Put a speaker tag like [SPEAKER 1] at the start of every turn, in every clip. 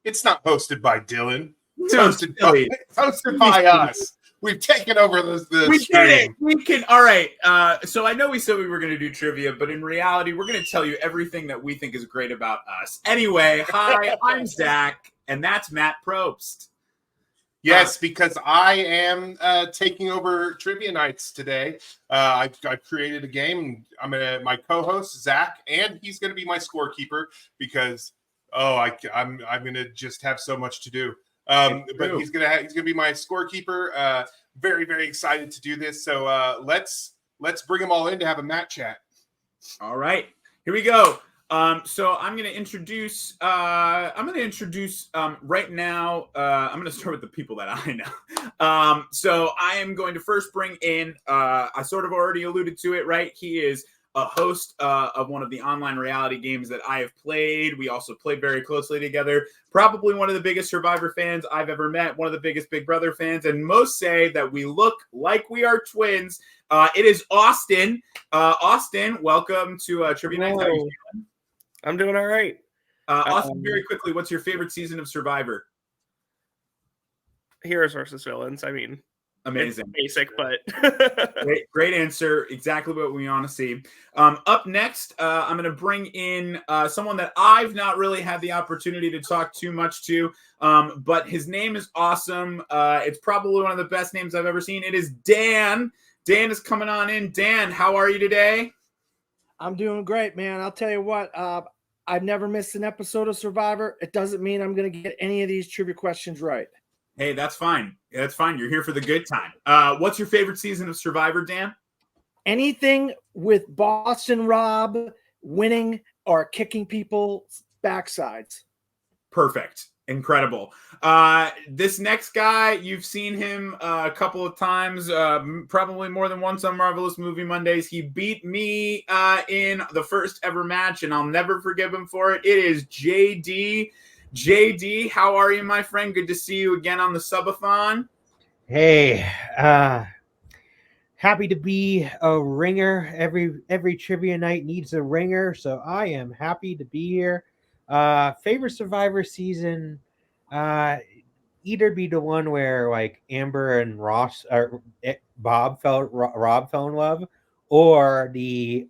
[SPEAKER 1] It's not hosted by Dylan. It's
[SPEAKER 2] No,
[SPEAKER 1] hosted by us. We've taken over the
[SPEAKER 2] we
[SPEAKER 1] stream.
[SPEAKER 2] did it. We can. All right. So I know we said we were going to do trivia, but in reality, we're going to tell you everything that we think is great about us. Anyway, hi, I'm Zach, and that's Matt Probst.
[SPEAKER 1] Yes, because I am taking over trivia nights today. I've created a game. My co-host Zach, and he's going to be my scorekeeper because I'm going to just have so much to do. But he's gonna be my scorekeeper. Very, very excited to do this. So let's bring them all in to have a Matt chat.
[SPEAKER 2] All right, here we go. So I'm going to introduce right now. I'm going to start with the people that I know. So I am going to first bring in, I sort of already alluded to it, right? He is a host of one of the online reality games that I have played. We also played very closely together. Probably one of the biggest Survivor fans I've ever met, one of the biggest Big Brother fans, and most say that we look like we are twins. It is Austin. Austin, welcome to Trivia Night. How are you doing?
[SPEAKER 3] I'm doing all right.
[SPEAKER 2] Austin, very quickly, what's your favorite season of Survivor?
[SPEAKER 3] Heroes versus villains. I mean,
[SPEAKER 2] amazing,
[SPEAKER 3] basic, but
[SPEAKER 2] great answer. Exactly what we want to see. Up next, I'm going to bring in someone that I've not really had the opportunity to talk too much to, but his name is awesome. It's probably one of the best names I've ever seen. It is Dan. Dan is coming on in. Dan, how are you today?
[SPEAKER 4] I'm doing great, man. I'll tell you what. I've never missed an episode of Survivor. It doesn't mean I'm going to get any of these trivia questions right.
[SPEAKER 2] Hey, that's fine. That's fine. You're here for the good time. What's your favorite season of Survivor, Dan? Anything
[SPEAKER 4] with Boston Rob winning or kicking people's backsides.
[SPEAKER 2] Perfect. Incredible. This next guy, you've seen him a couple of times, probably more than once on Marvel-ous Movie Mondays. He beat me in the first ever match, and I'll never forgive him for it. It is JD. JD, how are you, my friend? Good to see you again on the subathon.
[SPEAKER 5] Hey, happy to be a ringer. Every trivia night needs a ringer, so I am happy to be here. Favorite Survivor season, either be the one where like Amber and Ross or Rob fell in love, or the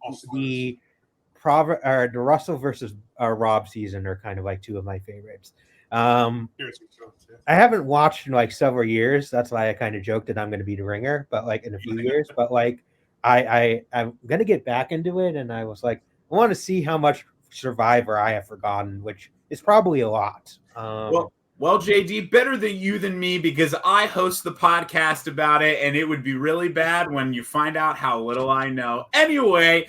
[SPEAKER 5] Russell versus Rob season are kind of like two of my favorites. I haven't watched in like several years. That's why I kind of joked that I'm going to be the ringer, but like in a few years. But like I'm going to get back into it, and I was like, I want to see how much Survivor I have forgotten, which is probably a lot.
[SPEAKER 2] Well, JD, better than you than me, because I host the podcast about it, and it would be really bad when you find out how little I know. Anyway,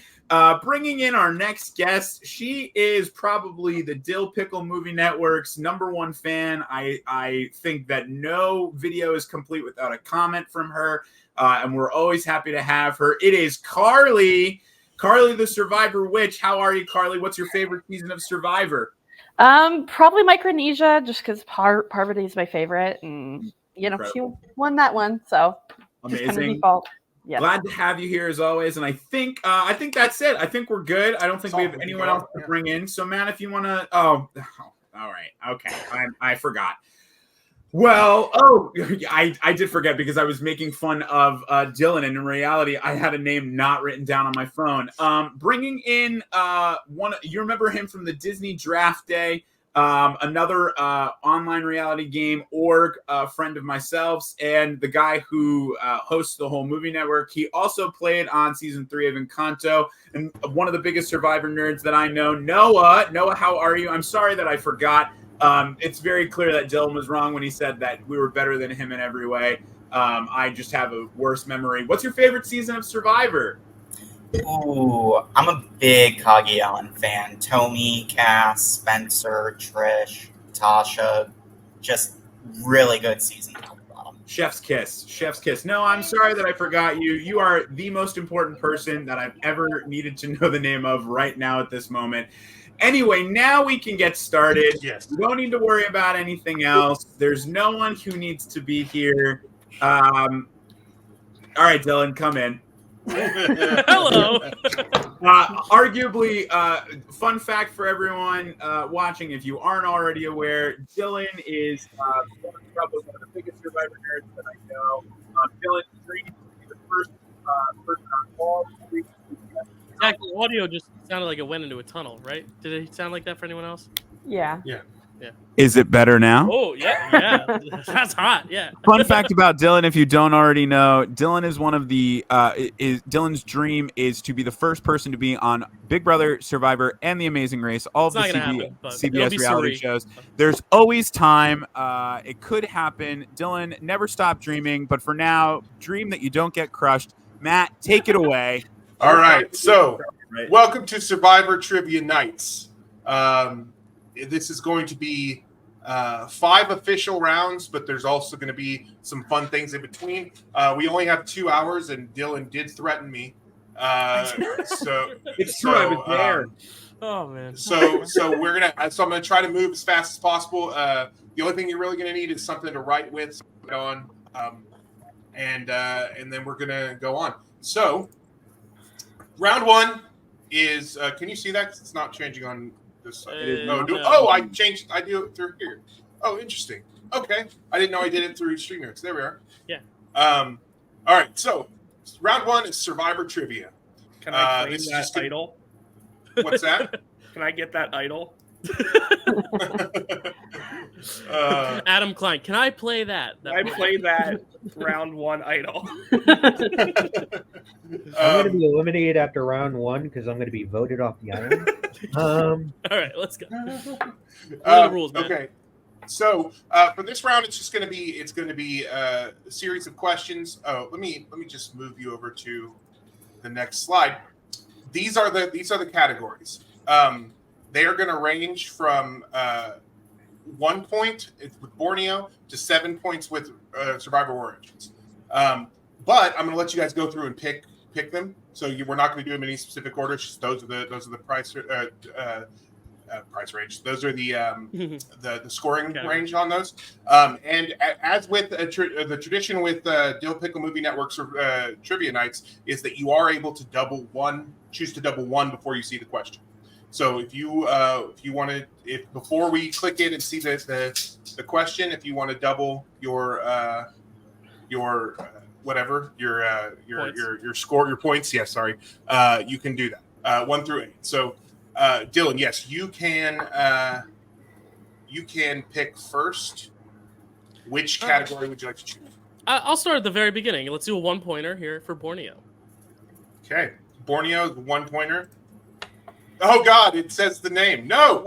[SPEAKER 2] bringing in our next guest, she is probably the Dyl Pickle Movie Network's #1 fan. I think that no video is complete without a comment from her, and we're always happy to have her. It is Carly. Carly, the Survivor Witch. How are you, Carly? What's your favorite season of Survivor?
[SPEAKER 6] Probably Micronesia, just because Parvati is my favorite, and she won that one, so
[SPEAKER 2] amazing.
[SPEAKER 6] Just kind of default. Yeah.
[SPEAKER 2] Glad to have you here as always, and I think that's it. I think we're good. I don't think we have anyone else to bring in. So, Matt, if you want to, all right, okay, I forgot. Well, I did forget because I was making fun of Dylan, and in reality, I had a name not written down on my phone. Bringing in you remember him from the Disney Draft Day, another online reality game org friend of myself's, and the guy who hosts the whole movie network. He also played on season 3 of Encanto, and one of the biggest Survivor nerds that I know. Noah, how are you? I'm sorry that I forgot. It's very clear that Dylan was wrong when he said that we were better than him in every way. I just have a worse memory. What's your favorite season of Survivor?
[SPEAKER 7] Ooh, I'm a big Kagi Allen fan. Tommy, Cass, Spencer, Trish, Tasha. Just really good season.
[SPEAKER 2] Chef's kiss. No, I'm sorry that I forgot you. You are the most important person that I've ever needed to know the name of right now at this moment. Anyway, now we can get started.
[SPEAKER 1] Yes.
[SPEAKER 2] We don't need to worry about anything else. There's no one who needs to be here. All right, Dylan, come in.
[SPEAKER 3] Hello.
[SPEAKER 2] Arguably, fun fact for everyone watching, if you aren't already aware, Dylan is probably one of the biggest Survivor nerds that I know. Dylan's dream to be the first person on all three.
[SPEAKER 3] Zach, the audio just sounded like it went into a tunnel, right? Did it sound like that for anyone else?
[SPEAKER 6] Yeah.
[SPEAKER 2] Is it better now?
[SPEAKER 3] Oh, yeah. That's hot, yeah.
[SPEAKER 2] Fun fact about Dylan, if you don't already know, Dylan is one of the Dylan's dream is to be the first person to be on Big Brother, Survivor, and The Amazing Race, all of the CBS reality shows. There's always time. It could happen. Dylan, never stop dreaming, but for now, dream that you don't get crushed. Matt, take it away.
[SPEAKER 1] All right, so welcome to Survivor Trivia Nights. This is going to be 5 official rounds, but there's also going to be some fun things in between. We only have 2 hours, and Dylan did threaten me. So
[SPEAKER 2] it's true, I was there.
[SPEAKER 3] Oh man.
[SPEAKER 1] So I'm gonna try to move as fast as possible. The only thing you're really gonna need is something to write with on, and then we're gonna go on. So round 1 is. Can you see that? 'Cause it's not changing on this side. I changed. I do it through here. Oh, interesting. Okay, I didn't know I did it through StreamYards. There we are.
[SPEAKER 3] Yeah.
[SPEAKER 1] All right. So round 1 is Survivor Trivia.
[SPEAKER 3] Can I claim that idol?
[SPEAKER 1] What's that?
[SPEAKER 3] Can I get that idol? Adam Klein, can I play that?
[SPEAKER 8] I play that round 1 idol.
[SPEAKER 5] I'm going to be eliminated after round 1 because I'm going to be voted off the island.
[SPEAKER 3] All right, let's go.
[SPEAKER 1] The
[SPEAKER 3] rules, man.
[SPEAKER 1] Okay. So for this round, it's going to be a series of questions. Oh, let me just move you over to the next slide. These are the categories. They are going to range from 1 point with Borneo to 7 points with Survivor Origins. But I'm going to let you guys go through and pick them. So we're not going to do them in any specific order. Just those are the price range. Those are the scoring range on those. And as with the tradition with Dyl Pickle Movie Network's trivia nights is that you are able to choose to double one before you see the question. So if you want to, before we click it and see the question, if you want to double your whatever your score, your points, you can do that 1 through 8. So Dylan, yes, you can pick first. Which category would you like to choose?
[SPEAKER 3] I'll start at the very beginning. Let's do a 1-pointer here for Borneo.
[SPEAKER 1] Okay, Borneo 1-pointer. Oh God, it says the name. No,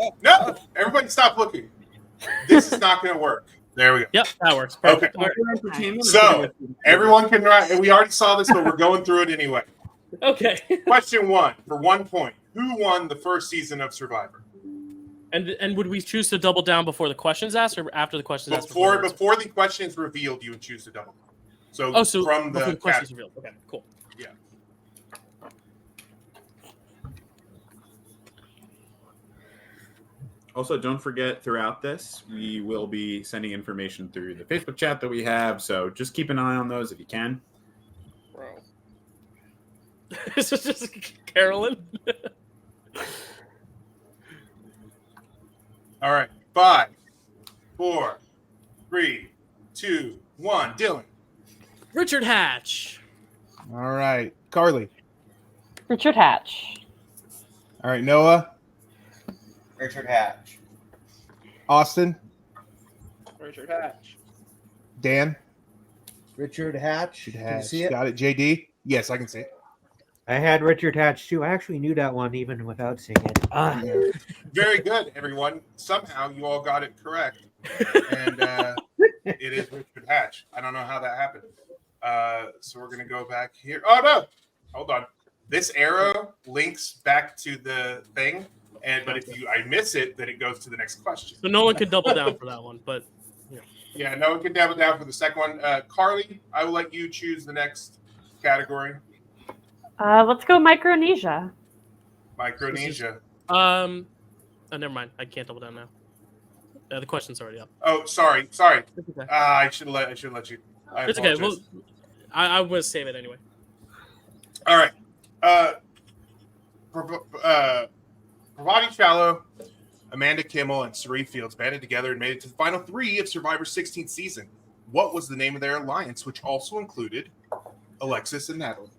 [SPEAKER 1] everybody stop looking. This is not going to work. There we go.
[SPEAKER 3] Yep, that works. Perfect.
[SPEAKER 1] Okay. So everyone can write, and we already saw this, but we're going through it anyway.
[SPEAKER 3] Okay.
[SPEAKER 1] Question 1 for 1 point. Who won the first season of Survivor?
[SPEAKER 3] And would we choose to double down before the question's asked or after the question's asked?
[SPEAKER 1] Before the question is revealed, you would choose to double. So from the question's
[SPEAKER 3] revealed. Okay, cool.
[SPEAKER 1] Yeah.
[SPEAKER 2] Also, don't forget throughout this, we will be sending information through the Facebook chat that we have. So just keep an eye on those if you can.
[SPEAKER 3] Bro. This is just Carolyn.
[SPEAKER 1] All right. 5, 4, 3, 2, 1. Dylan.
[SPEAKER 3] Richard Hatch.
[SPEAKER 1] All right. Carly.
[SPEAKER 6] Richard Hatch.
[SPEAKER 1] All right. Noah.
[SPEAKER 7] Richard Hatch.
[SPEAKER 1] Austin.
[SPEAKER 8] Richard Hatch.
[SPEAKER 1] Dan.
[SPEAKER 4] Richard Hatch. Can you see it?
[SPEAKER 1] Got it. JD. Yes, I can see it.
[SPEAKER 5] I had Richard Hatch too. I actually knew that one even without seeing it.
[SPEAKER 1] Very good, everyone. Somehow you all got it correct. And it is Richard Hatch. I don't know how that happened. So we're going to go back here. Oh, no. Hold on. This arrow links back to the thing. But if I miss it, then it goes to the next question.
[SPEAKER 3] So no one could double down for that one. But
[SPEAKER 1] yeah, no one can double down for the second one. Carly, I will let you choose the next category.
[SPEAKER 6] Let's go Micronesia.
[SPEAKER 1] Micronesia.
[SPEAKER 3] Never mind. I can't double down now. The question's already up.
[SPEAKER 1] Oh, sorry.
[SPEAKER 3] It's okay.
[SPEAKER 1] I should let you.
[SPEAKER 3] It's okay. Well, I will save it anyway.
[SPEAKER 1] All right. Pravati Shallow, Amanda Kimmel, and Sari Fields banded together and made it to the final 3 of Survivor's 16th season. What was the name of their alliance, which also included Alexis and Natalie?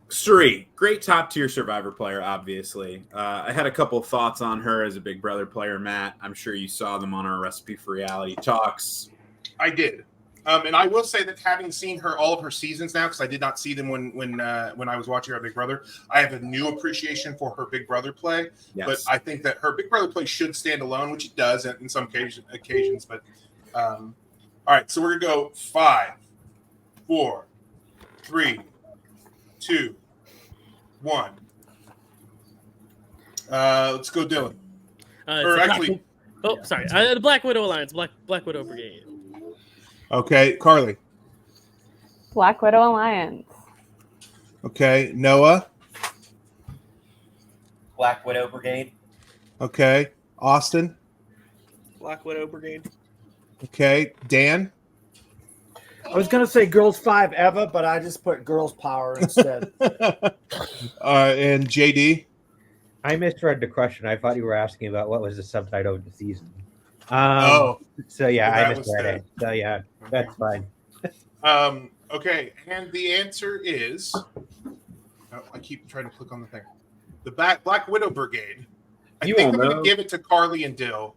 [SPEAKER 2] Suri, great top tier Survivor player, obviously. I had a couple of thoughts on her as a Big Brother player, Matt. I'm sure you saw them on our Recipe for Reality talks.
[SPEAKER 1] I did. And I will say that having seen her all of her seasons now, because I did not see them when I was watching her Big Brother, I have a new appreciation for her Big Brother play.
[SPEAKER 2] Yes.
[SPEAKER 1] But I think that her Big Brother play should stand alone, which it does in some occasions. But all right, so we're gonna go 5, 4, 3, 2, 1. Let's go, Dylan. Or actually,
[SPEAKER 3] sorry, the Black Widow Alliance, Black Widow Brigade.
[SPEAKER 1] Okay, Carly.
[SPEAKER 6] Black Widow Alliance.
[SPEAKER 1] Okay, Noah.
[SPEAKER 7] Black Widow Brigade.
[SPEAKER 1] Okay, Austin.
[SPEAKER 8] Black Widow Brigade.
[SPEAKER 1] Okay, Dan.
[SPEAKER 4] I was gonna say Girls 5 Eva, but I just put Girls Power instead.
[SPEAKER 1] And JD.
[SPEAKER 5] I misread the question. I thought you were asking about what was the subtitle of the season. So yeah, I misread it. So yeah, that's fine.
[SPEAKER 1] Okay, and the answer is I keep trying to click on the thing. The Black Widow Brigade. I think I'm going to give it to Carly and Dyl.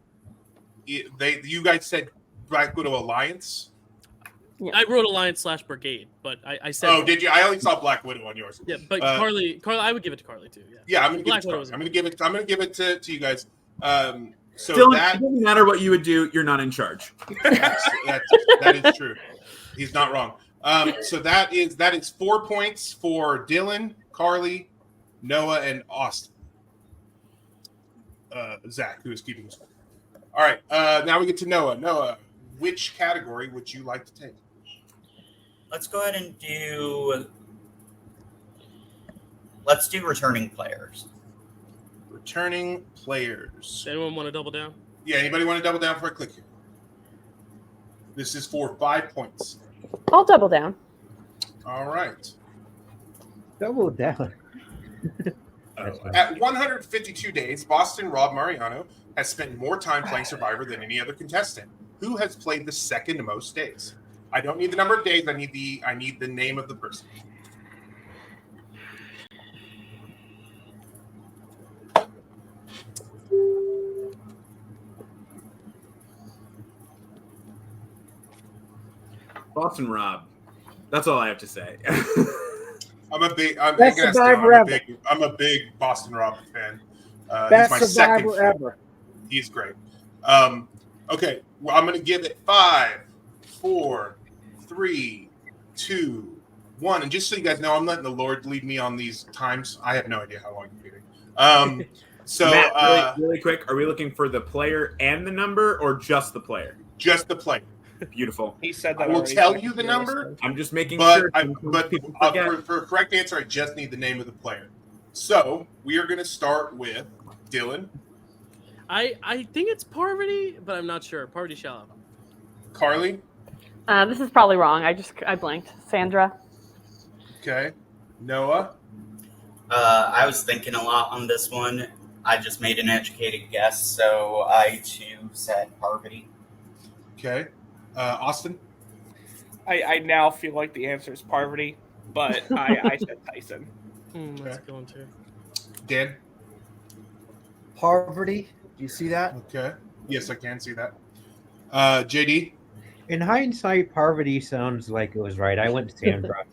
[SPEAKER 1] You guys said Black Widow Alliance.
[SPEAKER 6] Yeah.
[SPEAKER 3] I wrote Alliance / Brigade, but I said.
[SPEAKER 1] Oh, did you? I only saw Black Widow on yours.
[SPEAKER 3] Yeah, but Carly, I would give it to Carly too. Yeah,
[SPEAKER 1] I'm going to give it to you guys. So
[SPEAKER 2] Dylan,
[SPEAKER 1] that
[SPEAKER 2] it doesn't matter what you would do, you're not in charge.
[SPEAKER 1] that is true. He's not wrong. So that is 4 points for Dylan, Carly, Noah, and Austin. Zach, who is keeping score. All right. Now we get to Noah. Noah, which category would you like to take?
[SPEAKER 7] Let's go ahead and let's do returning players.
[SPEAKER 1] Returning players.
[SPEAKER 3] Does anyone want to double down?
[SPEAKER 1] Yeah, anybody want to double down for a click here? This is for 5 points.
[SPEAKER 6] I'll double down.
[SPEAKER 1] All right.
[SPEAKER 5] Double down.
[SPEAKER 1] At 152 days, Boston Rob Mariano has spent more time playing Survivor than any other contestant. Who has played the second most days? I don't need the number of days. I need the name of the person.
[SPEAKER 2] Boston Rob. That's all I have to say.
[SPEAKER 1] I'm a big Boston Rob fan.
[SPEAKER 4] Best
[SPEAKER 1] he's my
[SPEAKER 4] Survivor
[SPEAKER 1] second
[SPEAKER 4] ever.
[SPEAKER 1] He's great. Okay, well, I'm going to give it 5, 4, 3, 2, 1. And just so you guys know, I'm letting the Lord lead me on these times. I have no idea how long you're getting. So,
[SPEAKER 2] Matt, really quick, are we looking for the player and the number, or just the player?
[SPEAKER 1] Just the player.
[SPEAKER 2] Beautiful.
[SPEAKER 8] He said that.
[SPEAKER 1] I will
[SPEAKER 8] already.
[SPEAKER 1] tell you the number.
[SPEAKER 2] I'm just making
[SPEAKER 1] But
[SPEAKER 2] sure.
[SPEAKER 1] for a correct answer, I just need the name of the player. So we are going to start with Dylan.
[SPEAKER 3] I think it's Parvati, but I'm not sure. Parvati Shallow.
[SPEAKER 1] Carly.
[SPEAKER 6] This is probably wrong. I blanked. Sandra.
[SPEAKER 1] Okay. Noah.
[SPEAKER 7] I was thinking a lot on this one. I just made an educated guess, so I too said Parvati.
[SPEAKER 1] Okay. Austin.
[SPEAKER 8] I now feel like the answer is Parvati, but I said Tyson.
[SPEAKER 3] That's going to.
[SPEAKER 1] Dan.
[SPEAKER 4] Parvati. Do you see that?
[SPEAKER 1] Okay. Yes, I can see that. JD.
[SPEAKER 5] In hindsight, Parvati sounds like it was right. I went to Sandra.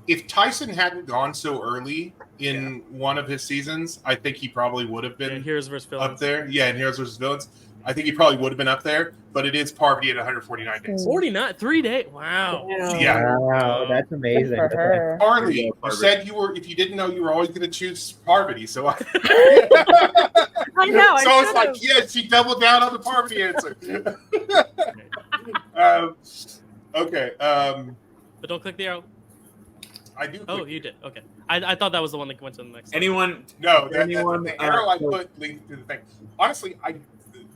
[SPEAKER 1] If Tyson hadn't gone so early in one of his seasons, I think he probably would have been
[SPEAKER 3] Heroes vs. Villains.
[SPEAKER 1] up there. Yeah, in Heroes vs. Villains. I think he probably would have been up there, but it is Parvati at 149 days.
[SPEAKER 3] 49, 3 days. Wow.
[SPEAKER 1] Yeah.
[SPEAKER 5] Wow, that's amazing.
[SPEAKER 6] Good for her.
[SPEAKER 1] Parvati, you said you were, if you didn't know, you were always going to choose Parvati. So I
[SPEAKER 6] know.
[SPEAKER 1] So I was like, yeah, she doubled down on the Parvati answer. Okay.
[SPEAKER 3] But don't click the arrow.
[SPEAKER 1] I do.
[SPEAKER 3] Oh, you did. Okay. I thought that was the one that went to the next.
[SPEAKER 2] Anyone?
[SPEAKER 1] No, that's
[SPEAKER 2] anyone,
[SPEAKER 1] the arrow I put linked to the thing. Honestly,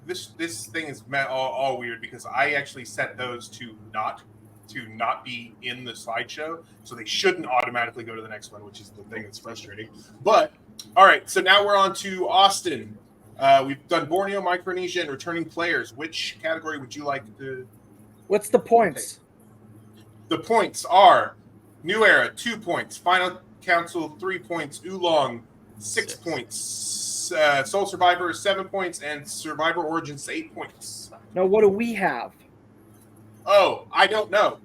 [SPEAKER 1] this thing is all weird because I actually set those to not to not be in the slideshow, so they shouldn't automatically go to the next one, which is the thing that's frustrating. But all right, so now we're on to Austin. We've done Borneo, Micronesia, and returning players. Which category would you like to?
[SPEAKER 4] What's the points?
[SPEAKER 1] The points are New Era 2 points, Final Council 3 points, Oolong 6 points, Soul Survivor 7 points, and Survivor Origins 8 points.
[SPEAKER 4] Now, what do we have?
[SPEAKER 1] Oh, I don't know.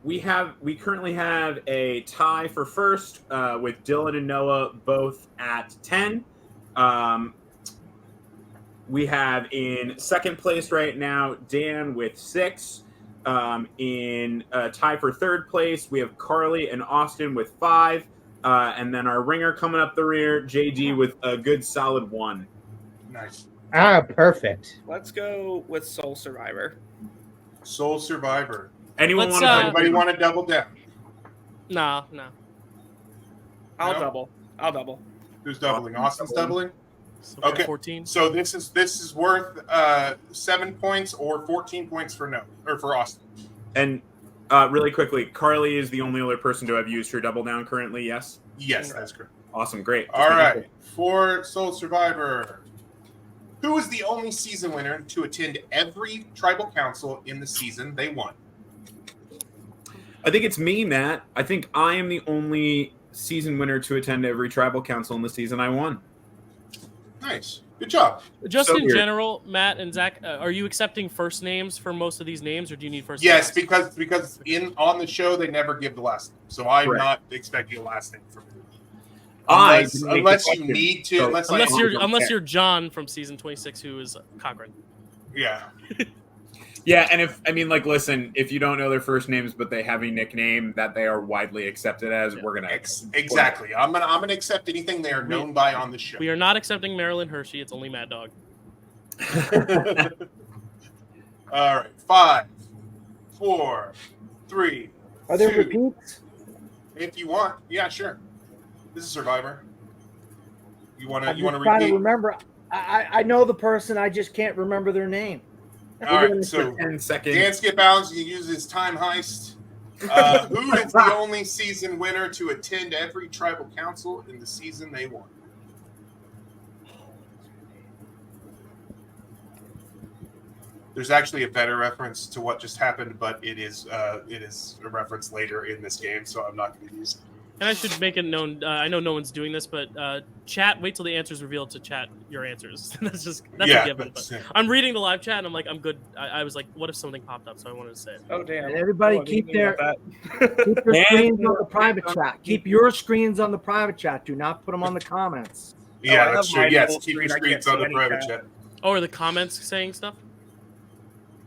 [SPEAKER 2] We currently have a tie for first with Dylan and Noah both at 10. We have in second place right now Dan with 6. In tie for third place, we have Carly and Austin with 5. And then our ringer coming up the rear, JD with a good solid 1.
[SPEAKER 1] Nice.
[SPEAKER 5] Perfect.
[SPEAKER 8] Let's go with Soul Survivor.
[SPEAKER 1] Soul Survivor.
[SPEAKER 2] Anybody
[SPEAKER 1] want to double down?
[SPEAKER 3] No.
[SPEAKER 8] I'll
[SPEAKER 1] No?
[SPEAKER 8] double. I'll double.
[SPEAKER 1] Who's doubling? Austin's doubling?
[SPEAKER 3] So
[SPEAKER 1] Okay.
[SPEAKER 3] 14.
[SPEAKER 1] So this is worth 7 points or 14 points for Austin.
[SPEAKER 2] And really quickly, Carly is the only other person to have used her double down currently, yes?
[SPEAKER 1] Yes, that's correct.
[SPEAKER 2] Awesome, great.
[SPEAKER 1] All right. For Soul Survivor, who is the only season winner to attend every tribal council in the season they won?
[SPEAKER 2] I think it's me, Matt. I think I am the only season winner to attend every tribal council in the season I won.
[SPEAKER 1] Nice. Good job.
[SPEAKER 3] Just
[SPEAKER 2] So
[SPEAKER 3] in
[SPEAKER 2] weird.
[SPEAKER 3] general, Matt and Zach, are you accepting first names for most of these names, or do you need first
[SPEAKER 1] Yes,
[SPEAKER 3] names?
[SPEAKER 1] because on the show they never give the last name, so I'm
[SPEAKER 2] Correct.
[SPEAKER 1] not expecting a last name from you.
[SPEAKER 2] I
[SPEAKER 1] Unless,
[SPEAKER 2] didn't make
[SPEAKER 1] unless
[SPEAKER 2] the
[SPEAKER 1] you
[SPEAKER 2] question.
[SPEAKER 1] need to,
[SPEAKER 2] So-
[SPEAKER 3] Unless you're John from season 26, who is Cochran.
[SPEAKER 1] yeah.
[SPEAKER 2] Yeah, and listen, if you don't know their first names, but they have a nickname that they are widely accepted as, we're gonna
[SPEAKER 1] Exactly. I'm gonna accept anything they are known by on the show.
[SPEAKER 3] We are not accepting Marilyn Hershey. It's only Mad Dog.
[SPEAKER 1] All right. 5, 4, 3.
[SPEAKER 4] Are there
[SPEAKER 1] 2.
[SPEAKER 4] repeats?
[SPEAKER 1] If you want, yeah, sure. This is Survivor. You want to
[SPEAKER 4] trying
[SPEAKER 1] repeat?
[SPEAKER 4] to remember. I know the person. I just can't remember their name.
[SPEAKER 1] All right. So
[SPEAKER 2] 10 seconds.
[SPEAKER 1] Dan Skip Bounds, you use his time heist. Who is the only season winner to attend every tribal council in the season they won? There's actually a better reference to what just happened, but it is a reference later in this game, so I'm not going to use it.
[SPEAKER 3] And I should make it known. I know no one's doing this, but chat. Wait till the answers revealed to chat your answers. that's a given. But I'm reading the live chat, and I'm like, I'm good. I was like, what if something popped up? So I wanted to say it.
[SPEAKER 8] Oh damn!
[SPEAKER 4] And everybody
[SPEAKER 8] Oh, I
[SPEAKER 4] keep
[SPEAKER 8] didn't think
[SPEAKER 4] their
[SPEAKER 8] about
[SPEAKER 4] keep your screens on the private chat. Keep your screens on the private chat. Do not put them on the comments.
[SPEAKER 1] Yeah,
[SPEAKER 8] I
[SPEAKER 1] that's
[SPEAKER 8] have
[SPEAKER 1] true.
[SPEAKER 8] mine
[SPEAKER 1] Yes,
[SPEAKER 8] full
[SPEAKER 1] keep your
[SPEAKER 8] screen. I
[SPEAKER 1] screens
[SPEAKER 8] can't
[SPEAKER 1] on the
[SPEAKER 8] see
[SPEAKER 1] private
[SPEAKER 8] any
[SPEAKER 1] chat.
[SPEAKER 3] Oh, are the comments saying stuff?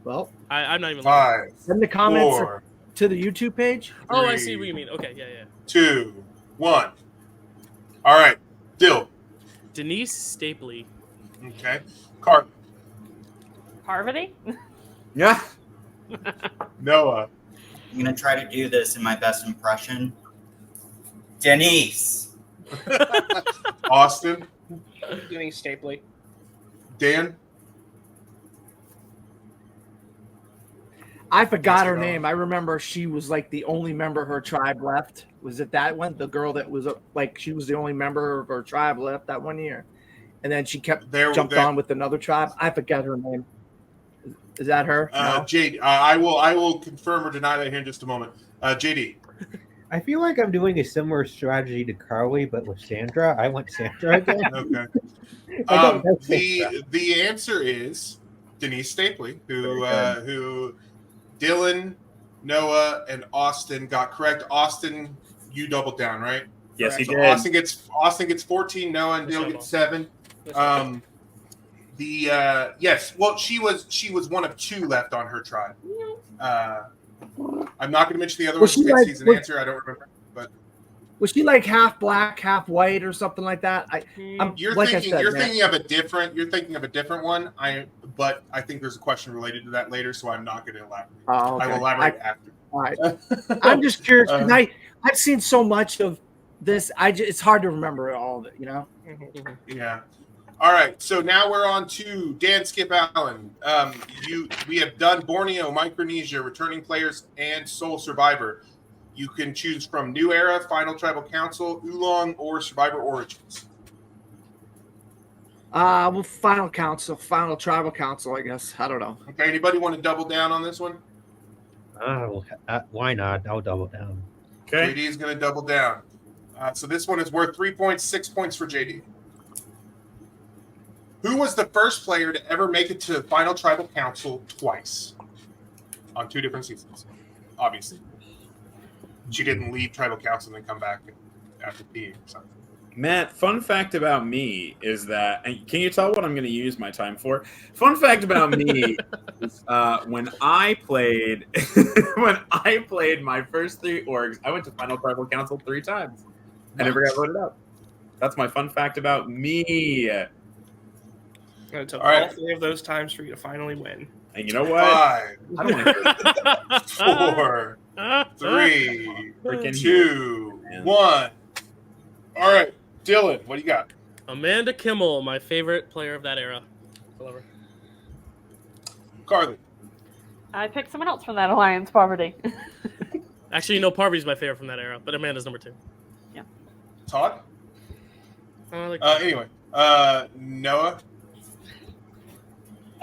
[SPEAKER 4] Well,
[SPEAKER 3] I'm not even.
[SPEAKER 1] 5,
[SPEAKER 4] send the comments
[SPEAKER 1] 4,
[SPEAKER 4] to the YouTube page.
[SPEAKER 3] Oh, I see what you mean. Okay, yeah.
[SPEAKER 1] 2, 1. All right, Dyl.
[SPEAKER 3] Denise Stapley.
[SPEAKER 1] Okay, Carp.
[SPEAKER 6] Parvati?
[SPEAKER 2] Yeah.
[SPEAKER 1] Noah.
[SPEAKER 7] I'm gonna try to do this in my best impression. Denise.
[SPEAKER 1] Austin.
[SPEAKER 8] Denise Stapley.
[SPEAKER 1] Dan.
[SPEAKER 4] I forgot her
[SPEAKER 1] What's her
[SPEAKER 4] name. I remember she was like the only member of her tribe left. Was it that one? The girl that was like she was the only member of her tribe left that one year, and then she kept jumped on with another tribe. I forgot her name. Is that her? No?
[SPEAKER 1] Jade. I will confirm or deny that here in just a moment. JD.
[SPEAKER 5] I feel like I'm doing a similar strategy to Carly, but with Sandra. I went Sandra again.
[SPEAKER 1] Okay.
[SPEAKER 5] I don't know Sandra.
[SPEAKER 1] The answer is Denise Stapley, who Dylan, Noah, and Austin got correct. Austin, you doubled down, right?
[SPEAKER 2] Yes, he
[SPEAKER 1] So
[SPEAKER 2] did.
[SPEAKER 1] Austin gets 14. Noah and Dylan get 7. Yes. Well, she was one of 2 left on her tribe. I'm not going to mention the other
[SPEAKER 4] Was
[SPEAKER 1] one's
[SPEAKER 4] she like-
[SPEAKER 1] season
[SPEAKER 4] was-
[SPEAKER 1] answer. I don't remember. But
[SPEAKER 4] Was she like half black, half white, or something like that? I'm
[SPEAKER 1] you're
[SPEAKER 4] like
[SPEAKER 1] thinking
[SPEAKER 4] I said,
[SPEAKER 1] you're
[SPEAKER 4] man,
[SPEAKER 1] thinking of a different one. But I think there's a question related to that later, so I'm not going to elaborate.
[SPEAKER 4] Oh, okay.
[SPEAKER 1] I will elaborate after.
[SPEAKER 4] All right. I'm just curious. 'Cause I've seen so much of this. It's hard to remember all of it. You know.
[SPEAKER 1] Yeah. All right, so now we're on to Dan Skip Allen. We have done Borneo, Micronesia, Returning Players, and Soul Survivor. You can choose from New Era, Final Tribal Council, Oolong, or Survivor Origins.
[SPEAKER 4] Well, Final Tribal Council, I guess. I don't know.
[SPEAKER 1] Okay, anybody want to double down on this one?
[SPEAKER 5] Oh, why not? I'll double down.
[SPEAKER 2] Okay.
[SPEAKER 1] JD is going to double down. So this one is worth 3 points, 6 points for JD. Who was the first player to ever make it to Final Tribal Council twice on 2 different seasons? Obviously. She didn't leave Tribal Council and then come back after being something.
[SPEAKER 2] Matt, fun fact about me is that, and can you tell what I'm going to use my time for? Fun fact about me is when I played my first 3 orgs, I went to Final Tribal Council 3 times. I never got voted up. That's my fun fact about me.
[SPEAKER 8] It took all 3 of those times for you to finally win.
[SPEAKER 2] And you know what?
[SPEAKER 1] 5,
[SPEAKER 2] I don't want to
[SPEAKER 1] 4, 3, 2, 1. All right, Dylan, what do you got?
[SPEAKER 3] Amanda Kimmel, my favorite player of that era. Whatever.
[SPEAKER 1] Carly.
[SPEAKER 6] I picked someone else from that alliance, Poverty.
[SPEAKER 3] Actually, no, Parvati's my favorite from that era, but Amanda's number 2.
[SPEAKER 6] Yeah.
[SPEAKER 1] Todd? Anyway, Noah?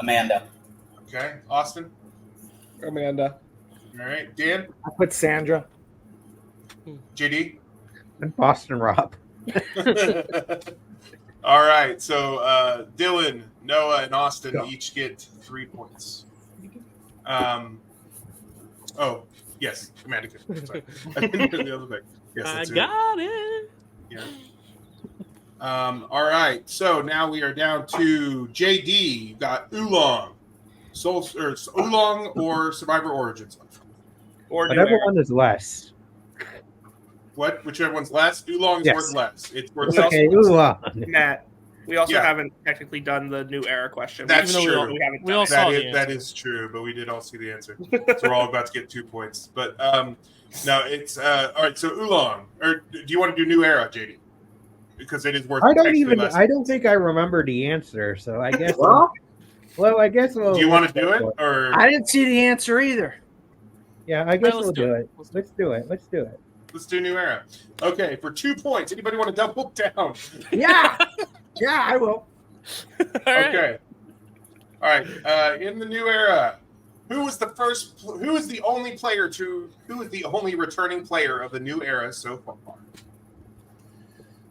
[SPEAKER 7] Amanda.
[SPEAKER 1] Okay, Austin?
[SPEAKER 8] Amanda.
[SPEAKER 1] All right, Dan?
[SPEAKER 4] I put Sandra.
[SPEAKER 1] JD?
[SPEAKER 5] And Boston Rob.
[SPEAKER 1] All right, so Dylan, Noah, and Austin each get 3 points. Oh, yes, Amanda. Sorry. I didn't hear the other thing. Yes,
[SPEAKER 3] I
[SPEAKER 1] that's
[SPEAKER 3] got it.
[SPEAKER 1] Yeah. All right, so now we are down to JD. You got Oolong, Oolong or Survivor Origins.
[SPEAKER 5] Or whatever one is less.
[SPEAKER 1] What? Whichever one's less. Oolong is worth less. It's worth
[SPEAKER 5] okay. Oolong.
[SPEAKER 8] Matt, we also haven't technically done the new era question.
[SPEAKER 1] That's true.
[SPEAKER 8] We all saw the answer.
[SPEAKER 1] That is true, but we did all see the answer. So we're all about to get 2 points. But no, it's all right. So Oolong, or do you want to do new era, JD? Because it is worth.
[SPEAKER 5] I don't think I remember the answer, so I guess. I guess we'll.
[SPEAKER 1] Do you want to do it, or
[SPEAKER 4] I didn't see the answer either.
[SPEAKER 5] Yeah, I guess we'll do it. Let's do it.
[SPEAKER 1] Let's do new era. Okay, for 2 points. Anybody want to double down?
[SPEAKER 4] Yeah, yeah, I will.
[SPEAKER 1] Okay. All right. In the new era, who was the only returning player of the new era so far?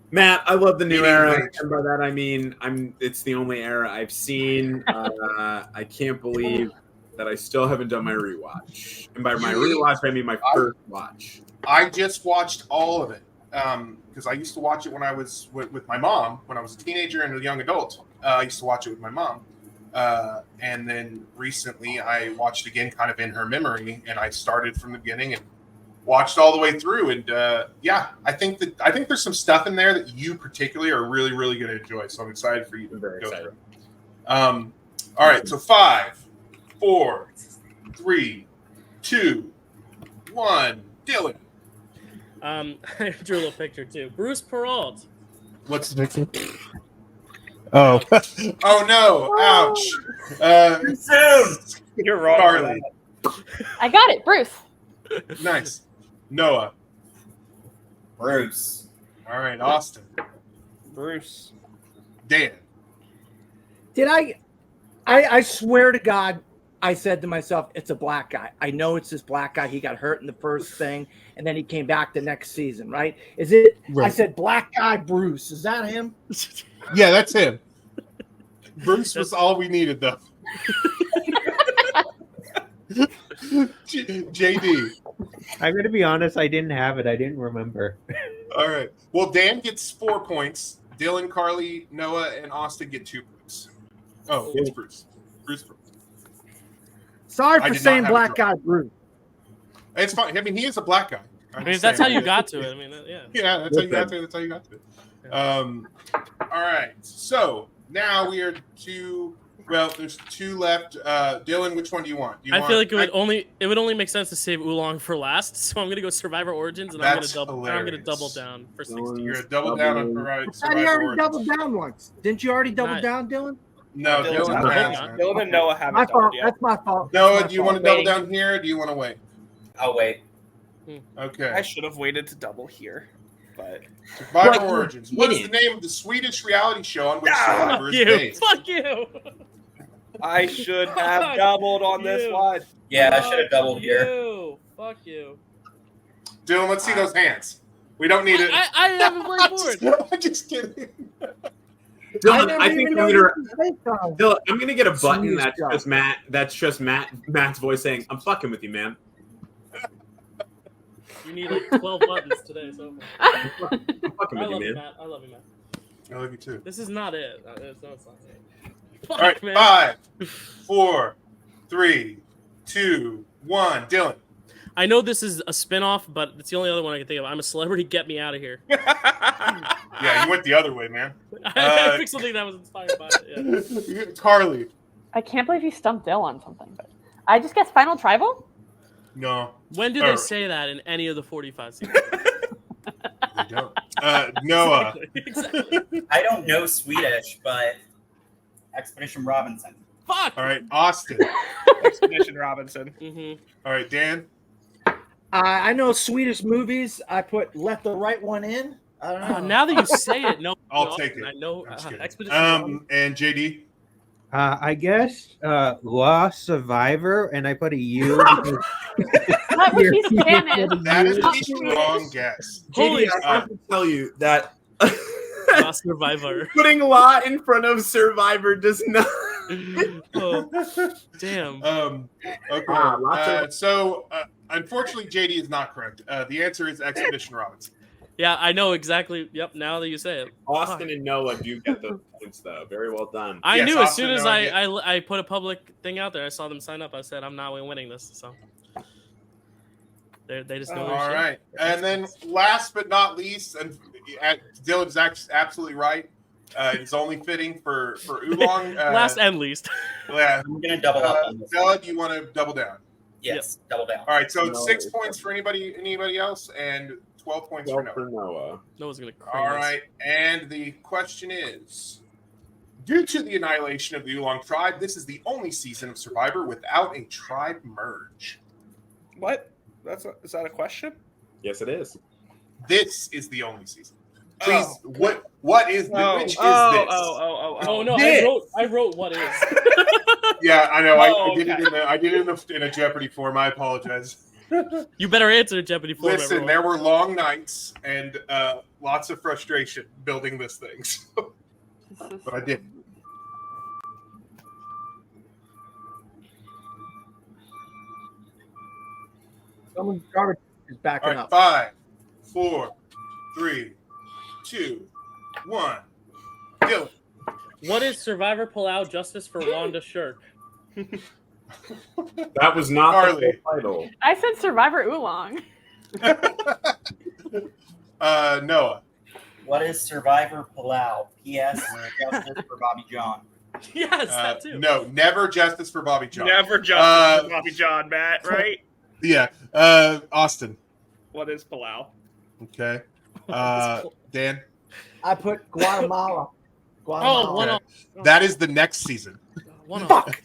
[SPEAKER 2] Matt, I love the new era, and by that I mean it's the only era I've seen. I can't believe that I still haven't done my rewatch, and by my rewatch I mean my first watch.
[SPEAKER 1] I just watched all of it because I used to watch it when I was with my mom when I was a teenager and a young adult. I used to watch it with my mom, and then recently I watched again, kind of in her memory, and I started from the beginning and watched all the way through. And I think there's some stuff in there that you particularly are really, really going to enjoy. So I'm excited for you to go through. All right, so 5, 4, 3, 2, 1. Dylan.
[SPEAKER 3] I drew a little picture too. Bruce Perrault.
[SPEAKER 1] What's the picture? Oh. Oh no! Ouch.
[SPEAKER 8] Too soon. You're wrong.
[SPEAKER 1] Carly.
[SPEAKER 6] I got it, Bruce.
[SPEAKER 1] Nice. Noah.
[SPEAKER 7] Bruce.
[SPEAKER 1] All right, Austin.
[SPEAKER 8] Bruce.
[SPEAKER 1] Dan.
[SPEAKER 4] Did I swear to God, I said to myself, it's a black guy. I know it's this black guy. He got hurt in the first thing, and then he came back the next season, right? Is it? Right. I said black guy Bruce. Is that him?
[SPEAKER 1] Yeah, that's him. Bruce was all we needed, though. JD.
[SPEAKER 5] I'm going to be honest. I didn't have it. I didn't remember.
[SPEAKER 1] All right. Well, Dan gets 4 points. Dylan, Carly, Noah, and Austin get 2 points. Oh, it's Bruce. Bruce.
[SPEAKER 4] Sorry for saying black guy Bruce.
[SPEAKER 1] It's fine. I mean, he is a black guy.
[SPEAKER 3] I mean, that's how you got to it. I mean, yeah.
[SPEAKER 1] Yeah, that's how you got to it. That's how you got to it. All right. So now we are to Well, there's 2 left. Dylan, which one do you want?
[SPEAKER 3] I feel like it would only make sense to save Oolong for last, so I'm gonna go Survivor Origins, and I'm gonna double down for 60.
[SPEAKER 1] You're gonna double down on Survivor
[SPEAKER 4] You already
[SPEAKER 1] Origins.
[SPEAKER 4] doubled down once. Didn't you already double down, Dylan?
[SPEAKER 1] No,
[SPEAKER 8] Dylan and Noah haven't
[SPEAKER 4] My
[SPEAKER 8] doubled
[SPEAKER 4] fault.
[SPEAKER 8] yet.
[SPEAKER 4] That's my fault.
[SPEAKER 1] Noah, do you want to double down here, or do you want to wait?
[SPEAKER 7] I'll wait.
[SPEAKER 1] Okay.
[SPEAKER 8] I should have waited to double here, but
[SPEAKER 1] Survivor Origins. What is the name of the Swedish reality show on which Survivor is based?
[SPEAKER 3] Fuck you!
[SPEAKER 8] I should have doubled on this one.
[SPEAKER 7] Yeah, I should have doubled here.
[SPEAKER 3] Fuck you.
[SPEAKER 1] Dylan, let's see those hands. We don't need it.
[SPEAKER 3] I haven't played board.
[SPEAKER 1] I'm just kidding.
[SPEAKER 2] Dylan, I think Dylan, I'm gonna get a button that's just Matt's voice saying, "I'm fucking with you, man."
[SPEAKER 3] You need like 12 buttons today, so
[SPEAKER 2] I'm fucking with you, man.
[SPEAKER 3] Matt. I love you, Matt.
[SPEAKER 1] I love you too.
[SPEAKER 3] This is not it. It's not it. Fuck,
[SPEAKER 1] all right,
[SPEAKER 3] man.
[SPEAKER 1] 5, 4, 3, 2, 1. Dylan.
[SPEAKER 3] I know this is a spin-off, but it's the only other one I can think of. I'm a celebrity. Get me out of here.
[SPEAKER 1] Yeah, you went the other way, man.
[SPEAKER 3] I picked something that was inspired by it. Yeah.
[SPEAKER 1] Carly.
[SPEAKER 6] I can't believe you stumped Dyl on something, but I just guessed Final Tribal.
[SPEAKER 1] No.
[SPEAKER 3] When did they say that in any of the 45 seasons?
[SPEAKER 1] They don't. Noah.
[SPEAKER 3] Exactly.
[SPEAKER 7] I don't know Swedish, but Expedition Robinson.
[SPEAKER 3] Fuck.
[SPEAKER 1] All right, Austin.
[SPEAKER 8] Expedition Robinson.
[SPEAKER 3] Mm-hmm.
[SPEAKER 1] All right, Dan.
[SPEAKER 4] I know Swedish movies. I put Let the Right One In. I don't know.
[SPEAKER 3] Now that you say it, no,
[SPEAKER 1] I'll take it.
[SPEAKER 3] I know Expedition.
[SPEAKER 1] And JD.
[SPEAKER 5] I guess La Survivor, and I put a U.
[SPEAKER 6] What was he Spanish?
[SPEAKER 1] That is a strong guess.
[SPEAKER 2] JD, I have to tell you that
[SPEAKER 3] La Survivor.
[SPEAKER 2] Putting La in front of Survivor does not.
[SPEAKER 3] Oh, damn.
[SPEAKER 1] Okay. So, unfortunately, JD is not correct. The answer is Expedition Robinson.
[SPEAKER 3] Yeah, I know exactly. Yep, now that you say it.
[SPEAKER 2] Austin and Noah do get the points, though. Very well done.
[SPEAKER 3] I knew as soon as
[SPEAKER 1] Austin,
[SPEAKER 3] I put a public thing out there, I saw them sign up. I said, I'm not winning this. So they just know.
[SPEAKER 1] All right. And then last but not least, and Dylan's absolutely right. It's only fitting for Oolong.
[SPEAKER 3] Last and least.
[SPEAKER 1] Yeah.
[SPEAKER 7] I'm going to double up on this.
[SPEAKER 1] Dylan, do you want to double down?
[SPEAKER 7] Yes, double down.
[SPEAKER 1] All right, so it's 6 points for anybody else, and 12 points for Noah.
[SPEAKER 3] Noah's gonna cry.
[SPEAKER 1] All right, and the question is: due to the annihilation of the Oolong tribe, this is the only season of Survivor without a tribe merge.
[SPEAKER 8] What? Is that a question?
[SPEAKER 2] Yes, it is.
[SPEAKER 1] This is the only season. Please, what is which is this?
[SPEAKER 3] Oh no, I wrote what is.
[SPEAKER 1] Yeah, I know. I did it in a Jeopardy form. I apologize.
[SPEAKER 3] You better answer Jeopardy form.
[SPEAKER 1] Listen, there were long nights and lots of frustration building this thing. So. But I did.
[SPEAKER 4] Someone's garbage is backing
[SPEAKER 1] All right,
[SPEAKER 4] up.
[SPEAKER 1] 5, 4, 3, 2, 1. Dylan.
[SPEAKER 3] What is Survivor Palau Justice for Wanda Shirk?
[SPEAKER 2] That was not
[SPEAKER 1] Carly.
[SPEAKER 2] the full title.
[SPEAKER 6] I said Survivor Oolong.
[SPEAKER 1] Noah.
[SPEAKER 7] What is Survivor Palau? P.S. Justice for Bobby John.
[SPEAKER 3] Yes, that too.
[SPEAKER 1] No, never justice for Bobby John.
[SPEAKER 8] Never justice for Bobby John, Matt, right?
[SPEAKER 1] Yeah. Austin.
[SPEAKER 8] What is Palau?
[SPEAKER 1] Okay. Dan.
[SPEAKER 4] I put Guatemala.
[SPEAKER 3] Oh, one off.
[SPEAKER 1] That is the next season.
[SPEAKER 3] One
[SPEAKER 4] Fuck.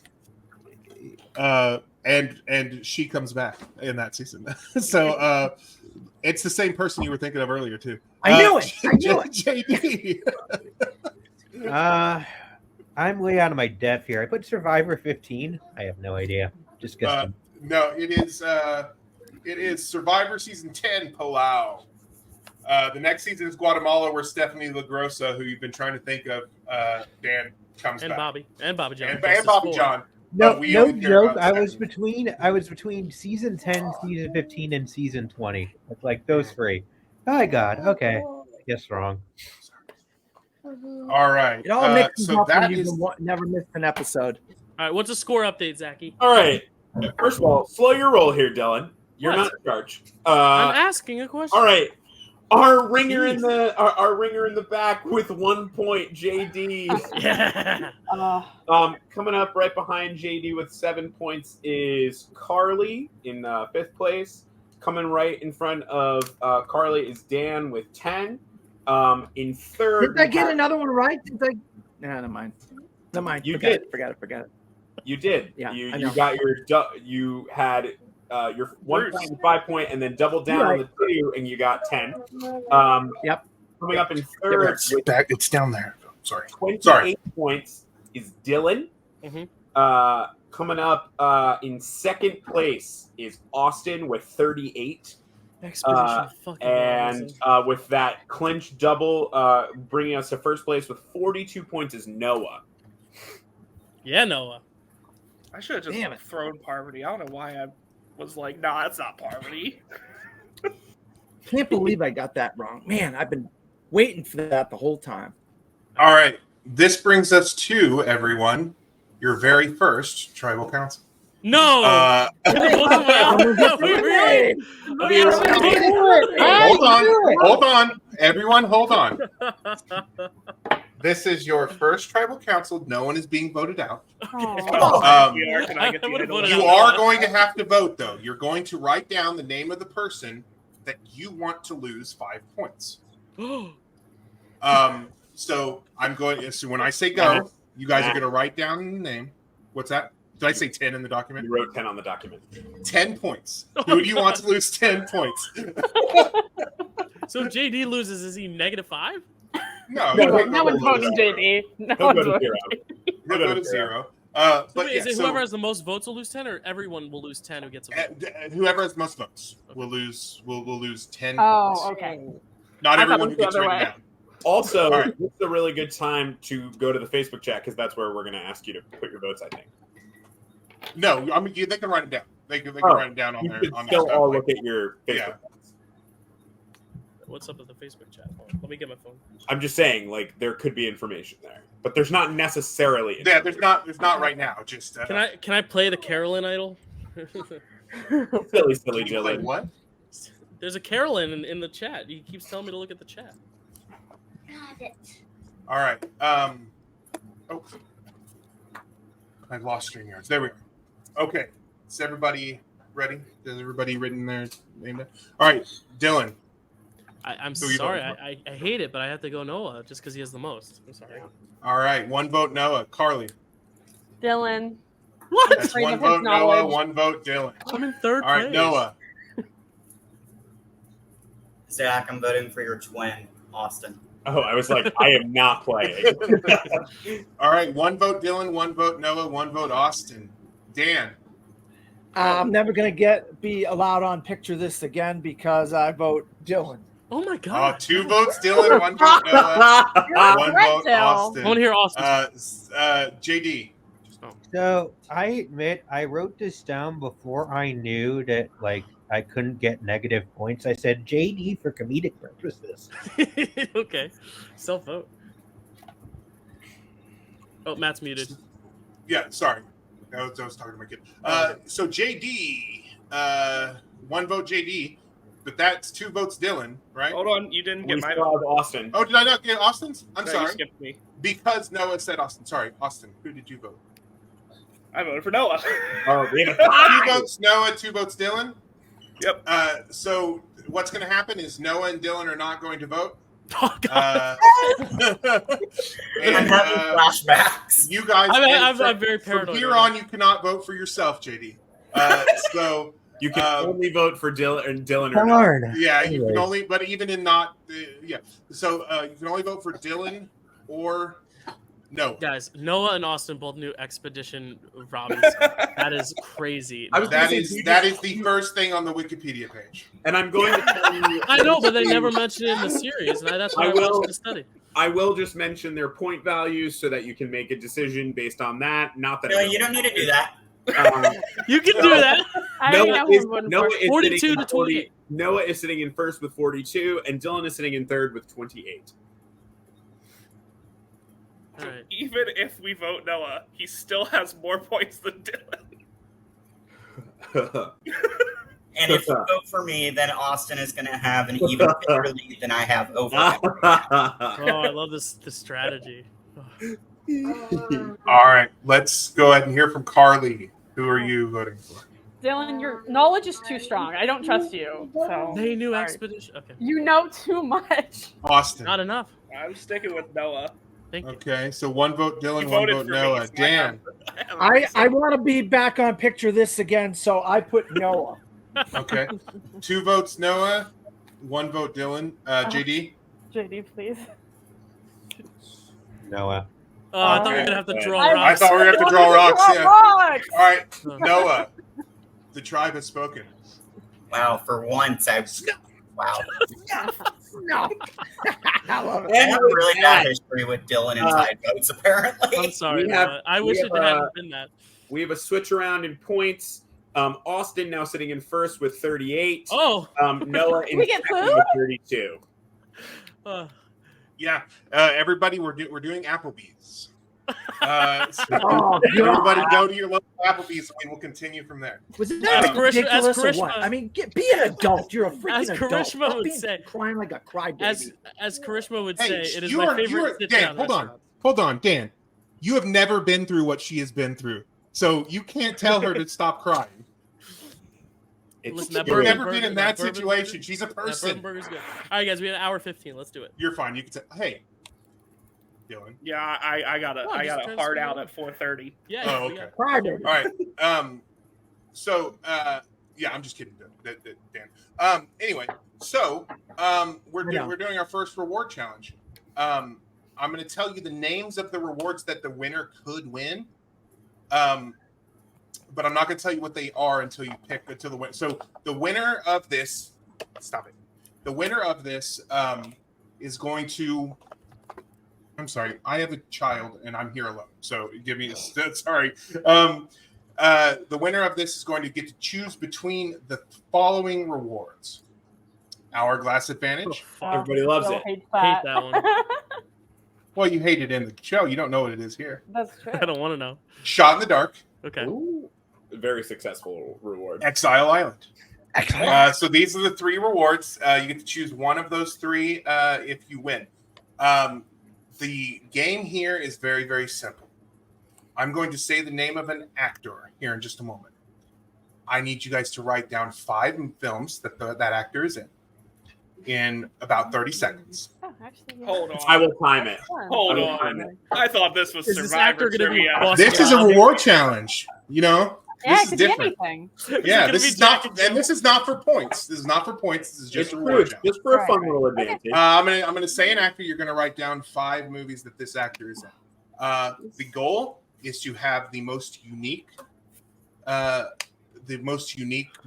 [SPEAKER 1] And she comes back in that season. So it's the same person you were thinking of earlier too.
[SPEAKER 4] I knew it. I knew it.
[SPEAKER 1] JD.
[SPEAKER 5] I'm way out of my depth here. I put Survivor 15. I have no idea. Just guessed.
[SPEAKER 1] No, it is Survivor season 10 Palau. The next season is Guatemala, where Stephanie LaGrossa, who you've been trying to think of, Dan comes back.
[SPEAKER 3] And Bobby John.
[SPEAKER 1] And Bobby John.
[SPEAKER 5] No joke. I was between season 10, season 15, and season 20. It's like those three. My God. Okay. Guess wrong.
[SPEAKER 1] All right.
[SPEAKER 4] It all mixes
[SPEAKER 1] so
[SPEAKER 4] up
[SPEAKER 1] that
[SPEAKER 4] when
[SPEAKER 1] is
[SPEAKER 4] you never missed an episode.
[SPEAKER 3] All right, what's the score update, Zachy?
[SPEAKER 2] All right. First of all, slow your roll here, Dylan. You're
[SPEAKER 3] What?
[SPEAKER 2] not in charge.
[SPEAKER 3] I'm asking a question.
[SPEAKER 2] All right. Our ringer in the back with 1 point, JD.
[SPEAKER 3] Yeah.
[SPEAKER 2] Coming up right behind JD with 7 points is Carly in 5th place. Coming right in front of Carly is Dan with 10. In 3rd,
[SPEAKER 4] did I get another one right? No, never mind. Never mind. Forget it.
[SPEAKER 2] You did.
[SPEAKER 4] Yeah,
[SPEAKER 2] You got you had your 1 point and 5 point, and then doubled down on the 2, and you got 10.
[SPEAKER 4] Yep.
[SPEAKER 2] Coming up in 3rd,
[SPEAKER 1] It's down there. Sorry.
[SPEAKER 2] 28 points is Dylan.
[SPEAKER 3] Mm-hmm.
[SPEAKER 2] Coming up in 2nd place is Austin with 38.
[SPEAKER 3] Expedition
[SPEAKER 2] and with that clinch double, bringing us to 1st place with 42 points is Noah.
[SPEAKER 3] Yeah, Noah.
[SPEAKER 8] I should have just thrown Parvati. I don't know why I was like, nah, that's not Parvati.
[SPEAKER 4] Can't believe I got that wrong. Man, I've been waiting for that the whole time.
[SPEAKER 1] All right. This brings us to, everyone, your very first tribal council.
[SPEAKER 3] No!
[SPEAKER 1] Hold on. Everyone, hold on. This is your first tribal council. No one is being voted out. You are going to have to vote, though. You're going to write down the name of the person that you want to lose 5 points. So I'm going. So when I say go, you guys are going to write down the name. What's that? Did I say 10 in the document?
[SPEAKER 2] You wrote 10 on the document.
[SPEAKER 1] 10 points. Who do you want to lose 10 points?
[SPEAKER 3] So if JD loses, is he -5?
[SPEAKER 1] No,
[SPEAKER 6] no one's voting JD. No one's voting.
[SPEAKER 1] He'll go to 0.
[SPEAKER 3] So wait, is it whoever has the most votes will lose 10, or everyone will lose 10 who gets a vote?
[SPEAKER 1] Whoever has the most votes will lose 10
[SPEAKER 6] points.
[SPEAKER 1] Oh,
[SPEAKER 6] okay.
[SPEAKER 1] Not everyone who gets written down.
[SPEAKER 2] Also, this is a really good time to go to the Facebook chat, because that's where we're going to ask you to put your votes, I think.
[SPEAKER 1] No, I mean, they can write it down. They can write it down on their
[SPEAKER 2] stuff. All look at your Facebook.
[SPEAKER 3] What's up with the Facebook chat? Let me get my phone.
[SPEAKER 2] I'm just saying, like, there could be information there, but there's not necessarily.
[SPEAKER 1] Yeah, there's not right now. Just
[SPEAKER 3] can I play the Carolyn idol?
[SPEAKER 2] silly Dylan.
[SPEAKER 1] What?
[SPEAKER 3] There's a Carolyn in the chat. He keeps telling me to look at the chat.
[SPEAKER 6] Got it.
[SPEAKER 1] All right. Oh, I've lost StreamYards. There we go. Okay. Is everybody ready? Has everybody written their name down? All right, Dylan.
[SPEAKER 3] I'm sorry. I hate it, but I have to go Noah just because he has the most. I'm sorry.
[SPEAKER 1] All right. 1 vote Noah. Carly.
[SPEAKER 6] Dylan.
[SPEAKER 3] What?
[SPEAKER 1] That's 1 vote Noah, 1 vote Dylan.
[SPEAKER 3] I'm in 3rd place.
[SPEAKER 1] All right, Noah.
[SPEAKER 7] Zach, I'm voting for your twin, Austin.
[SPEAKER 2] Oh, I was like, I am not playing.
[SPEAKER 1] All right, 1 vote Dylan, 1 vote Noah, 1 vote Austin. Dan.
[SPEAKER 4] I'm never going to be allowed on Picture This again because I vote Dylan.
[SPEAKER 3] Oh my God.
[SPEAKER 1] 2 votes Dylan, 1 vote Noah, 1 vote Austin.
[SPEAKER 3] I want to hear Austin.
[SPEAKER 1] JD.
[SPEAKER 5] So I admit I wrote this down before I knew that like I couldn't get negative points. I said JD for comedic purposes.
[SPEAKER 3] Okay. Self-vote. Oh, Matt's muted.
[SPEAKER 1] Yeah, sorry. I was talking to my kid. So JD, 1 vote JD, but that's 2 votes Dylan, right?
[SPEAKER 8] Hold on, you didn't get my
[SPEAKER 2] vote. Austin.
[SPEAKER 1] Oh, did I not get Austin's? I'm sorry.
[SPEAKER 8] You skipped me.
[SPEAKER 1] Because Noah said Austin. Sorry, Austin. Who did you vote?
[SPEAKER 8] I voted for Noah.
[SPEAKER 2] Oh, we have
[SPEAKER 1] 2 votes Noah, 2 votes Dylan.
[SPEAKER 8] Yep.
[SPEAKER 1] So what's going to happen is Noah and Dylan are not going to vote.
[SPEAKER 3] Oh, God.
[SPEAKER 7] I'm having flashbacks.
[SPEAKER 1] You guys,
[SPEAKER 3] I'm very paranoid.
[SPEAKER 1] From here on, you cannot vote for yourself, JD. So
[SPEAKER 2] you can only vote for Dylan or
[SPEAKER 5] Darn.
[SPEAKER 1] yeah, you can only, but even in not, yeah. So you can only vote for Dylan or no.
[SPEAKER 3] Guys, Noah and Austin both knew Expedition Robbins. That is crazy.
[SPEAKER 1] That is the first thing on the Wikipedia page.
[SPEAKER 2] And I'm going to tell you.
[SPEAKER 3] I know, but they never mentioned it in the series, and that's why I watched the study.
[SPEAKER 2] I will just mention their point values so that you can make a decision based on that. Not that.
[SPEAKER 7] No, you don't need to do that.
[SPEAKER 3] You can do that.
[SPEAKER 6] Noah
[SPEAKER 2] is
[SPEAKER 3] 42 to 28.
[SPEAKER 2] Noah is sitting in first with 42, and Dylan is sitting in third with 28.
[SPEAKER 3] All right.
[SPEAKER 8] Even if we vote Noah, he still has more points than Dylan.
[SPEAKER 7] And if you vote for me, then Austin is going to have an even bigger lead than I have over him.
[SPEAKER 3] I love this strategy.
[SPEAKER 1] All right, let's go ahead and hear from Carly. Who are you voting for?
[SPEAKER 6] Dylan, your knowledge is too strong. I don't trust you. So
[SPEAKER 3] They knew Expedition. Okay.
[SPEAKER 6] you know too much.
[SPEAKER 1] Austin.
[SPEAKER 3] Not enough.
[SPEAKER 8] I'm sticking with Noah.
[SPEAKER 3] Thank you.
[SPEAKER 1] Okay, so one vote Dylan,
[SPEAKER 8] You
[SPEAKER 1] one
[SPEAKER 8] voted
[SPEAKER 1] vote
[SPEAKER 8] for me,
[SPEAKER 1] Noah.
[SPEAKER 8] so
[SPEAKER 1] Dan.
[SPEAKER 4] I want to be back on Picture This again, so I put Noah.
[SPEAKER 1] Okay. 2 votes Noah, 1 vote Dylan. JD?
[SPEAKER 6] JD, please.
[SPEAKER 5] Noah.
[SPEAKER 3] Oh, I thought we were gonna have to draw
[SPEAKER 1] I
[SPEAKER 3] rocks.
[SPEAKER 1] thought we were going to have to draw rocks. Yeah.
[SPEAKER 6] Rocks.
[SPEAKER 1] All right, Noah. The tribe has spoken.
[SPEAKER 7] Wow, for once, wow.
[SPEAKER 4] No. I love it.
[SPEAKER 7] I have a really bad history with Dylan and tied votes, apparently.
[SPEAKER 3] I'm sorry.
[SPEAKER 2] We have-
[SPEAKER 3] Noah. I wish it hadn't been that.
[SPEAKER 2] We have a switch around in points. Austin now sitting in first with 38.
[SPEAKER 3] Oh.
[SPEAKER 2] Noah in
[SPEAKER 6] We get
[SPEAKER 2] second
[SPEAKER 6] food?
[SPEAKER 2] with 32.
[SPEAKER 1] Yeah, everybody, we're doing Applebee's. So
[SPEAKER 4] Oh,
[SPEAKER 1] everybody
[SPEAKER 4] God.
[SPEAKER 1] go to your local Applebee's and we'll continue from there.
[SPEAKER 4] Was
[SPEAKER 3] As
[SPEAKER 4] that ridiculous or
[SPEAKER 3] Karishma-
[SPEAKER 4] what? I mean, be an adult. You're a freaking
[SPEAKER 3] As
[SPEAKER 4] adult.
[SPEAKER 3] Karishma
[SPEAKER 4] Stop
[SPEAKER 3] would
[SPEAKER 4] being
[SPEAKER 3] say-
[SPEAKER 4] crying like a crybaby.
[SPEAKER 3] As Karishma would
[SPEAKER 1] Hey,
[SPEAKER 3] say, it is
[SPEAKER 1] you
[SPEAKER 3] my
[SPEAKER 1] are-
[SPEAKER 3] favorite
[SPEAKER 1] Dan,
[SPEAKER 3] sit-down
[SPEAKER 1] hold on, Dan. You have never been through what she has been through, so you can't tell her to stop crying.
[SPEAKER 3] Listen, that
[SPEAKER 1] You've
[SPEAKER 3] bourbon
[SPEAKER 1] never
[SPEAKER 3] burger-
[SPEAKER 1] been in that
[SPEAKER 3] bourbon
[SPEAKER 1] situation.
[SPEAKER 3] burger-
[SPEAKER 1] She's a
[SPEAKER 3] that bourbon
[SPEAKER 1] person.
[SPEAKER 3] burger's good. All right, guys, we have an hour 15. Let's do it.
[SPEAKER 1] You're fine. You can say, "Hey, Dylan."
[SPEAKER 8] Yeah, I got
[SPEAKER 3] No,
[SPEAKER 8] a
[SPEAKER 3] just
[SPEAKER 8] hard
[SPEAKER 3] transfer
[SPEAKER 8] out
[SPEAKER 3] it.
[SPEAKER 8] at 4:30.
[SPEAKER 3] Yeah.
[SPEAKER 1] Oh,
[SPEAKER 3] we
[SPEAKER 1] okay.
[SPEAKER 3] got-
[SPEAKER 4] Crybaby.
[SPEAKER 1] All right. So, yeah, I'm just kidding, Dan. Anyway, so we're doing our first reward challenge. I'm going to tell you the names of the rewards that the winner could win. But I'm not going to tell you what they are until the win. So the winner of this, stop it. The winner of this is going to. I'm sorry, I have a child and I'm here alone. So give me sorry. The winner of this is going to get to choose between the following rewards: Hourglass Advantage.
[SPEAKER 2] Everybody loves
[SPEAKER 6] Still
[SPEAKER 2] it.
[SPEAKER 6] hates
[SPEAKER 3] Hate that one.
[SPEAKER 1] Well, you hate it in the show. You don't know what it is here.
[SPEAKER 6] That's true.
[SPEAKER 3] I don't want to know.
[SPEAKER 1] Shot in the Dark.
[SPEAKER 3] Okay.
[SPEAKER 2] Ooh, very successful reward.
[SPEAKER 1] Exile Island. So these are the 3 rewards. You get to choose one of those 3 if you win. The game here is very, very simple. I'm going to say the name of an actor here in just a moment. I need you guys to write down 5 films that that actor is in about 30 seconds.
[SPEAKER 6] Oh, actually, yeah.
[SPEAKER 8] Hold on.
[SPEAKER 2] I will time it.
[SPEAKER 8] Hold
[SPEAKER 2] I will
[SPEAKER 8] on.
[SPEAKER 2] time it.
[SPEAKER 8] I thought this was
[SPEAKER 3] Is this
[SPEAKER 8] Survivor
[SPEAKER 3] actor gonna be
[SPEAKER 8] trivia.
[SPEAKER 3] Boss
[SPEAKER 1] This is a
[SPEAKER 3] Rob?
[SPEAKER 1] reward challenge. You know,
[SPEAKER 6] Yeah,
[SPEAKER 1] this
[SPEAKER 6] it
[SPEAKER 1] is
[SPEAKER 6] could be
[SPEAKER 1] different.
[SPEAKER 6] anything.
[SPEAKER 1] Yeah,
[SPEAKER 3] gonna
[SPEAKER 1] this
[SPEAKER 3] be
[SPEAKER 1] is not,
[SPEAKER 3] Jack and
[SPEAKER 1] and this is not for points. This is not for points. This is just
[SPEAKER 2] It's
[SPEAKER 1] a
[SPEAKER 2] true.
[SPEAKER 1] reward
[SPEAKER 2] It's
[SPEAKER 1] challenge.
[SPEAKER 2] just for a
[SPEAKER 6] Right,
[SPEAKER 2] fun
[SPEAKER 6] right.
[SPEAKER 2] little advantage.
[SPEAKER 1] I'm gonna say an actor. You're gonna write down 5 movies that this actor is in. The goal is to have the most unique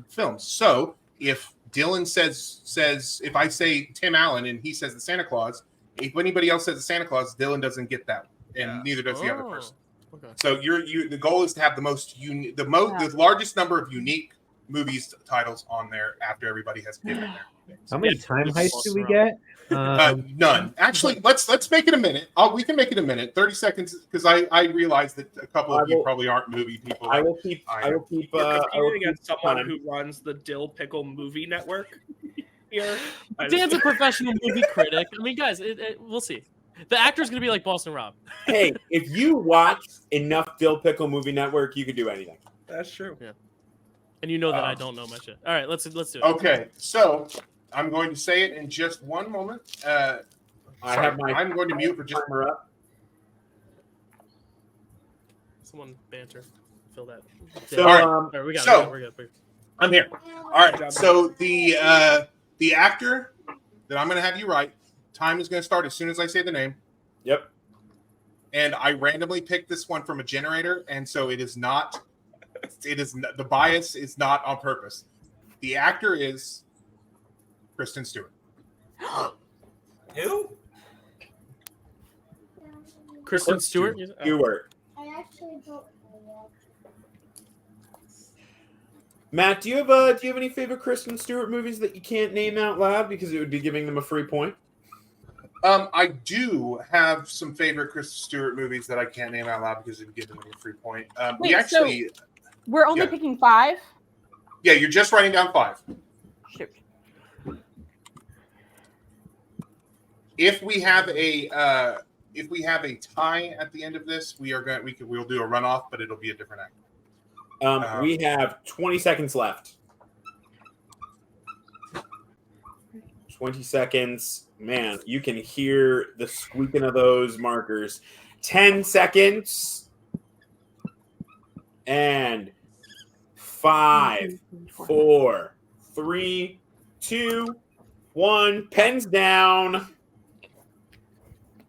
[SPEAKER 1] films. So if Dylan says if I say Tim Allen and he says the Santa Claus, if anybody else says the Santa Claus, Dylan doesn't get that, and neither does the other person.
[SPEAKER 3] Okay.
[SPEAKER 1] So the goal is to have the most the largest number of unique movies titles on there after everybody has given their names.
[SPEAKER 5] How many time heists do we get?
[SPEAKER 1] None. Actually, let's make it a minute. We can make it a minute, 30 seconds, because I realize that a couple of you probably aren't movie people.
[SPEAKER 2] I will keep.
[SPEAKER 8] You're competing against
[SPEAKER 2] keep
[SPEAKER 8] someone
[SPEAKER 2] time.
[SPEAKER 8] who runs the Dyl Pickle Movie Network here.
[SPEAKER 3] Dan's a professional movie critic. I mean, guys, we'll see. The actor's gonna be like Boston Rob.
[SPEAKER 2] Hey, if you watch enough Dyl Pickle Movie Network, you could do anything.
[SPEAKER 8] That's true.
[SPEAKER 3] Yeah. And you know that I don't know my shit. All right, let's do it.
[SPEAKER 1] Okay, so I'm going to say it in just one moment. I'm going to mute for just.
[SPEAKER 2] Timer up.
[SPEAKER 3] Someone banter. Fill that.
[SPEAKER 2] So,
[SPEAKER 1] All right.
[SPEAKER 3] All right, we got
[SPEAKER 1] so-
[SPEAKER 3] it. We're good.
[SPEAKER 1] I'm here. All right. So the actor that I'm going to have you write, time is going to start as soon as I say the name.
[SPEAKER 2] Yep.
[SPEAKER 1] And I randomly picked this one from a generator, and so it is not. The bias is not on purpose. The actor is Kristen Stewart.
[SPEAKER 7] Who?
[SPEAKER 3] Kristen Stewart.
[SPEAKER 2] Stewart.
[SPEAKER 9] I actually don't know.
[SPEAKER 2] Matt, do you have any favorite Kristen Stewart movies that you can't name out loud because it would be giving them a free point?
[SPEAKER 1] I do have some favorite Kristen Stewart movies that I can't name out loud because it would give them a free point.
[SPEAKER 6] Wait, We're only picking 5?
[SPEAKER 1] Yeah, you're just writing down 5.
[SPEAKER 6] Shoot.
[SPEAKER 1] If we have a tie at the end of this, we'll do a runoff, but it'll be a different act.
[SPEAKER 2] We have 20 seconds left. 20 seconds. Man, you can hear the squeaking of those markers. 10 seconds. And 5, 4, 3, 2, 1. Pens down.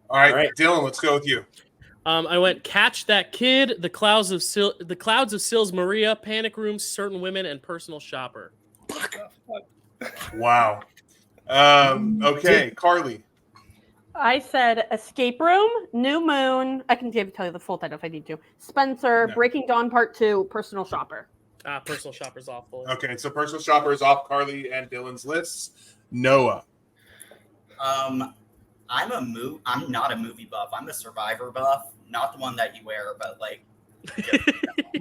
[SPEAKER 1] All right, Dylan, let's go with you.
[SPEAKER 3] I went Catch That Kid, The Clouds of Sils Maria, Panic Room, Certain Women, and Personal Shopper.
[SPEAKER 1] Wow. Okay, Carly.
[SPEAKER 6] I said Escape Room, New Moon. I can tell you the full title if I need to. Spencer, Breaking Dawn Part 2, Personal Shopper.
[SPEAKER 3] Personal Shopper's off.
[SPEAKER 1] Okay, so Personal Shopper is off Carly and Dylan's lists. Noah.
[SPEAKER 7] I'm not a movie buff. I'm a Survivor buff. Not the one that you wear, but like.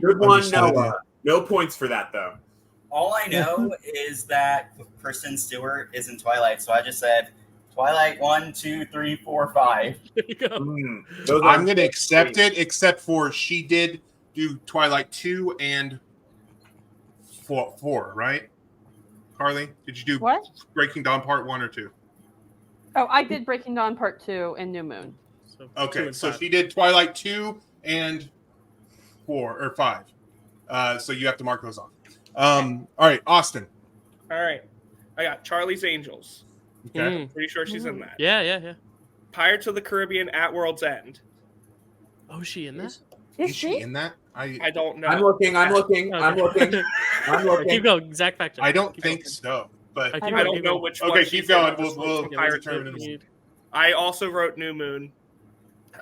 [SPEAKER 2] Good one, Noah. No points for that, though.
[SPEAKER 7] All I know is that Kristen Stewart is in Twilight, so I just said Twilight 1, 2, 3, 4, 5.
[SPEAKER 1] I'm going to accept it, except for she did do Twilight 2 and 4, right? Carly, did you do
[SPEAKER 6] what?
[SPEAKER 1] Breaking Dawn Part 1 or 2?
[SPEAKER 6] Oh, I did Breaking Dawn Part 2 and New Moon.
[SPEAKER 1] Okay, so she did Twilight 2 and 4 or 5. So you have to mark those off. All right, Austin.
[SPEAKER 8] All right. I got Charlie's Angels.
[SPEAKER 1] Okay.
[SPEAKER 8] I'm pretty sure she's in that.
[SPEAKER 3] Yeah.
[SPEAKER 8] Pirates of the Caribbean at World's End.
[SPEAKER 3] Oh, is she in that?
[SPEAKER 1] Is she in that?
[SPEAKER 8] I don't know.
[SPEAKER 2] I'm looking.
[SPEAKER 3] Okay. Keep going. Exact fact.
[SPEAKER 1] I don't think so. But
[SPEAKER 8] I don't know which one.
[SPEAKER 1] Okay, keep going. We'll determine in
[SPEAKER 8] I also wrote New Moon.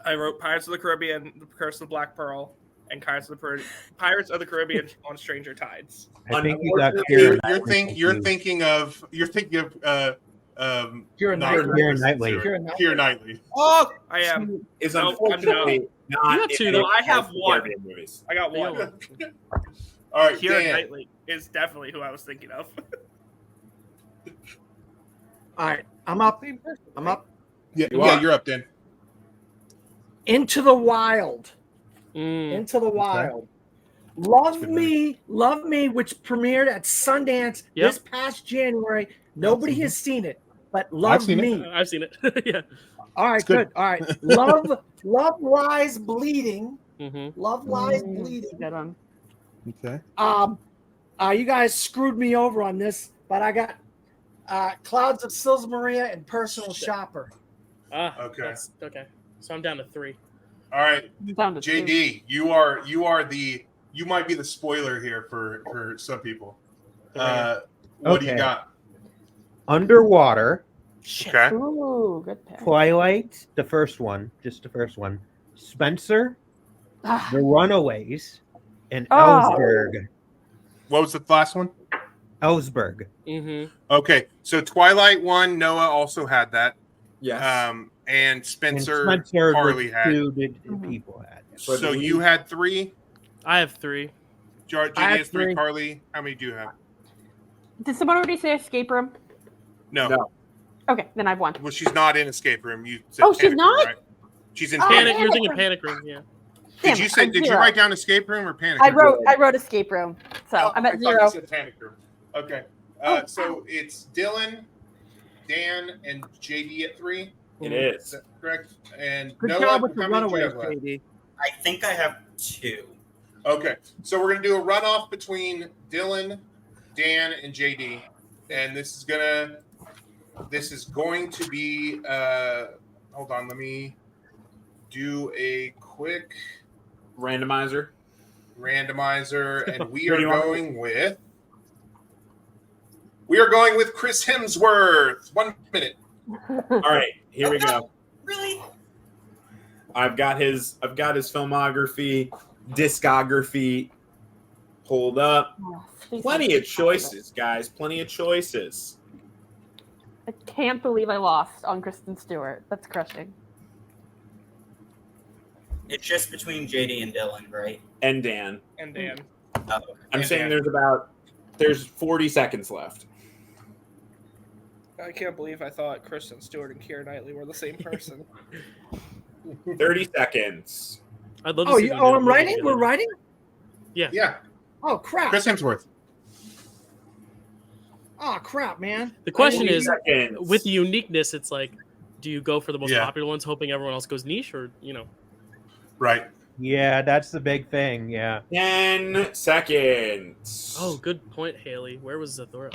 [SPEAKER 8] I wrote Pirates of the Caribbean, The Curse of the Black Pearl, and Pirates of the Caribbean on Stranger Tides.
[SPEAKER 5] I think you got
[SPEAKER 1] you're thinking of
[SPEAKER 4] Keira
[SPEAKER 1] Knightley. Keira Knightley.
[SPEAKER 8] Oh, I am.
[SPEAKER 2] Is
[SPEAKER 8] unfortunately
[SPEAKER 3] not.
[SPEAKER 8] I have one. I got one.
[SPEAKER 1] All right,
[SPEAKER 8] Keira
[SPEAKER 1] Dan.
[SPEAKER 8] Knightley is definitely who I was thinking of.
[SPEAKER 4] All right, I'm up.
[SPEAKER 1] Yeah, you're up, Dan.
[SPEAKER 4] Into the Wild.
[SPEAKER 3] Into
[SPEAKER 4] the Wild. Love Me, which premiered at Sundance this past January. Nobody has seen it, but Love Me.
[SPEAKER 3] I've seen it. Yeah.
[SPEAKER 4] All right, good. All right. Love Lies Bleeding.
[SPEAKER 3] Mm-hmm.
[SPEAKER 4] Love Lies Bleeding.
[SPEAKER 6] Good one.
[SPEAKER 1] Okay.
[SPEAKER 4] You guys screwed me over on this, but I got Clouds of Sils Maria and Personal Shopper.
[SPEAKER 1] Okay.
[SPEAKER 3] Okay. So I'm down to 3.
[SPEAKER 1] All right,
[SPEAKER 6] down to
[SPEAKER 1] JD,
[SPEAKER 6] 2.
[SPEAKER 1] you might be the spoiler here for some people. What do you got?
[SPEAKER 5] Underwater.
[SPEAKER 1] Okay.
[SPEAKER 6] Ooh, good pick.
[SPEAKER 5] Twilight, the first one. Spencer, The Runaways, and Ellsberg.
[SPEAKER 1] What was the last one?
[SPEAKER 5] Ellsberg.
[SPEAKER 3] Mm-hmm.
[SPEAKER 1] Okay, so Twilight 1, Noah also had that.
[SPEAKER 2] Yes.
[SPEAKER 1] And Spencer
[SPEAKER 5] Harley
[SPEAKER 1] had.
[SPEAKER 5] 2 people had.
[SPEAKER 1] So you had 3.
[SPEAKER 3] I have 3.
[SPEAKER 1] JD has 3. Carly, how many do you have?
[SPEAKER 6] Did someone already say Escape Room?
[SPEAKER 1] No.
[SPEAKER 6] Okay, then I've won.
[SPEAKER 1] Well, she's not in Escape Room. You said
[SPEAKER 6] she's
[SPEAKER 1] Panic
[SPEAKER 6] not?
[SPEAKER 1] Room, right? She's in
[SPEAKER 3] Panic.
[SPEAKER 1] Panic.
[SPEAKER 3] You're thinking Panic Room, yeah.
[SPEAKER 1] Did you write down Escape Room or Panic
[SPEAKER 6] Room?
[SPEAKER 1] I
[SPEAKER 6] wrote Escape Room. So I'm at 0.
[SPEAKER 1] You said Panic Room. Okay. So it's Dylan, Dan, and JD at 3.
[SPEAKER 2] It is.
[SPEAKER 1] that correct? And
[SPEAKER 4] Good
[SPEAKER 1] Noah,
[SPEAKER 4] job with the
[SPEAKER 1] how many do you
[SPEAKER 4] Runaways,
[SPEAKER 1] have left?
[SPEAKER 4] JD.
[SPEAKER 7] I think I have 2.
[SPEAKER 1] Okay, so we're gonna do a runoff between Dylan, Dan, and JD, and this is going to be. Hold on, let me do a quick
[SPEAKER 2] randomizer,
[SPEAKER 1] and we are going with. We are going with Chris Hemsworth. 1 minute.
[SPEAKER 2] All right, here we go.
[SPEAKER 7] Really?
[SPEAKER 2] I've got his filmography, discography pulled up. Plenty of choices, guys. Plenty of choices.
[SPEAKER 6] I can't believe I lost on Kristen Stewart. That's crushing.
[SPEAKER 7] It's just between JD and Dylan, right?
[SPEAKER 2] And Dan.
[SPEAKER 8] And Dan.
[SPEAKER 2] I'm saying there's about There's 40 seconds left.
[SPEAKER 8] I can't believe I thought Kristen Stewart and Keira Knightley were the same person.
[SPEAKER 2] 30 seconds.
[SPEAKER 3] I'd love to see them do a
[SPEAKER 4] I'm
[SPEAKER 3] movie
[SPEAKER 4] writing?
[SPEAKER 3] together.
[SPEAKER 4] We're writing?
[SPEAKER 1] Yeah.
[SPEAKER 4] Oh, crap.
[SPEAKER 1] Chris Hemsworth.
[SPEAKER 4] Oh, crap, man.
[SPEAKER 3] The question is,
[SPEAKER 2] Seconds.
[SPEAKER 3] with the uniqueness, it's like, do you go for the most
[SPEAKER 1] Yeah.
[SPEAKER 3] popular ones, hoping everyone else goes niche, or
[SPEAKER 1] Right.
[SPEAKER 5] Yeah, that's the big thing. Yeah.
[SPEAKER 2] 10 seconds.
[SPEAKER 3] Oh, good point, Haley. Where was Zathura?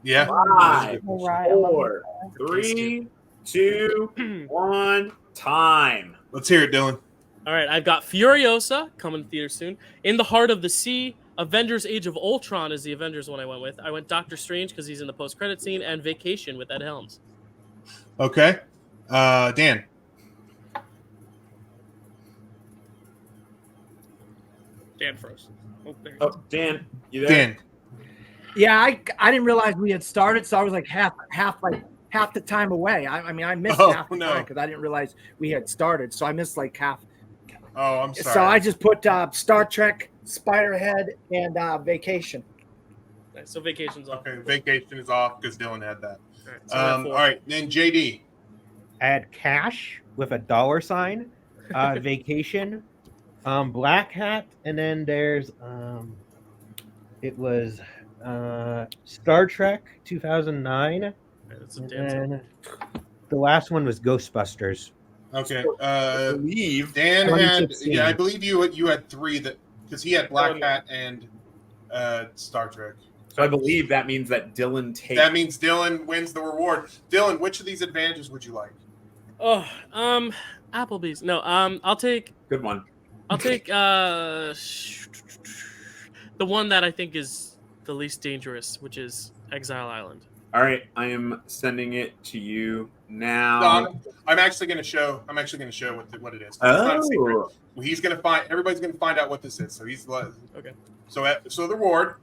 [SPEAKER 1] Yeah.
[SPEAKER 2] 5,
[SPEAKER 6] All right, I love
[SPEAKER 2] 4, 3, 2, 1. Time.
[SPEAKER 1] Let's hear it, Dylan.
[SPEAKER 3] All right, I've got Furiosa coming to theaters soon. In the Heart of the Sea, Avengers: Age of Ultron is the Avengers one I went with. I went Doctor Strange because he's in the post-credit scene, and Vacation with Ed Helms.
[SPEAKER 1] Okay. Dan.
[SPEAKER 8] Dan froze. Oh, there
[SPEAKER 2] Oh, Dan, you there?
[SPEAKER 1] Dan.
[SPEAKER 4] Yeah, I didn't realize we had started, so I was like half the time away. I mean, I missed half the time because I didn't realize we had started, so I missed like half.
[SPEAKER 1] Oh, I'm sorry.
[SPEAKER 4] So I just put Star Trek, Spiderhead, and Vacation.
[SPEAKER 3] Nice. So Vacation's off.
[SPEAKER 1] Okay, Vacation is off because Dylan had that.
[SPEAKER 3] All right, so I have
[SPEAKER 1] All
[SPEAKER 3] 4.
[SPEAKER 1] right, then JD.
[SPEAKER 5] Add cash with a $sign. Vacation. Black Hat, and then there's it was Star Trek 2009.
[SPEAKER 3] All right, that's a
[SPEAKER 5] And
[SPEAKER 3] Dan.
[SPEAKER 5] then the last one was Ghostbusters.
[SPEAKER 1] Okay.
[SPEAKER 2] I believe
[SPEAKER 1] Dan had
[SPEAKER 4] 2016.
[SPEAKER 1] I believe you had 3 that because he had Black Hat and Star Trek.
[SPEAKER 2] So I believe that means that Dylan takes.
[SPEAKER 1] That means Dylan wins the reward. Dylan, which of these advantages would you like?
[SPEAKER 3] Oh, Applebee's. No, I'll take
[SPEAKER 2] Good one.
[SPEAKER 3] the one that I think is the least dangerous, which is Exile Island.
[SPEAKER 2] All right, I am sending it to you now.
[SPEAKER 1] No, I'm actually going to show. I'm actually going to show what it is. It's not a secret.
[SPEAKER 2] Oh,
[SPEAKER 1] He's going to find. Everybody's going to find out what this is. So he's
[SPEAKER 3] Okay.
[SPEAKER 1] So the reward.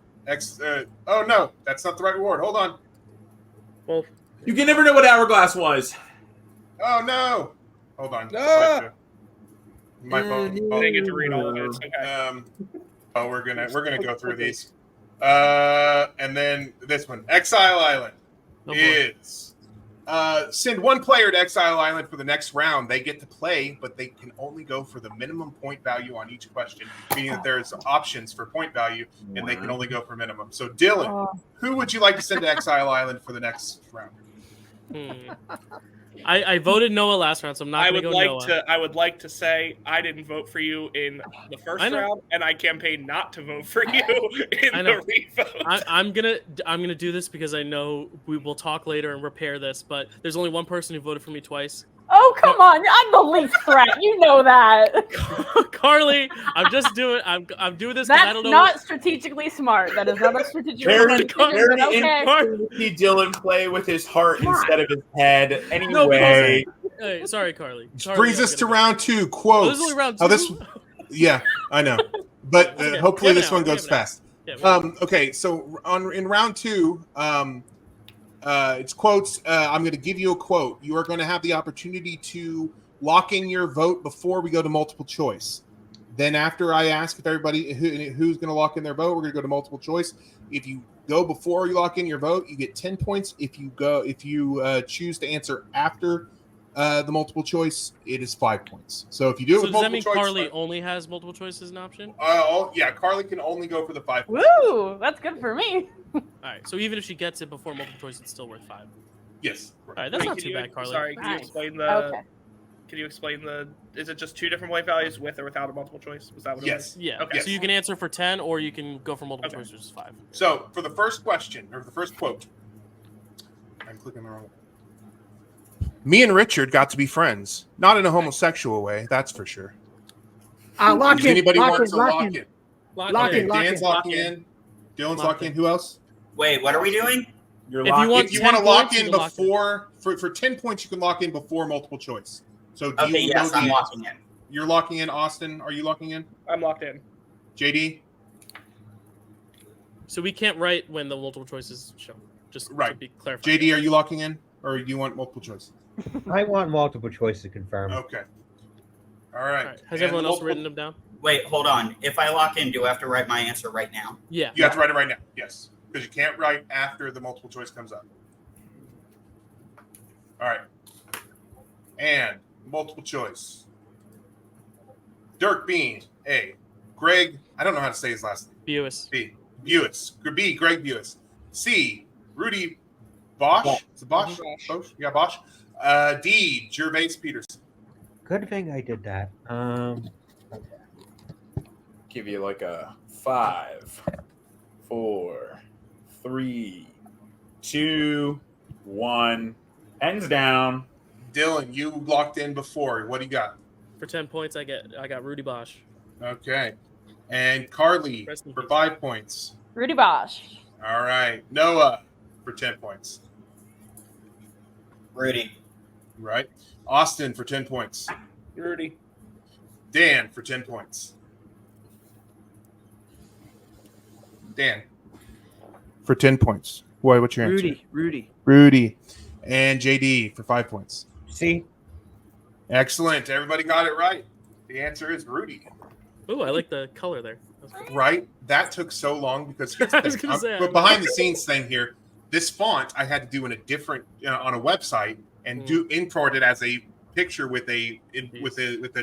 [SPEAKER 1] Oh no, that's not the right reward. Hold on.
[SPEAKER 3] Well,
[SPEAKER 2] you can never know what Hourglass was.
[SPEAKER 1] Oh no. Hold on.
[SPEAKER 8] Ah!
[SPEAKER 1] My phone.
[SPEAKER 8] I didn't get to read all of it. It's okay.
[SPEAKER 1] We're gonna go through these. And then this one, Exile Island,
[SPEAKER 3] oh boy.
[SPEAKER 1] is send one player to Exile Island for the next round. They get to play, but they can only go for the minimum point value on each question, meaning that there's options for point value, and they can only go for minimum. So, Dylan, who would you like to send to Exile Island for the next round?
[SPEAKER 3] I voted Noah last round, so I'm not
[SPEAKER 8] I
[SPEAKER 3] going to
[SPEAKER 8] would
[SPEAKER 3] go
[SPEAKER 8] like
[SPEAKER 3] Noah.
[SPEAKER 8] to. I would like to say I didn't vote for you in the first
[SPEAKER 3] I know.
[SPEAKER 8] round, and I campaigned not to vote for you in
[SPEAKER 3] I
[SPEAKER 8] the
[SPEAKER 3] know.
[SPEAKER 8] revote.
[SPEAKER 3] I'm gonna do this because I know we will talk later and repair this, but there's only one person who voted for me twice.
[SPEAKER 6] Oh, come on. I'm the least threat. You know that.
[SPEAKER 3] Carly, I'm doing this because I
[SPEAKER 6] That's
[SPEAKER 3] don't know.
[SPEAKER 6] not strategically smart. That is not a strategically
[SPEAKER 2] Very,
[SPEAKER 6] smart decision,
[SPEAKER 2] very
[SPEAKER 6] but okay.
[SPEAKER 2] interesting to see Dylan play with his heart instead of his head.
[SPEAKER 3] No,
[SPEAKER 2] Anyway,
[SPEAKER 3] Hey, sorry, Carly.
[SPEAKER 1] Which brings us to round 2. Quotes.
[SPEAKER 3] Oh, this is only round 2?
[SPEAKER 1] Oh, this. Yeah, I know, but
[SPEAKER 3] Okay,
[SPEAKER 1] hopefully
[SPEAKER 3] we have
[SPEAKER 1] this
[SPEAKER 3] an
[SPEAKER 1] one
[SPEAKER 3] hour,
[SPEAKER 1] goes
[SPEAKER 3] we have an
[SPEAKER 1] fast.
[SPEAKER 3] Yeah,
[SPEAKER 1] Okay, so in round 2, it's quotes. I'm going to give you a quote. You are going to have the opportunity to lock in your vote before we go to multiple choice. Then after I ask if everybody who's going to lock in their vote, we're going to go to multiple choice. If you go before you lock in your vote, you get 10 points. If you choose to answer after the multiple choice, it is 5 points. So if you do it with
[SPEAKER 3] does that
[SPEAKER 1] multiple
[SPEAKER 3] mean
[SPEAKER 1] choice,
[SPEAKER 3] Carly only has multiple choice as an option?
[SPEAKER 1] yeah, Carly can only go for the 5 points.
[SPEAKER 6] Woo! That's good for me.
[SPEAKER 3] All right, so even if she gets it before multiple choice, it's still worth 5.
[SPEAKER 1] Yes.
[SPEAKER 3] All right, that's
[SPEAKER 8] Wait,
[SPEAKER 3] not
[SPEAKER 8] can
[SPEAKER 3] too
[SPEAKER 8] you-
[SPEAKER 3] bad, Carly.
[SPEAKER 8] Sorry, can you
[SPEAKER 6] Nice.
[SPEAKER 8] explain the?
[SPEAKER 6] Okay.
[SPEAKER 8] Can you explain the? Is it just 2 different point values with or without a multiple choice? Was that what it
[SPEAKER 1] Yes.
[SPEAKER 8] was?
[SPEAKER 3] Yeah.
[SPEAKER 8] Okay.
[SPEAKER 3] So you can answer for 10, or you can go for multiple
[SPEAKER 8] Okay.
[SPEAKER 3] choice, which is 5.
[SPEAKER 1] So for the first question, or the first quote, I'm clicking the wrong one. Me and Richard got to be friends. Not in a homosexual way, that's for sure.
[SPEAKER 4] Lock
[SPEAKER 1] Does
[SPEAKER 4] in.
[SPEAKER 1] anybody
[SPEAKER 4] Lock
[SPEAKER 1] want
[SPEAKER 4] in.
[SPEAKER 1] to
[SPEAKER 4] Lock
[SPEAKER 1] lock
[SPEAKER 4] in.
[SPEAKER 1] in?
[SPEAKER 3] Lock
[SPEAKER 1] Okay,
[SPEAKER 3] in.
[SPEAKER 4] lock
[SPEAKER 1] Dan's
[SPEAKER 4] in.
[SPEAKER 1] locking in. Dylan's
[SPEAKER 3] Lock
[SPEAKER 1] locking in. Who else?
[SPEAKER 7] Wait, what are we doing?
[SPEAKER 2] you're
[SPEAKER 3] If you
[SPEAKER 2] locked.
[SPEAKER 3] want-
[SPEAKER 1] If you
[SPEAKER 3] 10
[SPEAKER 1] want to lock
[SPEAKER 3] points, you
[SPEAKER 1] in
[SPEAKER 3] can lock in.
[SPEAKER 1] before, for 10 points, you can lock in before multiple choice. So do
[SPEAKER 7] Okay,
[SPEAKER 1] you
[SPEAKER 7] yes,
[SPEAKER 1] know
[SPEAKER 7] I'm
[SPEAKER 1] the
[SPEAKER 7] locking in.
[SPEAKER 1] You're locking in, Austin. Are you locking in?
[SPEAKER 8] I'm locked in.
[SPEAKER 1] JD?
[SPEAKER 3] So we can't write when the multiple choice is shown. Just to
[SPEAKER 1] Right.
[SPEAKER 3] be clarified.
[SPEAKER 1] JD, are you locking in? Or do you want multiple choice?
[SPEAKER 5] I want multiple choice to confirm.
[SPEAKER 1] Okay. All right.
[SPEAKER 3] All right. Has
[SPEAKER 1] And
[SPEAKER 3] everyone else
[SPEAKER 1] multiple-
[SPEAKER 3] written them down?
[SPEAKER 7] Wait, hold on. If I lock in, do I have to write my answer right now?
[SPEAKER 3] Yeah.
[SPEAKER 1] You have to write it right now. Yes, because you can't write after the multiple choice comes up. All right. And multiple choice. Dirk Bean, A. Greg, I don't know how to say his last name.
[SPEAKER 3] Buis.
[SPEAKER 1] B. Buis. B. Greg Buis. C. Rudy Bosch. Is it Bosch? Bosch? Yeah, Bosch. D. Gervais Peterson.
[SPEAKER 5] Good thing I did that.
[SPEAKER 2] Give you like a 5, 4, 3, 2, 1. Ends down.
[SPEAKER 1] Dylan, you locked in before. What do you got?
[SPEAKER 3] For 10 points, I got Rudy Bosch.
[SPEAKER 1] Okay. And Carly for 5 points.
[SPEAKER 6] Rudy Bosch.
[SPEAKER 1] All right. Noah for 10 points.
[SPEAKER 7] Rudy.
[SPEAKER 1] Right. Austin for 10 points.
[SPEAKER 8] Rudy.
[SPEAKER 1] Dan for 10 points. Dan for 10 points. Boy, what's your answer? Rudy. And JD for 5 points.
[SPEAKER 5] See?
[SPEAKER 1] Excellent. Everybody got it right. The answer is Rudy.
[SPEAKER 3] Ooh, I like the color there. Cool.
[SPEAKER 1] Right? That took so long because
[SPEAKER 3] I was gonna say,
[SPEAKER 1] but behind the scenes thing here, this font I had to do in a different on a website and import it as a picture with a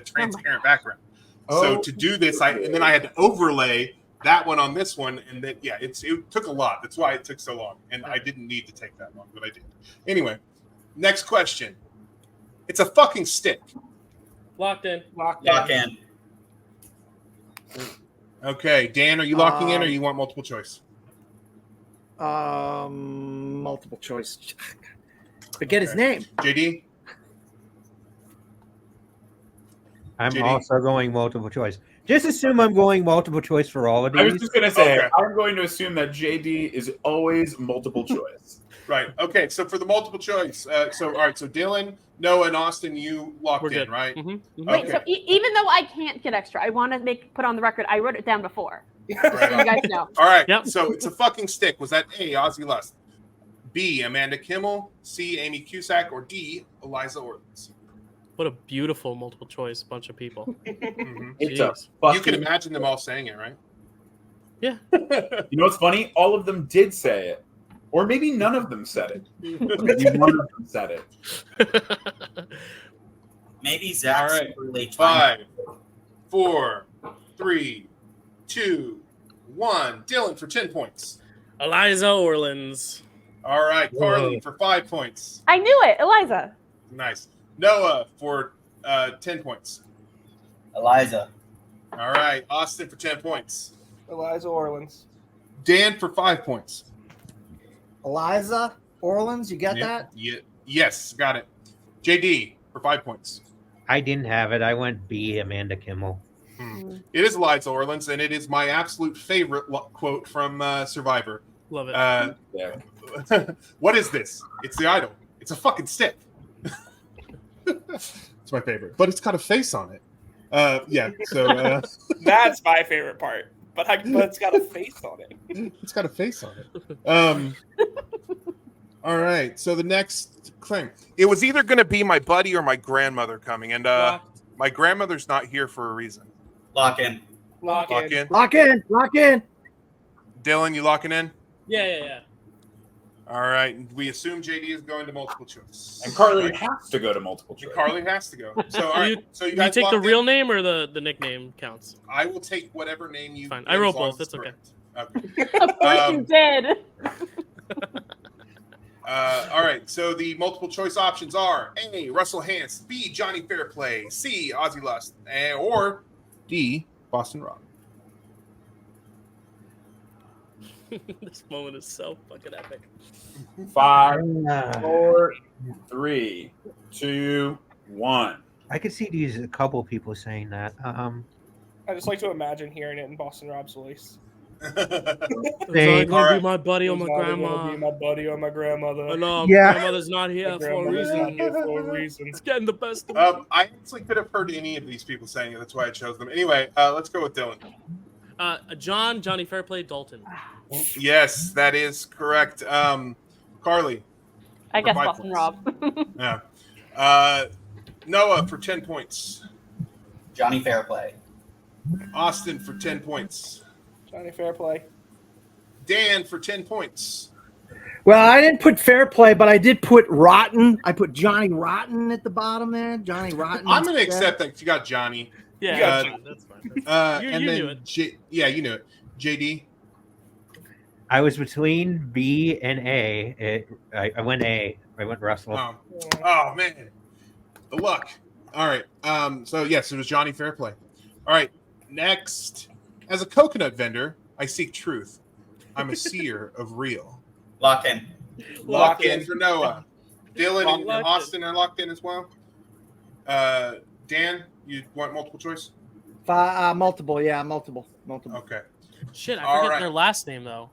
[SPEAKER 1] transparent background. So to do this, then I had to overlay that one on this one, and then it took a lot. That's why it took so long, and I didn't need to take that long, but I did. Anyway, next question. It's a fucking stick.
[SPEAKER 3] Locked in.
[SPEAKER 7] Lock in.
[SPEAKER 1] Okay, Dan, are you locking in, or you want multiple choice?
[SPEAKER 4] Multiple choice. Forget his name.
[SPEAKER 1] JD?
[SPEAKER 5] I'm
[SPEAKER 1] JD?
[SPEAKER 5] also going multiple choice. Just assume I'm going multiple choice for all of these.
[SPEAKER 2] I was just going to say,
[SPEAKER 1] Okay.
[SPEAKER 2] I'm going to assume that JD is always multiple choice.
[SPEAKER 1] Right. Okay, so for the multiple choice, all right, so Dylan, Noah, and Austin, you locked in, right?
[SPEAKER 3] Mm-hmm. Mm-hmm.
[SPEAKER 6] Wait,
[SPEAKER 1] Okay.
[SPEAKER 6] so even though I can't get extra, I want to put on the record, I wrote it down before. Just so you guys know.
[SPEAKER 1] All right,
[SPEAKER 3] Yep.
[SPEAKER 1] so it's a fucking stick. Was that A, Ozzy Lust, B, Amanda Kimmel, C, Amy Cusack, or D, Eliza Orlins?
[SPEAKER 3] What a beautiful multiple choice bunch of people.
[SPEAKER 1] Mm-hmm.
[SPEAKER 2] It's a
[SPEAKER 1] You can imagine them all saying it, right?
[SPEAKER 3] Yeah.
[SPEAKER 2] You know what's funny? All of them did say it. Or maybe none of them said it. Maybe one of them said it.
[SPEAKER 7] Maybe Zach's
[SPEAKER 1] All right.
[SPEAKER 7] really trying.
[SPEAKER 1] 5, 4, 3, 2, 1. Dylan for 10 points.
[SPEAKER 3] Eliza Orlins.
[SPEAKER 1] All right, Carly for 5 points.
[SPEAKER 6] I knew it, Eliza.
[SPEAKER 1] Nice. Noah for 10 points.
[SPEAKER 7] Eliza.
[SPEAKER 1] All right, Austin for 10 points.
[SPEAKER 8] Eliza Orlins.
[SPEAKER 1] Dan for 5 points.
[SPEAKER 4] Eliza Orlins, you got that?
[SPEAKER 1] Yeah. Yes, got it. JD for 5 points.
[SPEAKER 5] I didn't have it. I went B, Amanda Kimmel.
[SPEAKER 1] It is Eliza Orlins, and it is my absolute favorite quote from Survivor.
[SPEAKER 3] Love it.
[SPEAKER 2] Yeah.
[SPEAKER 1] What is this? It's the idol. It's a fucking stick. It's my favorite, but it's got a face on it. Yeah, so
[SPEAKER 8] That's my favorite part. But it's got a face on it.
[SPEAKER 1] it's got a face on it. All right, so the next claim. It was either going to be my buddy or my grandmother coming, and my grandmother's not here for a reason.
[SPEAKER 7] Lock in.
[SPEAKER 8] Lock in.
[SPEAKER 4] Lock in. Lock in.
[SPEAKER 1] Dylan, you locking in?
[SPEAKER 3] Yeah.
[SPEAKER 1] All right. We assume JD is going to multiple choice.
[SPEAKER 2] And Carly has to go to multiple choice.
[SPEAKER 1] Carly has to go. So, all right. So you guys
[SPEAKER 3] take the
[SPEAKER 1] locked
[SPEAKER 3] real
[SPEAKER 1] in?
[SPEAKER 3] Name or the nickname counts?
[SPEAKER 1] I will take whatever name you.
[SPEAKER 3] Fine. I wrote both. That's okay.
[SPEAKER 1] Okay.
[SPEAKER 6] Of course you did.
[SPEAKER 1] All right. So the multiple choice options are A, Russell Hance, B, Johnny Fairplay, C, Ozzy Lust, or D, Boston Rob.
[SPEAKER 3] This moment is so fucking epic.
[SPEAKER 2] 5, 4, 3, 2, 1.
[SPEAKER 5] I could see these a couple people saying that.
[SPEAKER 8] I just like to imagine hearing it in Boston Rob's voice.
[SPEAKER 3] It's gonna be my buddy or my grandma.
[SPEAKER 8] Be my buddy or my grandmother.
[SPEAKER 3] I know
[SPEAKER 5] Yeah.
[SPEAKER 3] grandmother's not here for a
[SPEAKER 8] Grandmother's not
[SPEAKER 3] reason.
[SPEAKER 8] here for a reason.
[SPEAKER 3] It's getting the best of me.
[SPEAKER 1] I actually could have heard any of these people saying it. That's why I chose them. Anyway, let's go with Dylan.
[SPEAKER 3] Johnny Fairplay, Dalton.
[SPEAKER 1] Yes, that is correct. Carly.
[SPEAKER 6] I guess
[SPEAKER 1] 5
[SPEAKER 6] Boston
[SPEAKER 1] points.
[SPEAKER 6] Rob.
[SPEAKER 1] Yeah. Noah for 10 points.
[SPEAKER 7] Johnny Fairplay.
[SPEAKER 1] Austin for 10 points.
[SPEAKER 8] Johnny Fairplay.
[SPEAKER 1] Dan for 10 points.
[SPEAKER 4] Well, I didn't put fair play, but I did put rotten. I put Johnny Rotten at the bottom there. Johnny Rotten.
[SPEAKER 1] I'm going to accept that you got Johnny.
[SPEAKER 3] Yeah, that's fine.
[SPEAKER 1] You knew it. You knew it. JD?
[SPEAKER 5] I was between B and A. I went A. I went Russell.
[SPEAKER 1] Oh, man. The luck. All right. So, yes, it was Johnny Fairplay. All right. Next. As a coconut vendor, I seek truth. I'm a seer of real.
[SPEAKER 7] Lock in.
[SPEAKER 1] Lock in for Noah. Dylan and Austin are locked in as well. Dan, you want multiple choice?
[SPEAKER 4] Multiple, yeah, multiple.
[SPEAKER 1] Okay.
[SPEAKER 3] Shit, I forget their last name though.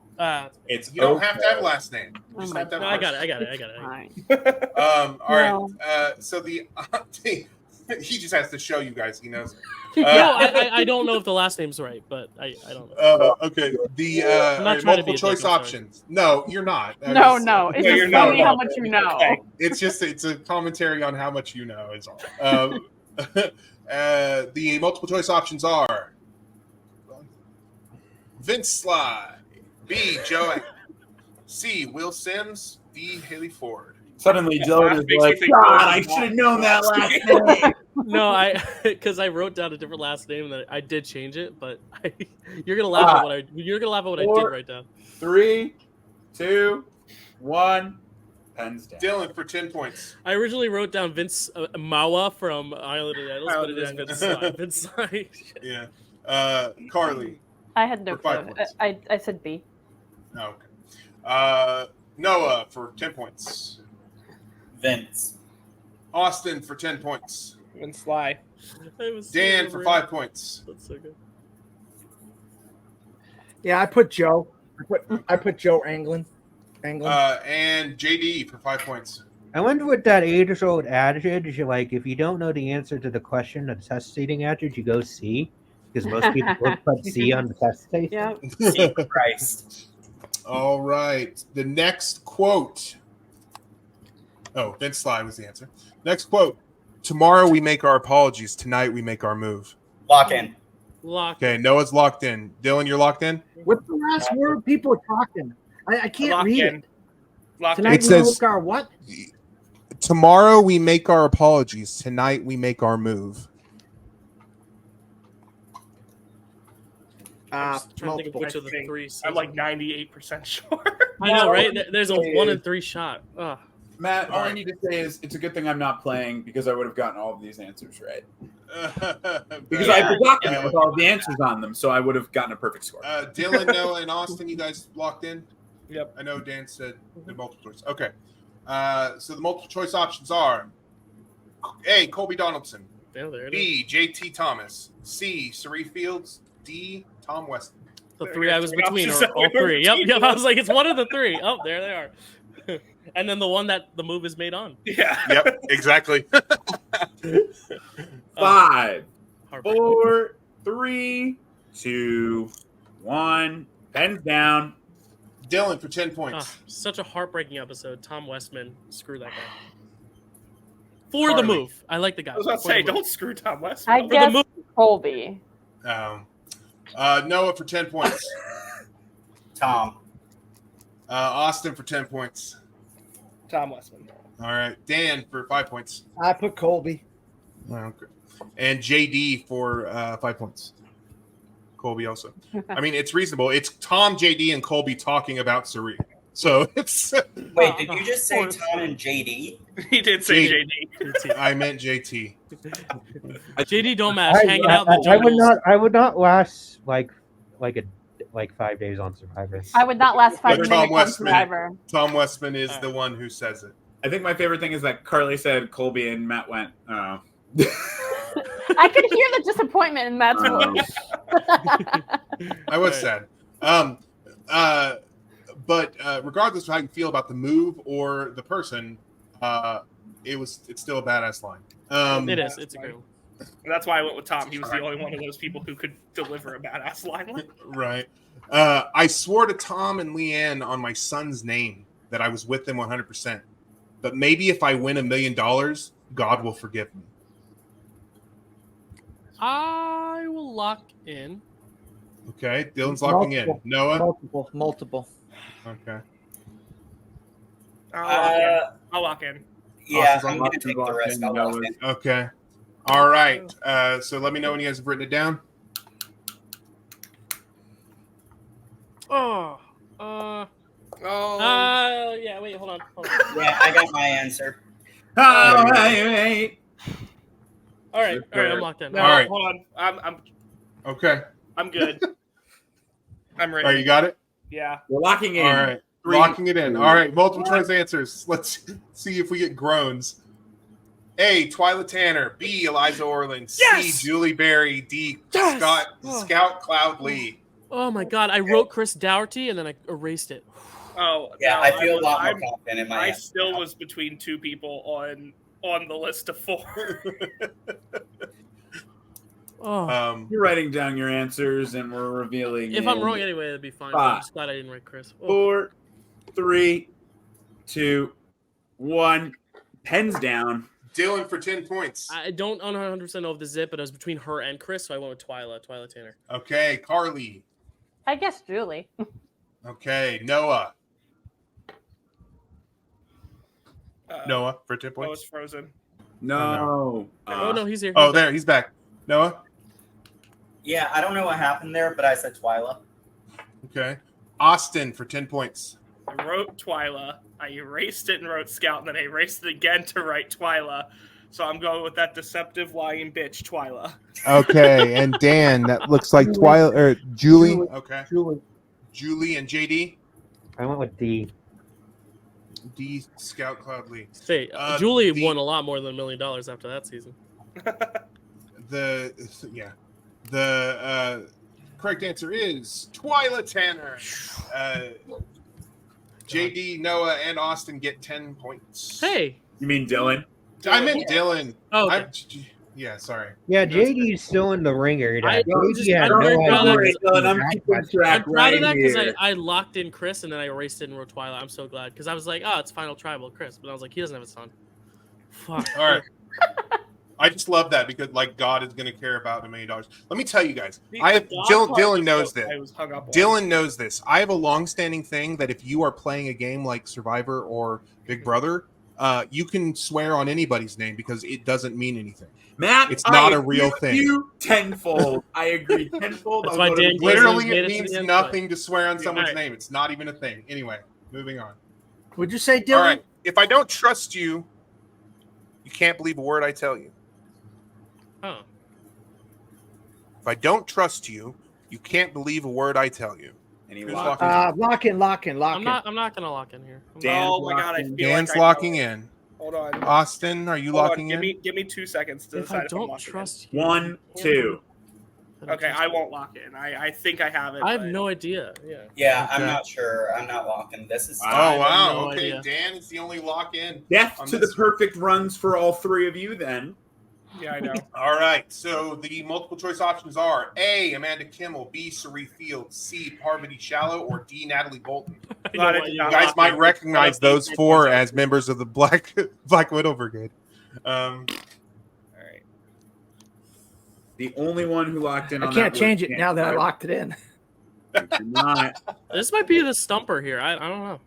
[SPEAKER 1] You don't have to have a last name. You just have to have
[SPEAKER 3] I got it.
[SPEAKER 1] All right. So he just has to show you guys he knows.
[SPEAKER 3] No, I don't know if the last name's right, but I don't know.
[SPEAKER 1] Okay. The multiple choice options. No, you're not.
[SPEAKER 6] No. It's just funny how much you know.
[SPEAKER 1] Okay. It's a commentary on how much you know is all. The multiple choice options are Vince Sly, B. Joe, C. Will Sims, D. Haley Ford.
[SPEAKER 2] Suddenly, Dylan is like, God, I should have known that last name.
[SPEAKER 3] No, because I wrote down a different last name that I did change it, but you're gonna laugh at what I did write down.
[SPEAKER 2] 3, 2, 1. Pens down.
[SPEAKER 1] Dylan for 10 points.
[SPEAKER 3] I originally wrote down Vince Mawa from Island of Idols, but it is Vince Sly. Vince Sly.
[SPEAKER 1] Yeah. Carly.
[SPEAKER 6] I had no clue. I said B.
[SPEAKER 1] Okay. Noah for 10 points.
[SPEAKER 7] Vince.
[SPEAKER 1] Austin for 10 points.
[SPEAKER 8] Vince Sly.
[SPEAKER 1] Dan for 5 points.
[SPEAKER 3] That's so good.
[SPEAKER 4] Yeah, I put Joe. I put Joe Anglin.
[SPEAKER 1] And JD for 5 points.
[SPEAKER 5] I wonder what that age-old adage, like, if you don't know the answer to the question, the test seating adage, you go C, because most people would put C on the test station.
[SPEAKER 6] Yeah.
[SPEAKER 7] C Christ.
[SPEAKER 1] All right. The next quote. Oh, Vince Sly was the answer. Next quote. Tomorrow we make our apologies. Tonight we make our move.
[SPEAKER 7] Lock in.
[SPEAKER 1] Okay, Noah's locked in. Dylan, you're locked in?
[SPEAKER 4] What's the last word? People are talking. I can't read it.
[SPEAKER 8] Tonight
[SPEAKER 1] it says,
[SPEAKER 4] our what?
[SPEAKER 1] Tomorrow we make our apologies. Tonight we make our move.
[SPEAKER 3] I'm trying to think of which of the three.
[SPEAKER 8] I'm like 98% sure.
[SPEAKER 3] I know, right? There's a 1 in 3 shot. Ugh.
[SPEAKER 2] Matt, all I need to say is it's a good thing I'm not playing because I would have gotten all of these answers right. Because I forgot them with all the answers on them, so I would have gotten a perfect score.
[SPEAKER 1] Dylan, Noah, and Austin, you guys locked in?
[SPEAKER 8] Yep.
[SPEAKER 1] I know Dan said the multiple choice. Okay. So the multiple choice options are A. Colby Donaldson.
[SPEAKER 3] Yeah, there it
[SPEAKER 1] B. JT Thomas. C. Sari Fields. D. Tom Weston.
[SPEAKER 3] The 3 I was between are all 3. Yep. I was like, it's one of the 3. Oh, there they are. And then the one that the move is made on.
[SPEAKER 8] Yeah.
[SPEAKER 1] Yep, exactly.
[SPEAKER 2] 5, 4, 3, 2, 1. Pens down.
[SPEAKER 1] Dylan for 10 points.
[SPEAKER 3] Such a heartbreaking episode. Tom Westman. Screw that guy. For the move. I like the guy.
[SPEAKER 8] I was about to say, don't screw Tom Westman.
[SPEAKER 6] I guess Colby.
[SPEAKER 1] Noah for 10 points.
[SPEAKER 7] Tom.
[SPEAKER 1] Austin for 10 points.
[SPEAKER 8] Tom Westman.
[SPEAKER 1] All right. Dan for 5 points.
[SPEAKER 4] I put Colby.
[SPEAKER 1] Okay. And JD for 5 points. Colby also. I mean, it's reasonable. It's Tom, JD, and Colby talking about Sari. So it's.
[SPEAKER 7] Wait, did you just say Tom and JD?
[SPEAKER 8] He did say JD.
[SPEAKER 1] I meant JT.
[SPEAKER 3] JD Domash hanging out in the
[SPEAKER 5] jungles. I would not last like 5 days on Survivor.
[SPEAKER 6] I would not last 5 minutes on Survivor.
[SPEAKER 1] Tom Westman is the one who says it.
[SPEAKER 2] I think my favorite thing is that Carly said Colby and Matt went, oh.
[SPEAKER 6] I could hear the disappointment in Matt's voice.
[SPEAKER 1] I was sad. But regardless of how you feel about the move or the person, it's still a badass line.
[SPEAKER 3] It is. It's a great one.
[SPEAKER 8] That's why I went with Tom. He was the only one of those people who could deliver a badass line.
[SPEAKER 1] Right. I swore to Tom and Leanne on my son's name that I was with them 100%. But maybe if I win $1 million, God will forgive me.
[SPEAKER 3] I will lock in.
[SPEAKER 1] Okay, Dylan's locking in. Noah?
[SPEAKER 4] Multiple.
[SPEAKER 1] Okay.
[SPEAKER 8] I'll lock in.
[SPEAKER 7] Yeah, I'm going to take the risk. I'll lock in.
[SPEAKER 1] Okay. All right. So let me know when you guys have written it down.
[SPEAKER 3] Yeah, wait, hold on.
[SPEAKER 7] Yeah, I got my answer.
[SPEAKER 2] All right.
[SPEAKER 3] All right, I'm locked in.
[SPEAKER 8] No,
[SPEAKER 1] All right.
[SPEAKER 8] hold on. I'm
[SPEAKER 1] Okay.
[SPEAKER 8] I'm good. I'm ready.
[SPEAKER 1] All right, you got it?
[SPEAKER 8] Yeah.
[SPEAKER 2] We're locking in.
[SPEAKER 1] All right. Locking it in. All right, multiple choice answers. Let's see if we get groans. A, Twyla Tanner. B, Eliza Orland.
[SPEAKER 3] Yes!
[SPEAKER 1] C, Julie Berry. D,
[SPEAKER 3] Yes!
[SPEAKER 1] Scout Cloud Lee.
[SPEAKER 3] Oh my god, I wrote Chris Dougherty and then I erased it.
[SPEAKER 8] Oh
[SPEAKER 7] Yeah,
[SPEAKER 8] no,
[SPEAKER 7] I feel a lot more confident in my
[SPEAKER 8] I
[SPEAKER 7] answer
[SPEAKER 8] still
[SPEAKER 7] now.
[SPEAKER 8] was between two people on the list of 4.
[SPEAKER 2] You're writing down your answers, and we're revealing.
[SPEAKER 3] If I'm wrong anyway, that'd be fine. I'm just glad I didn't write Chris.
[SPEAKER 2] 4, 3, 2, 1. Pens down.
[SPEAKER 1] Dylan for 10 points.
[SPEAKER 3] I don't 100% know if this is it, but it was between her and Chris, so I went with Twyla Tanner.
[SPEAKER 1] Okay, Carly.
[SPEAKER 6] I guess Julie.
[SPEAKER 1] Okay, Noah. Noah for 10 points.
[SPEAKER 8] Noah's frozen.
[SPEAKER 2] No.
[SPEAKER 3] No, he's here.
[SPEAKER 1] There, he's back. Noah?
[SPEAKER 7] Yeah, I don't know what happened there, but I said Twyla.
[SPEAKER 1] Okay. Austin for 10 points.
[SPEAKER 8] I wrote Twyla. I erased it and wrote Scout, and then I erased it again to write Twyla. So I'm going with that deceptive lying bitch, Twyla.
[SPEAKER 10] Okay, and Dan, that looks like Twyla or Julie.
[SPEAKER 1] Okay.
[SPEAKER 4] Julie.
[SPEAKER 1] Julie and JD.
[SPEAKER 5] I went with D.
[SPEAKER 1] D, Scout Cloud Lee.
[SPEAKER 3] Say, Julie won a lot more than $1 million after that season.
[SPEAKER 1] The correct answer is Twyla Tanner. JD, Noah, and Austin get 10 points.
[SPEAKER 3] Hey.
[SPEAKER 2] You mean Dylan?
[SPEAKER 1] I meant Dylan.
[SPEAKER 3] Oh, okay.
[SPEAKER 1] Yeah, sorry.
[SPEAKER 5] Yeah, JD's still in the ringer.
[SPEAKER 3] I'm proud of that because I locked in Chris and then I erased it and wrote Twyla. I'm so glad because I was like, oh, it's Final Tribal Chris, but I was like, he doesn't have a son. Fuck.
[SPEAKER 1] All right. I just love that because like God is going to care about $1 million. Let me tell you guys. Dylan knows this. Dylan knows this. I have a long-standing thing that if you are playing a game like Survivor or Big Brother, you can swear on anybody's name because it doesn't mean anything.
[SPEAKER 2] Matt,
[SPEAKER 1] it's not a real thing.
[SPEAKER 2] You tenfold. I agree tenfold.
[SPEAKER 1] That's why Dan literally it means nothing to swear on someone's name. It's not even a thing. Anyway, moving on.
[SPEAKER 4] Would you say, Dylan?
[SPEAKER 1] All right. If I don't trust you, you can't believe a word I tell you.
[SPEAKER 3] Oh.
[SPEAKER 1] If I don't trust you, you can't believe a word I tell you.
[SPEAKER 4] Lock in.
[SPEAKER 3] I'm not gonna lock in here.
[SPEAKER 8] Oh my god, I feel
[SPEAKER 1] Dan's
[SPEAKER 8] like
[SPEAKER 1] locking in.
[SPEAKER 8] Hold on.
[SPEAKER 1] Austin, are you locking in?
[SPEAKER 8] Give me 2 seconds to decide if I'm locking in.
[SPEAKER 2] 1, 2.
[SPEAKER 8] Okay, I won't lock in. I think I have it.
[SPEAKER 3] I have no idea. Yeah.
[SPEAKER 7] Yeah, I'm not sure. I'm not locking. This is.
[SPEAKER 1] Oh wow. Okay, Dan is the only lock in.
[SPEAKER 2] Death to the perfect runs for all 3 of you. Then.
[SPEAKER 8] Yeah, I know.
[SPEAKER 1] All right. So the multiple choice options are A, Amanda Kimmel, B, Sari Fields, C, Parvati Shallow, or D, Natalie Bolton. You guys might recognize those 4 as members of the Black Widow Brigade.
[SPEAKER 8] All right.
[SPEAKER 2] The only one who locked in.
[SPEAKER 4] I can't change it now that I locked it in.
[SPEAKER 3] This might be the stumper here. I don't know.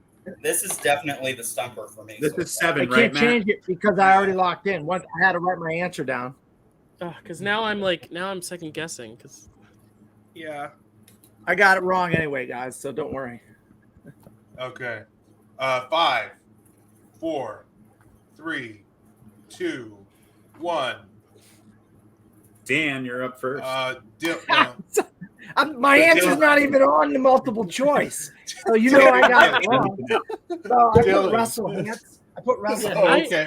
[SPEAKER 7] This is definitely the stumper for me.
[SPEAKER 2] This is 7,
[SPEAKER 4] I can't change it because I already locked in. I had to write my answer down.
[SPEAKER 3] Because now I'm second guessing. Because
[SPEAKER 8] yeah,
[SPEAKER 4] I got it wrong anyway, guys. So don't worry.
[SPEAKER 1] Okay. 5, 4, 3, 2, 1.
[SPEAKER 2] Dan, you're up first.
[SPEAKER 4] My answer's not even on the multiple choice. So you know I got it wrong. So I put Russell. I put Russell.
[SPEAKER 1] Okay.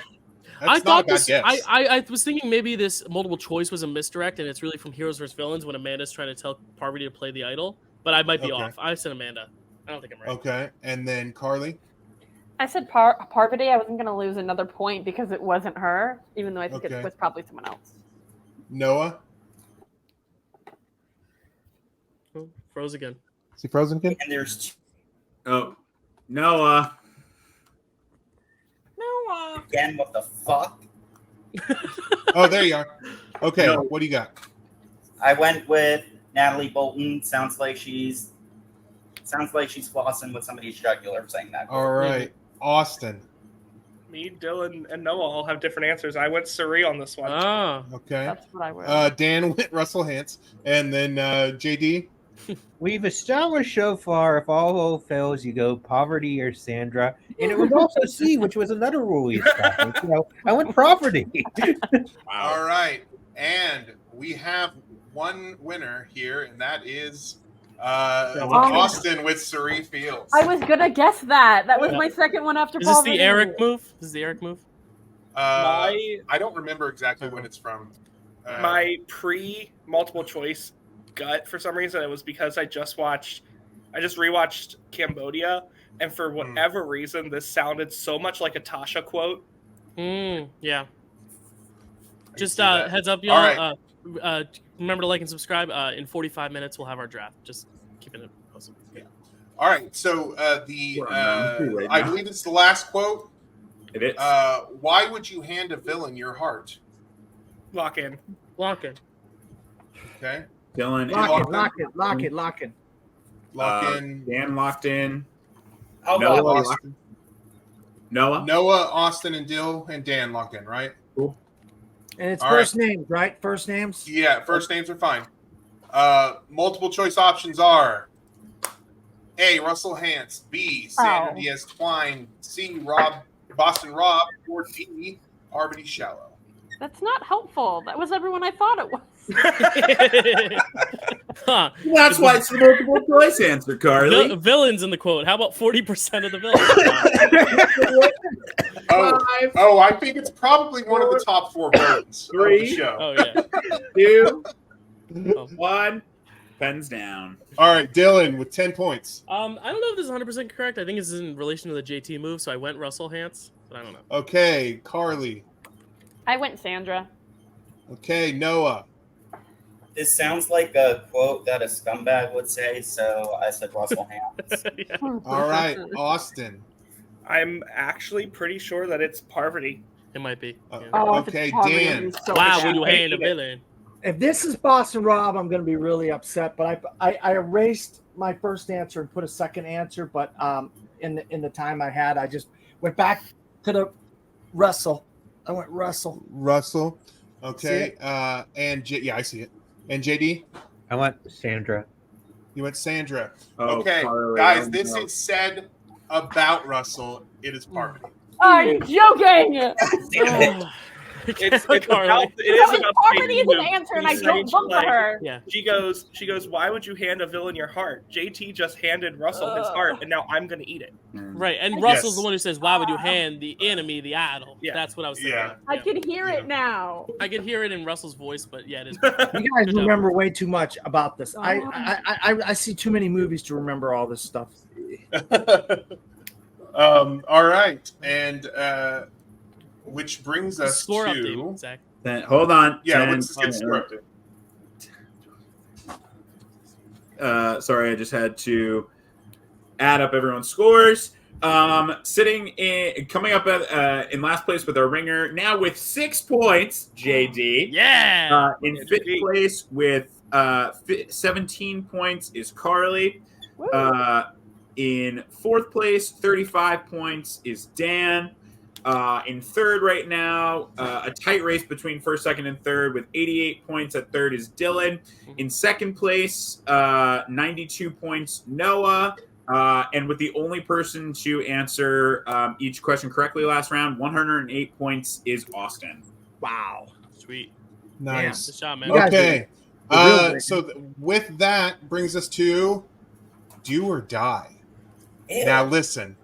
[SPEAKER 3] I thought this. I was thinking maybe this multiple choice was a misdirect, and it's really from Heroes vs. Villains when Amanda's trying to tell Parvati to play the idol. But I might be off. I said Amanda. I don't think I'm right.
[SPEAKER 1] Okay, and then Carly.
[SPEAKER 6] I said Parvati. I wasn't going to lose another point because it wasn't her, even though I think it was probably someone else.
[SPEAKER 1] Noah.
[SPEAKER 3] Oh, froze again.
[SPEAKER 10] Is he frozen again?
[SPEAKER 7] And there's.
[SPEAKER 2] Oh, Noah.
[SPEAKER 7] Again, what the fuck?
[SPEAKER 1] Oh, there you are. Okay, what do you got?
[SPEAKER 7] I went with Natalie Bolton. Sounds like she's flossing with somebody's jugular saying that.
[SPEAKER 10] All right, Austin.
[SPEAKER 8] Me, Dylan, and Noah all have different answers. I went Suri on this one.
[SPEAKER 3] Oh,
[SPEAKER 10] Okay.
[SPEAKER 6] That's what I would.
[SPEAKER 10] Dan went Russell Hance, and then JD.
[SPEAKER 5] We've established so far, if all fails, you go Poverty or Sandra. And it was also C, which was another rule we established. I went Poverty.
[SPEAKER 1] All right. And we have one winner here, and that is Austin with Suri Fields.
[SPEAKER 6] I was gonna guess that. That was my second one after.
[SPEAKER 3] Is this the Eric move? This is the Eric move.
[SPEAKER 1] I don't remember exactly when it's from.
[SPEAKER 8] My pre-multiple choice gut, for some reason, it was because I just rewatched Cambodia, and for whatever reason, this sounded so much like a Tasha quote.
[SPEAKER 3] Yeah. Just heads up, y'all. Right. Remember to like and subscribe. In 45 minutes, we'll have our draft. Just keeping it posted.
[SPEAKER 1] Yeah. All right. So I believe it's the last quote.
[SPEAKER 2] It is.
[SPEAKER 1] Why would you hand a villain your heart?
[SPEAKER 8] Lock in.
[SPEAKER 1] Okay.
[SPEAKER 2] Dylan.
[SPEAKER 4] Lock in.
[SPEAKER 2] Dan locked in.
[SPEAKER 1] Noah, Austin, and Dyl and Dan locked in, right?
[SPEAKER 2] Cool.
[SPEAKER 4] And it's first names, right? First names?
[SPEAKER 1] Yeah, first names are fine. Multiple choice options are A, Russell Hance, B, Sandra Diaz Twine, C, Boston Rob, or D, Arbity Shallow.
[SPEAKER 6] That's not helpful. That was everyone I thought it was.
[SPEAKER 2] That's why it's the multiple choice answer, Carly.
[SPEAKER 3] Villains in the quote. How about 40% of the villains?
[SPEAKER 1] I think it's probably one of the top 4 villains of the show.
[SPEAKER 3] Oh, yeah.
[SPEAKER 2] 2, 1. Pens down.
[SPEAKER 10] All right, Dylan with 10 points.
[SPEAKER 3] I don't know if this is 100% correct. I think this is in relation to the JT move, so I went Russell Hance, but I don't know.
[SPEAKER 10] Okay, Carly.
[SPEAKER 6] I went Sandra.
[SPEAKER 10] Okay, Noah.
[SPEAKER 7] This sounds like a quote that a scumbag would say, so I said Russell Hance.
[SPEAKER 3] Yeah.
[SPEAKER 10] All right, Austin.
[SPEAKER 8] I'm actually pretty sure that it's Parvati.
[SPEAKER 3] It might be.
[SPEAKER 10] Okay, Dan.
[SPEAKER 6] So
[SPEAKER 3] wow, would you hand a villain?
[SPEAKER 4] If this is Boston Rob, I'm going to be really upset. But I erased my first answer and put a second answer. But in the time I had, I just went back to the Russell. I went Russell.
[SPEAKER 10] Okay. And I see it. And JD?
[SPEAKER 5] I went Sandra.
[SPEAKER 10] You went Sandra.
[SPEAKER 1] Okay, guys, this is said about Russell. It is Parvati.
[SPEAKER 6] Are you joking?
[SPEAKER 8] It's
[SPEAKER 6] Parvati's an answer, and I don't vote for her.
[SPEAKER 3] Yeah.
[SPEAKER 8] She goes, why would you hand a villain your heart? JT just handed Russell his heart, and now I'm going to eat it.
[SPEAKER 3] Right, and Russell's the one who says, why would you hand the enemy the idol?
[SPEAKER 8] Yeah.
[SPEAKER 3] That's what I was saying.
[SPEAKER 1] Yeah.
[SPEAKER 6] I can hear it now.
[SPEAKER 3] I can hear it in Russell's voice, but yeah, it is.
[SPEAKER 4] You guys remember way too much about this. I see too many movies to remember all this stuff.
[SPEAKER 1] All right, and which brings us
[SPEAKER 3] score
[SPEAKER 1] to
[SPEAKER 3] update, Zach.
[SPEAKER 2] Then, hold on.
[SPEAKER 1] Yeah, let's get score update.
[SPEAKER 2] Sorry, I just had to add up everyone's scores. Coming up in last place with our ringer, now with 6 points, JD.
[SPEAKER 3] Yeah.
[SPEAKER 2] In fifth place with 17 points is Carly. In fourth place, 35 points is Dan. In third right now, a tight race between first, second, and third with 88 points at third is Dylan. In second place, 92 points, Noah. And with the only person to answer each question correctly last round, 108 points is Austin.
[SPEAKER 4] Wow.
[SPEAKER 3] Sweet.
[SPEAKER 10] Nice.
[SPEAKER 3] Good shot, man.
[SPEAKER 10] Okay. With that brings us to Do or Die.
[SPEAKER 7] Ew.
[SPEAKER 10] Now listen,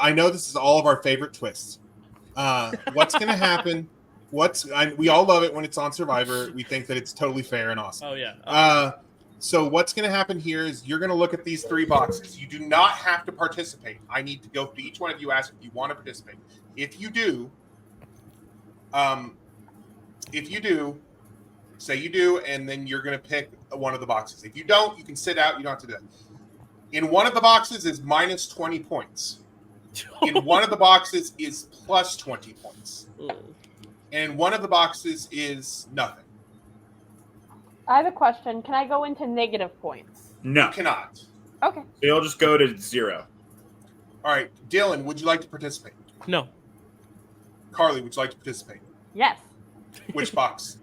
[SPEAKER 10] I know this is all of our favorite twists. What's going to happen? We all love it when it's on Survivor. We think that it's totally fair and awesome.
[SPEAKER 3] Oh yeah.
[SPEAKER 10] So what's going to happen here is you're going to look at these 3 boxes. You do not have to participate. I need to go to each one of you, ask if you want to participate. If you do, say you do, and then you're going to pick one of the boxes. If you don't, you can sit out. You don't have to do it. In one of the boxes is minus 20 points. In one of the boxes is plus 20 points. And one of the boxes is nothing.
[SPEAKER 6] I have a question. Can I go into negative points?
[SPEAKER 2] No.
[SPEAKER 10] You cannot.
[SPEAKER 6] Okay.
[SPEAKER 2] They'll just go to 0.
[SPEAKER 10] All right, Dylan, would you like to participate?
[SPEAKER 3] No.
[SPEAKER 10] Carly, would you like to participate?
[SPEAKER 6] Yes.
[SPEAKER 10] Which box?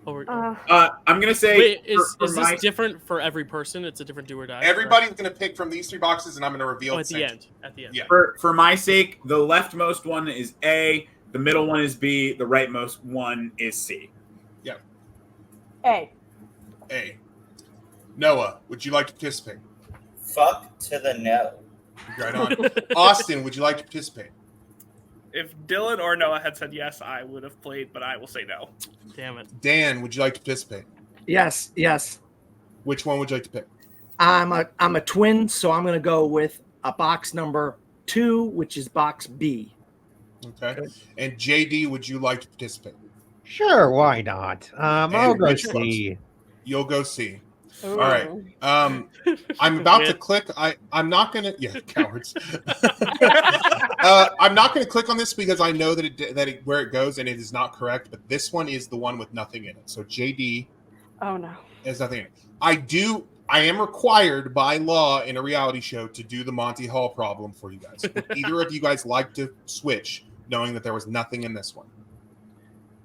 [SPEAKER 2] I'm gonna say.
[SPEAKER 3] Wait, is this different for every person? It's a different do or die.
[SPEAKER 10] Everybody's gonna pick from these 3 boxes, and I'm gonna reveal
[SPEAKER 3] at the end. At the end.
[SPEAKER 10] Yeah.
[SPEAKER 2] For my sake, the leftmost one is A, the middle one is B, the rightmost one is C.
[SPEAKER 10] Yeah.
[SPEAKER 6] A.
[SPEAKER 10] A. Noah, would you like to participate?
[SPEAKER 7] Fuck to the no.
[SPEAKER 10] Right on. Austin, would you like to participate?
[SPEAKER 8] If Dylan or Noah had said yes, I would have played, but I will say no.
[SPEAKER 3] Damn it.
[SPEAKER 10] Dan, would you like to participate?
[SPEAKER 4] Yes.
[SPEAKER 10] Which one would you like to pick?
[SPEAKER 4] I'm a twin, so I'm going to go with a box number 2, which is box B.
[SPEAKER 10] Okay. And JD, would you like to participate?
[SPEAKER 5] Sure, why not? I'll go
[SPEAKER 10] which
[SPEAKER 5] C.
[SPEAKER 10] You'll go C.
[SPEAKER 6] Ooh.
[SPEAKER 10] All right. I'm about to click. I'm not gonna. Yeah, cowards. I'm not gonna click on this because I know that where it goes and it is not correct. But this one is the one with nothing in it. So JD.
[SPEAKER 6] Oh no.
[SPEAKER 10] Has nothing in it. I am required by law in a reality show to do the Monty Hall problem for you guys. Would either of you guys like to switch, knowing that there was nothing in this one?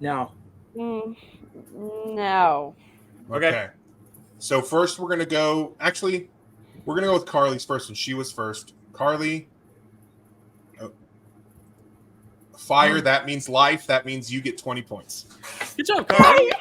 [SPEAKER 4] No.
[SPEAKER 6] No.
[SPEAKER 10] Okay. So first we're going to go... Actually, we're going to go with Carly's first, and she was first. Carly. Fire, that means life. That means you get 20 points.
[SPEAKER 3] Good job, Carly.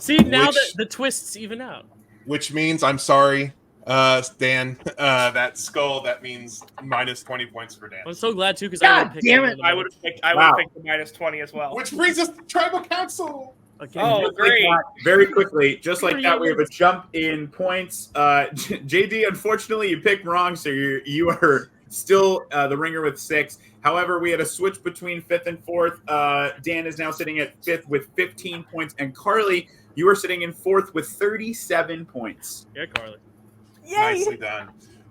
[SPEAKER 3] See, now that the twists even out.
[SPEAKER 10] Which means, I'm sorry, Dan, that skull, that means minus 20 points for Dan.
[SPEAKER 3] I'm so glad, too, because
[SPEAKER 4] God damn it.
[SPEAKER 8] I would have picked the minus 20 as well.
[SPEAKER 10] Which brings us to Tribal Council.
[SPEAKER 3] Again.
[SPEAKER 8] Oh, great.
[SPEAKER 2] Very quickly, just like that, we have a jump in points. JD, unfortunately, you picked wrong, so you are still the ringer with 6. However, we had a switch between 5th and 4th. Dan is now sitting at 5th with 15 points. And Carly, you are sitting in 4th with 37 points.
[SPEAKER 3] Yeah, Carly.
[SPEAKER 6] Yay.
[SPEAKER 10] Nicely done.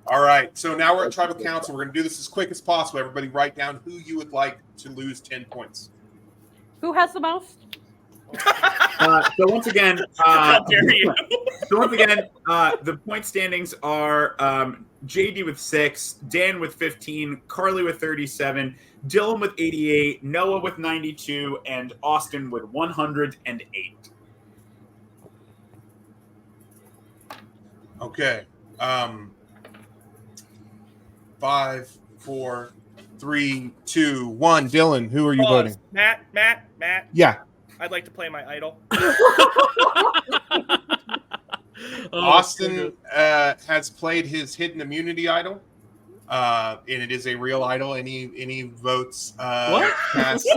[SPEAKER 10] All right, so now we're at Tribal Council. We're going to do this as quick as possible. Everybody write down who you would like to lose 10 points.
[SPEAKER 6] Who has the most?
[SPEAKER 2] So once again,
[SPEAKER 8] How dare you?
[SPEAKER 2] The point standings are JD with 6, Dan with 15, Carly with 37, Dylan with 88, Noah with 92, and Austin with 108.
[SPEAKER 10] Okay. 5, 4, 3, 2, 1. Dylan, who are you voting?
[SPEAKER 8] Matt.
[SPEAKER 10] Yeah.
[SPEAKER 8] I'd like to play my idol.
[SPEAKER 10] Austin has played his hidden immunity idol, and it is a real idol. Any votes cast?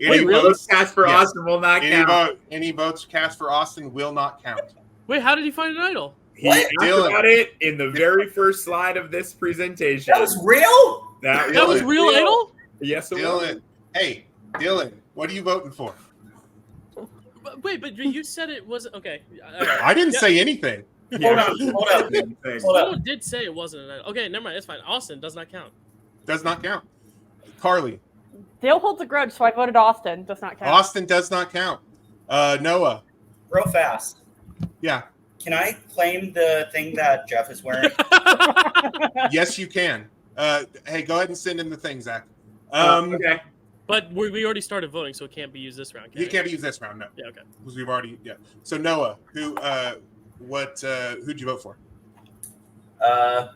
[SPEAKER 2] Votes cast for Austin will not count.
[SPEAKER 10] Any votes cast for Austin will not count.
[SPEAKER 3] Wait, how did he find an idol?
[SPEAKER 2] He asked about it in the very first slide of this presentation.
[SPEAKER 7] That was real?
[SPEAKER 2] That
[SPEAKER 3] was real idol?
[SPEAKER 2] Yes, it
[SPEAKER 10] Dylan.
[SPEAKER 2] was.
[SPEAKER 10] Hey, Dylan, what are you voting for?
[SPEAKER 3] Wait, but you said it wasn't okay.
[SPEAKER 10] I didn't say anything.
[SPEAKER 7] Hold up.
[SPEAKER 3] Someone did say it wasn't an idol. Okay, never mind. It's fine. Austin does not count.
[SPEAKER 10] Does not count. Carly.
[SPEAKER 6] Dale holds a grudge, so I voted Austin. Does not count.
[SPEAKER 10] Austin does not count. Noah.
[SPEAKER 7] Real fast.
[SPEAKER 10] Yeah.
[SPEAKER 7] Can I claim the thing that Jeff is wearing?
[SPEAKER 10] Yes, you can. Hey, go ahead and send in the thing, Zach.
[SPEAKER 2] Okay.
[SPEAKER 3] But we already started voting, so it can't be used this round.
[SPEAKER 10] You can't be used this round, no.
[SPEAKER 3] Yeah, okay.
[SPEAKER 10] Because we've already, So Noah, who'd you vote for?
[SPEAKER 7] I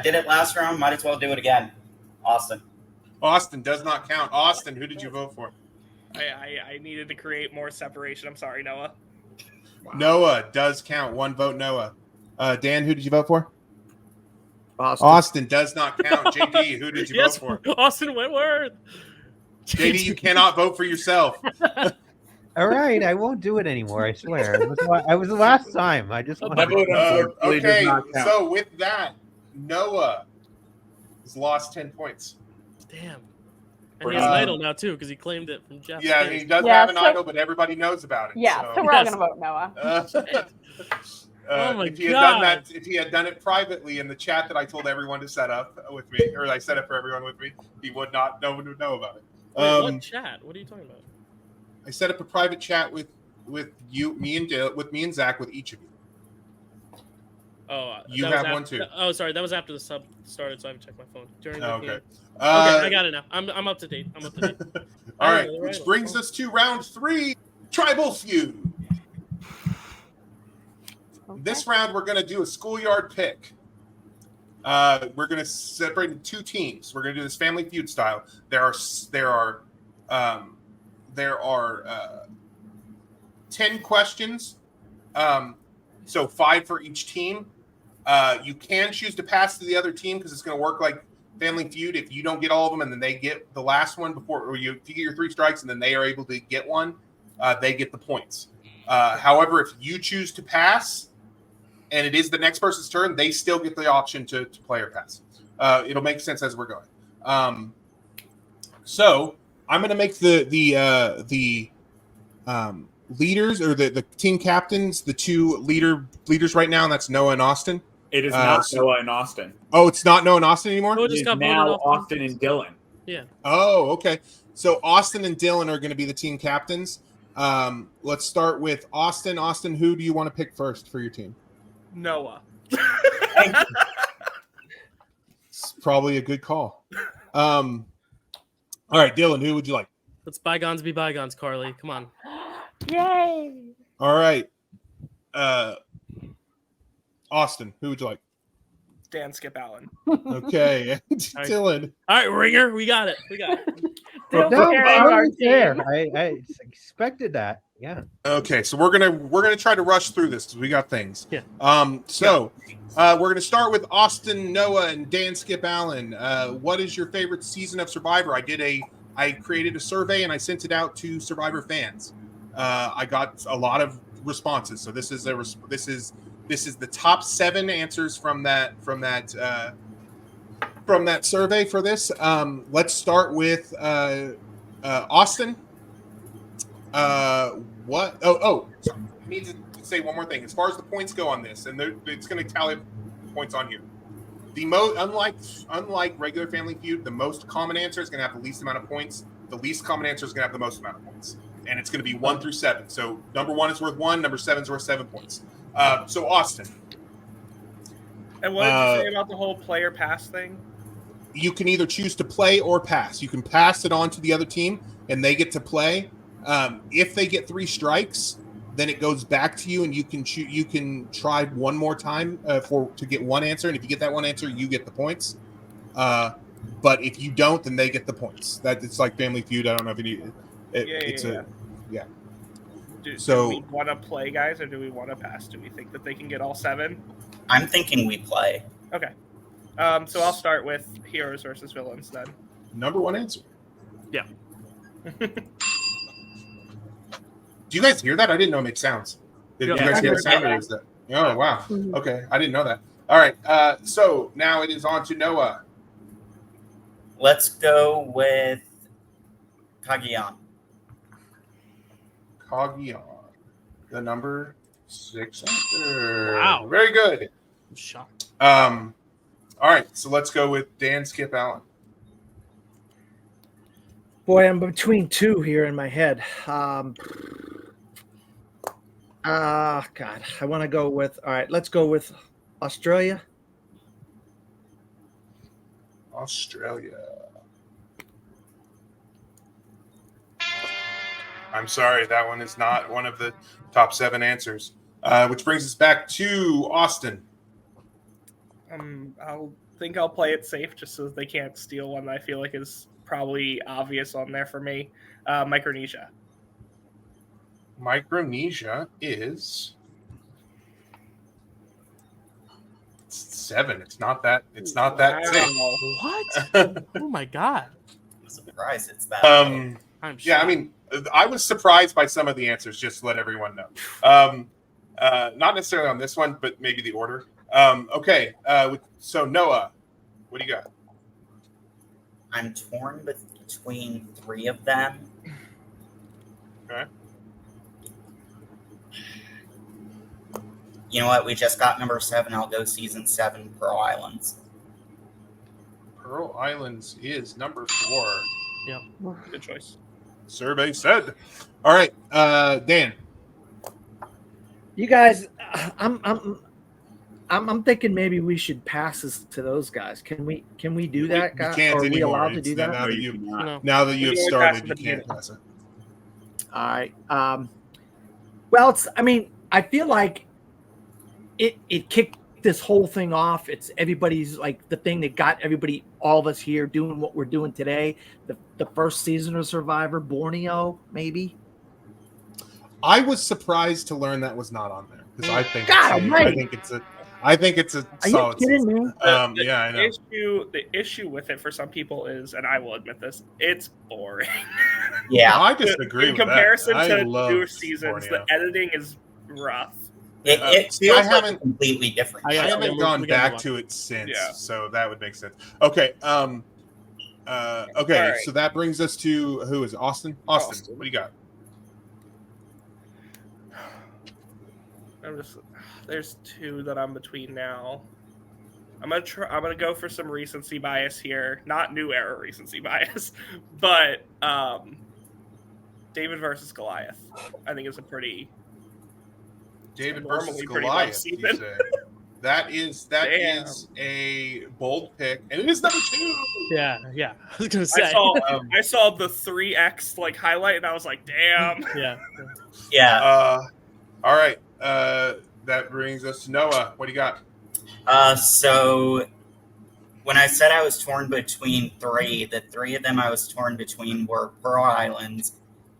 [SPEAKER 7] did it last round. Might as well do it again. Austin.
[SPEAKER 10] Austin does not count. Austin, who did you vote for?
[SPEAKER 8] I needed to create more separation. I'm sorry, Noah.
[SPEAKER 10] Wow. Noah does count. 1 vote, Noah. Dan, who did you vote for? Austin does not count. JD, who did you vote for?
[SPEAKER 3] Austin Wentworth.
[SPEAKER 10] JD, you cannot vote for yourself.
[SPEAKER 5] All right, I won't do it anymore. I swear. It was the last time. I just.
[SPEAKER 10] Okay, so with that, Noah has lost 10 points.
[SPEAKER 3] Damn. And he has an idol now too, because he claimed it from Jeff.
[SPEAKER 10] Yeah, he does have an idol, but everybody knows about it.
[SPEAKER 6] Yeah, so we're all gonna vote Noah.
[SPEAKER 3] Oh my
[SPEAKER 10] if he had done it privately in the chat that I told everyone to set up with me, or I set up for everyone with me, no one would know about it.
[SPEAKER 3] Wait, what chat? What are you talking about?
[SPEAKER 10] I set up a private chat with me and Zach, with each of you.
[SPEAKER 3] Oh,
[SPEAKER 10] you have one too.
[SPEAKER 3] Oh, sorry, that was after the sub started, so I haven't checked my phone during the game.
[SPEAKER 10] Okay,
[SPEAKER 3] I got it now. I'm up to date.
[SPEAKER 10] All right, which brings us to round 3, Tribal Feud. Okay. This round, we're going to do a schoolyard pick. We're going to separate into 2 teams. We're going to do this Family Feud style. There are 10 questions, so 5 for each team. You can choose to pass to the other team because it's going to work like Family Feud. If you don't get all of them and then they get the last one if you get your 3 strikes and then they are able to get one, they get the points. However, if you choose to pass and it is the next person's turn, they still get the option to play or pass. It'll make sense as we're going. So I'm going to make the leaders or the team captains, the 2 leaders right now, and that's Noah and Austin.
[SPEAKER 2] It is not Noah and Austin.
[SPEAKER 10] Oh, it's not Noah and Austin anymore?
[SPEAKER 2] It is now Austin and Dylan.
[SPEAKER 3] Yeah.
[SPEAKER 10] Oh, okay. So Austin and Dylan are going to be the team captains. Let's start with Austin. Austin, who do you want to pick first for your team?
[SPEAKER 8] Noah.
[SPEAKER 10] It's probably a good call. All right, Dylan, who would you like?
[SPEAKER 3] Let's bygones be bygones, Carly. Come on.
[SPEAKER 6] Yay!
[SPEAKER 10] All right. Austin, who would you like?
[SPEAKER 8] Dan Skip Allen.
[SPEAKER 10] Okay. Dylan.
[SPEAKER 3] All right, Ringer, we got it.
[SPEAKER 5] I expected that. Yeah.
[SPEAKER 10] Okay, so we're gonna try to rush through this because we got things.
[SPEAKER 3] Yeah.
[SPEAKER 10] We're gonna start with Austin, Noah, and Dan Skip Allen. What is your favorite season of Survivor? I created a survey and I sent it out to Survivor fans. I got a lot of responses. So this is the top 7 answers from that survey for this. Let's start with Austin. What? Oh, sorry. I need to say one more thing. As far as the points go on this, and it's going to tally points on here. The unlike regular Family Feud, the most common answer is going to have the least amount of points. The least common answer is going to have the most amount of points, and it's going to be 1 through 7. So number 1 is worth 1, number 7 is worth 7 points. So Austin.
[SPEAKER 8] And what did you say about the whole player pass thing?
[SPEAKER 10] You can either choose to play or pass. You can pass it on to the other team, and they get to play. If they get 3 strikes, then it goes back to you, and you can try one more time to get one answer. And if you get that one answer, you get the points. But if you don't, then they get the points. That it's like Family Feud. I don't know if you need.
[SPEAKER 8] Do we want to play, guys, or do we want to pass? Do we think that they can get all 7?
[SPEAKER 7] I'm thinking we play.
[SPEAKER 8] Okay. So I'll start with heroes versus villains then.
[SPEAKER 10] Number 1 answer.
[SPEAKER 3] Yeah.
[SPEAKER 10] Do you guys hear that? I didn't know it made sounds. Did you guys hear the sound? Or is that? Oh, wow. Okay. I didn't know that. All right. So now it is on to Noah.
[SPEAKER 7] Let's go with Cagayan.
[SPEAKER 10] Cagayan. The number 6 answer.
[SPEAKER 3] Wow.
[SPEAKER 10] Very good.
[SPEAKER 3] I'm shocked.
[SPEAKER 10] All right. So let's go with Dan Skip Allen.
[SPEAKER 4] Boy, I'm between 2 here in my head. God, I want to go with. All right, let's go with Australia.
[SPEAKER 10] Australia. I'm sorry, that one is not one of the top 7 answers. Which brings us back to Austin.
[SPEAKER 8] I'll play it safe just so they can't steal one that I feel like is probably obvious on there for me. Micronesia.
[SPEAKER 10] Micronesia is 7. It's not that. It's not that safe.
[SPEAKER 3] What? Oh my god!
[SPEAKER 7] I'm surprised it's that.
[SPEAKER 3] I'm shocked.
[SPEAKER 10] Yeah, I mean, I was surprised by some of the answers. Just to let everyone know. Not necessarily on this one, but maybe the order. Okay. So Noah, what do you got?
[SPEAKER 7] I'm torn between 3 of them.
[SPEAKER 10] Okay.
[SPEAKER 7] You know what? We just got number 7. I'll go season 7, Pearl Islands.
[SPEAKER 10] Pearl Islands is number 4.
[SPEAKER 3] Yep.
[SPEAKER 8] Good choice.
[SPEAKER 10] Survey said. All right, Dan.
[SPEAKER 4] You guys, I'm thinking maybe we should pass this to those guys. Can we do that, guys?
[SPEAKER 10] We can't
[SPEAKER 4] Are we
[SPEAKER 10] anymore.
[SPEAKER 4] allowed to do that?
[SPEAKER 10] Now that you have
[SPEAKER 8] can only
[SPEAKER 10] started,
[SPEAKER 8] pass
[SPEAKER 10] you
[SPEAKER 8] it
[SPEAKER 10] can't pass it.
[SPEAKER 4] All right. Well, I feel like it kicked this whole thing off. It's everybody's like the thing that got all of us here doing what we're doing today. The first season of Survivor, Borneo, maybe.
[SPEAKER 10] I was surprised to learn that was not on there because I think it's a
[SPEAKER 4] Are
[SPEAKER 10] solid
[SPEAKER 4] you kidding
[SPEAKER 10] season.
[SPEAKER 4] me?
[SPEAKER 10] Yeah, I know.
[SPEAKER 8] The issue with it for some people is, and I will admit this, it's boring.
[SPEAKER 7] Yeah,
[SPEAKER 10] I disagree.
[SPEAKER 8] In comparison
[SPEAKER 10] with that.
[SPEAKER 8] to newer seasons, the editing is rough.
[SPEAKER 7] It feels like completely different.
[SPEAKER 10] I haven't gone back to it since, so that would make sense. Okay. Okay.
[SPEAKER 8] Right.
[SPEAKER 10] So that brings us to who is it? Austin? Austin, what do you got?
[SPEAKER 8] There's two that I'm between now. I'm gonna go for some recency bias here, not new era recency bias, but David versus Goliath. I think is a pretty
[SPEAKER 10] David versus Goliath. You say. That is a bold pick, and it is number 2.
[SPEAKER 3] Yeah. I was gonna say.
[SPEAKER 8] I saw the 3x like highlight, and I was like, damn.
[SPEAKER 7] Yeah.
[SPEAKER 10] All right. That brings us to Noah. What do you got?
[SPEAKER 7] So when I said I was torn between 3, the 3 of them I was torn between were Pearl Islands,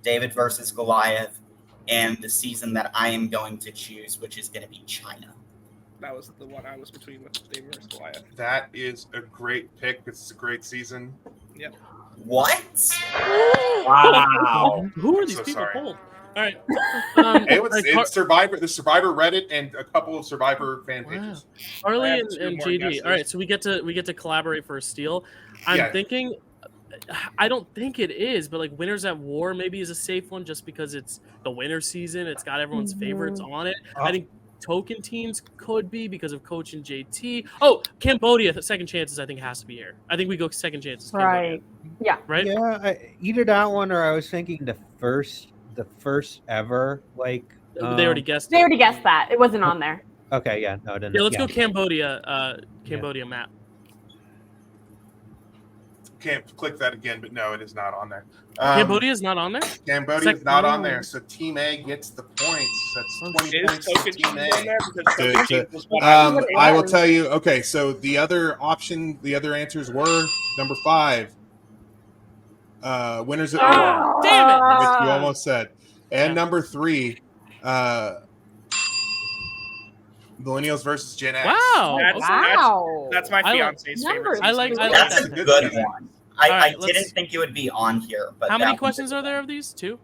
[SPEAKER 7] David versus Goliath, and the season that I am going to choose, which is going to be China.
[SPEAKER 8] That was the one I was between with David versus Goliath.
[SPEAKER 10] That is a great pick. It's a great season.
[SPEAKER 8] Yep.
[SPEAKER 7] What?
[SPEAKER 3] Wow. Who are these people pulled? All right.
[SPEAKER 10] It's Survivor, the Survivor Reddit, and a couple of Survivor fan pages.
[SPEAKER 3] Harley and JD. All right, so we get to collaborate for a steal. I'm thinking, I don't think it is, but like Winners at War maybe is a safe one just because it's the winter season. It's got everyone's favorites on it. I think token teams could be because of Coach and JT. Oh, Cambodia, the second chances I think has to be here. I think we go second chances.
[SPEAKER 6] Right. Yeah.
[SPEAKER 3] Right.
[SPEAKER 5] Yeah. Either that one or I was thinking the first ever
[SPEAKER 3] they already guessed.
[SPEAKER 6] They already guessed that it wasn't on there.
[SPEAKER 5] Okay. Yeah. No. Then,
[SPEAKER 3] let's go Cambodia. Cambodia map.
[SPEAKER 10] Can't click that again, but no, it is not on there.
[SPEAKER 3] Cambodia is not on there.
[SPEAKER 10] Cambodia is not on there, so Team A gets the points. That's 20 points to Team A. I will tell you. Okay, so the other answers were number 5. Winners at War.
[SPEAKER 3] Damn it!
[SPEAKER 10] Which you almost said, and number 3. Millennials versus Gen X.
[SPEAKER 3] Wow!
[SPEAKER 8] That's my fiance's favorite.
[SPEAKER 7] That's a good one. I didn't think it would be on here, but
[SPEAKER 3] how many questions are there of these? 2?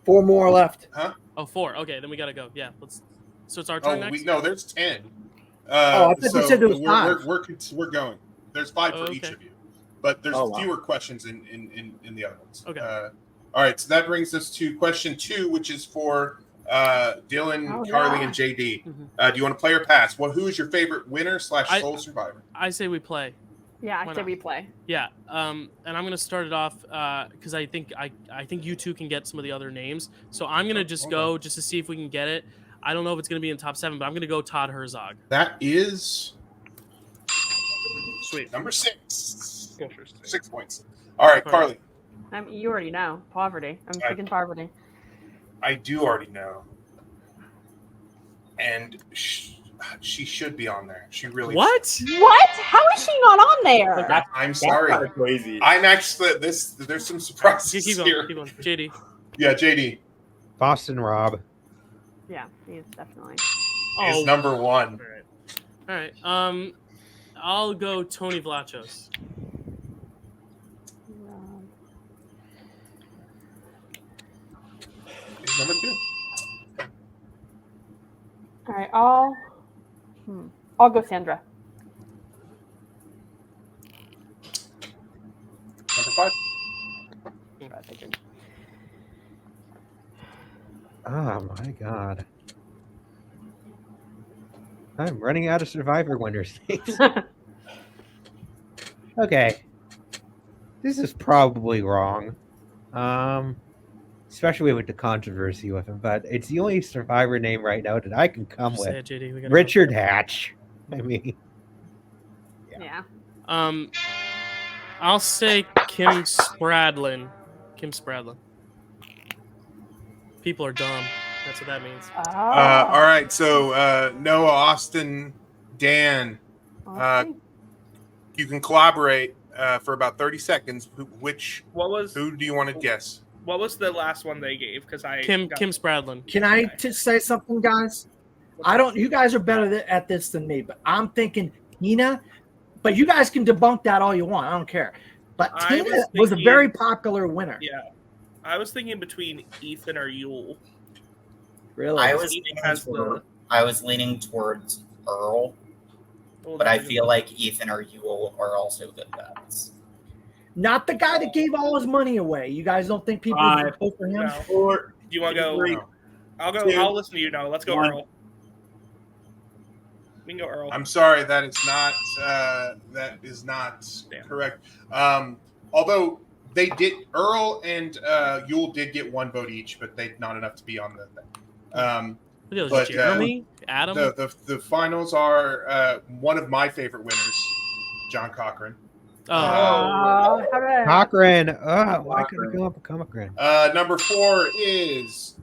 [SPEAKER 4] 4 more left.
[SPEAKER 10] Huh?
[SPEAKER 3] Oh, 4. Okay, then we gotta go. Yeah, let's. So it's our turn next.
[SPEAKER 10] No, there's 10.
[SPEAKER 4] I thought you said there was 5.
[SPEAKER 10] We're going. There's 5 for each of you, but there's fewer questions in the other ones.
[SPEAKER 3] Okay.
[SPEAKER 10] All right, so that brings us to question 2, which is for Dylan, Carly, and JD.
[SPEAKER 3] Mm-hmm.
[SPEAKER 10] Do you want to play or pass? Who is your favorite winner / sole survivor?
[SPEAKER 3] I say we play.
[SPEAKER 6] Yeah, I say we play.
[SPEAKER 3] Yeah, and I'm gonna start it off because I think you two can get some of the other names. So I'm gonna just go just to see if we can get it. I don't know if it's gonna be in top 7, but I'm gonna go Todd Herzog.
[SPEAKER 10] That is
[SPEAKER 3] sweet.
[SPEAKER 10] Number 6. Interesting. 6 points. All right, Carly.
[SPEAKER 6] You already know poverty. I'm picking poverty.
[SPEAKER 10] I do already know, and she should be on there. She really.
[SPEAKER 3] What?
[SPEAKER 10] Should.
[SPEAKER 6] What? How is she not on there?
[SPEAKER 10] I'm sorry.
[SPEAKER 5] That's crazy.
[SPEAKER 10] I'm actually there's some surprises
[SPEAKER 3] keep
[SPEAKER 10] here.
[SPEAKER 3] Keep on. JD.
[SPEAKER 10] Yeah, JD.
[SPEAKER 5] Boston Rob.
[SPEAKER 6] Yeah, he's definitely.
[SPEAKER 10] Is number 1.
[SPEAKER 3] All right. I'll go Tony Vlachos.
[SPEAKER 10] He's number 2.
[SPEAKER 6] All right, I'll go Sandra.
[SPEAKER 10] Number 5.
[SPEAKER 5] Oh my god. I'm running out of Survivor winners. Okay. This is probably wrong. especially with the controversy with him. But it's the only Survivor name right now that I can come
[SPEAKER 3] Just
[SPEAKER 5] with.
[SPEAKER 3] say it, JD. We gotta
[SPEAKER 5] Richard Hatch. I mean,
[SPEAKER 6] Yeah.
[SPEAKER 3] I'll say Kim Spradlin. Kim Spradlin. People are dumb. That's what that means.
[SPEAKER 10] All right. So Noah, Austin, Dan, you can collaborate for about 30 seconds. Who do you want to guess?
[SPEAKER 8] What was the last one they gave? Because
[SPEAKER 3] Kim Spradlin.
[SPEAKER 4] Can I just say something, guys? You guys are better at this than me, but I'm thinking Tina. But you guys can debunk that all you want. I don't care. But Tina was a very popular winner.
[SPEAKER 8] Yeah. I was thinking between Ethan or Yule.
[SPEAKER 4] Really?
[SPEAKER 7] I was leaning towards Earl, but I feel like Ethan or Yule are also good bets.
[SPEAKER 4] Not the guy that gave all his money away. You guys don't think people would vote for him?
[SPEAKER 8] No. Do you want to go? I'll go. I'll listen to you now. Let's go, Earl. We can go, Earl.
[SPEAKER 10] I'm sorry, that is not correct. Although they did, Earl and Yule did get one vote each, but they not enough to be on the thing.
[SPEAKER 3] But Jeremy, Adam.
[SPEAKER 10] The finals are one of my favorite winners, John Cochran.
[SPEAKER 5] Cochran. Why couldn't I go up with Cochran?
[SPEAKER 10] Number 4 is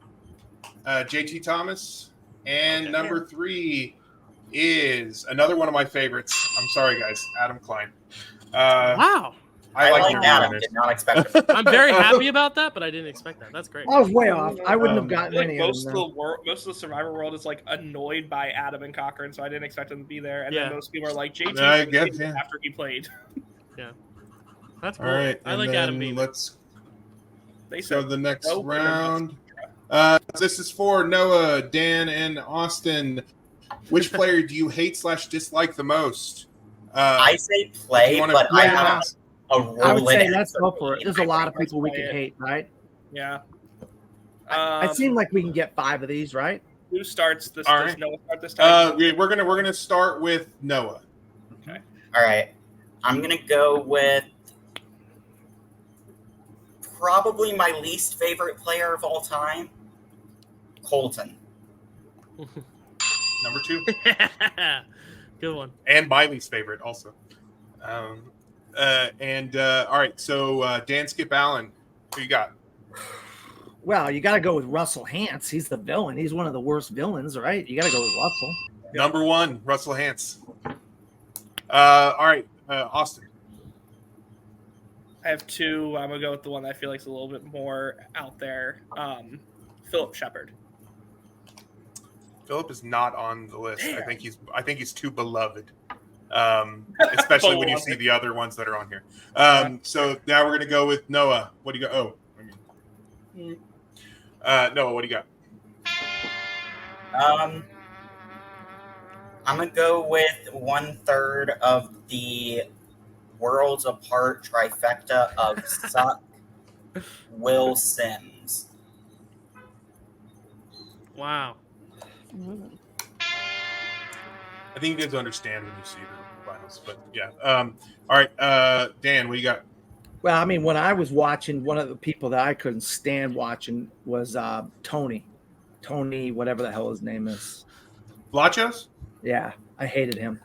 [SPEAKER 10] JT Thomas, and number 3 is another one of my favorites. I'm sorry, guys, Adam Klein.
[SPEAKER 3] Wow.
[SPEAKER 7] I like Adam. Did not expect it.
[SPEAKER 3] I'm very happy about that, but I didn't expect that. That's great.
[SPEAKER 4] I was way off. I wouldn't have gotten
[SPEAKER 8] Like
[SPEAKER 4] any
[SPEAKER 8] most
[SPEAKER 4] of
[SPEAKER 8] of
[SPEAKER 4] them.
[SPEAKER 8] most of the Survivor world is like annoyed by Adam and Cochran, so I didn't expect them to be there. And then most people are like JT after he played.
[SPEAKER 3] Yeah, that's cool.
[SPEAKER 10] All right,
[SPEAKER 3] I like Adam being.
[SPEAKER 10] Let's
[SPEAKER 8] They
[SPEAKER 10] go to the next round. This is for Noah, Dan, and Austin. Which player do you hate/dislike the most?
[SPEAKER 7] I say play, but I have a rule.
[SPEAKER 4] I would say let's go for it. There's a lot of people we can hate, right?
[SPEAKER 8] Yeah.
[SPEAKER 4] It seems like we can get 5 of these, right?
[SPEAKER 8] Who starts this?
[SPEAKER 10] All
[SPEAKER 8] Does
[SPEAKER 10] right.
[SPEAKER 8] Noah start this time?
[SPEAKER 10] We're gonna start with Noah.
[SPEAKER 8] Okay.
[SPEAKER 7] All right. I'm gonna go with probably my least favorite player of all time, Colton.
[SPEAKER 10] Number 2.
[SPEAKER 3] Good one.
[SPEAKER 10] And my least favorite also. All right, so Dan Skip Allen, who you got?
[SPEAKER 4] Well, you got to go with Russell Hantz. He's the villain. He's one of the worst villains, right? You got to go with Russell.
[SPEAKER 10] Number 1, Russell Hantz. All right, Austin.
[SPEAKER 8] I have 2. I'm gonna go with the one that I feel like is a little bit more out there. Philip Shepard.
[SPEAKER 10] Philip is not on the list. Damn. I think he's too beloved, especially when you see the other ones that are on here. So now we're gonna go with Noah. What do you got? Noah, what do you got?
[SPEAKER 7] I'm gonna go with 1/3 of the Worlds Apart trifecta of Suck, Will Sims.
[SPEAKER 3] Wow.
[SPEAKER 10] I think you guys understand when you see the finals, but yeah. All right, Dan, what do you got?
[SPEAKER 4] Well, I mean, when I was watching, one of the people that I couldn't stand watching was Tony, whatever the hell his name is.
[SPEAKER 10] Blachos?
[SPEAKER 4] Yeah, I hated him.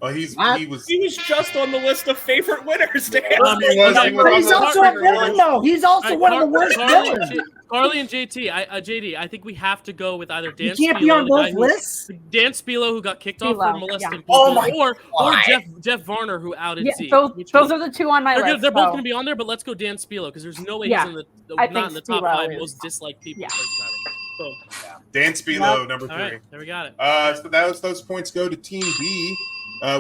[SPEAKER 10] Oh, he was
[SPEAKER 8] just on the list of favorite winners, Dan.
[SPEAKER 4] But he's also a villain, though. He's also one of the worst villains.
[SPEAKER 3] Carly and JD, I think we have to go with either Dan.
[SPEAKER 4] You can't be on both lists.
[SPEAKER 3] Dan Spilo, who got kicked off for molesting
[SPEAKER 7] people,
[SPEAKER 3] or Jeff Varner, who outed Zeke.
[SPEAKER 6] Those are the 2 on my list.
[SPEAKER 3] They're both going to be on there, but let's go Dan Spilo because there's no way he's in not in the top 5 most disliked people.
[SPEAKER 6] Yeah.
[SPEAKER 10] Dan Spilo, number 3.
[SPEAKER 3] All right, there we got it.
[SPEAKER 10] So those points go to Team B,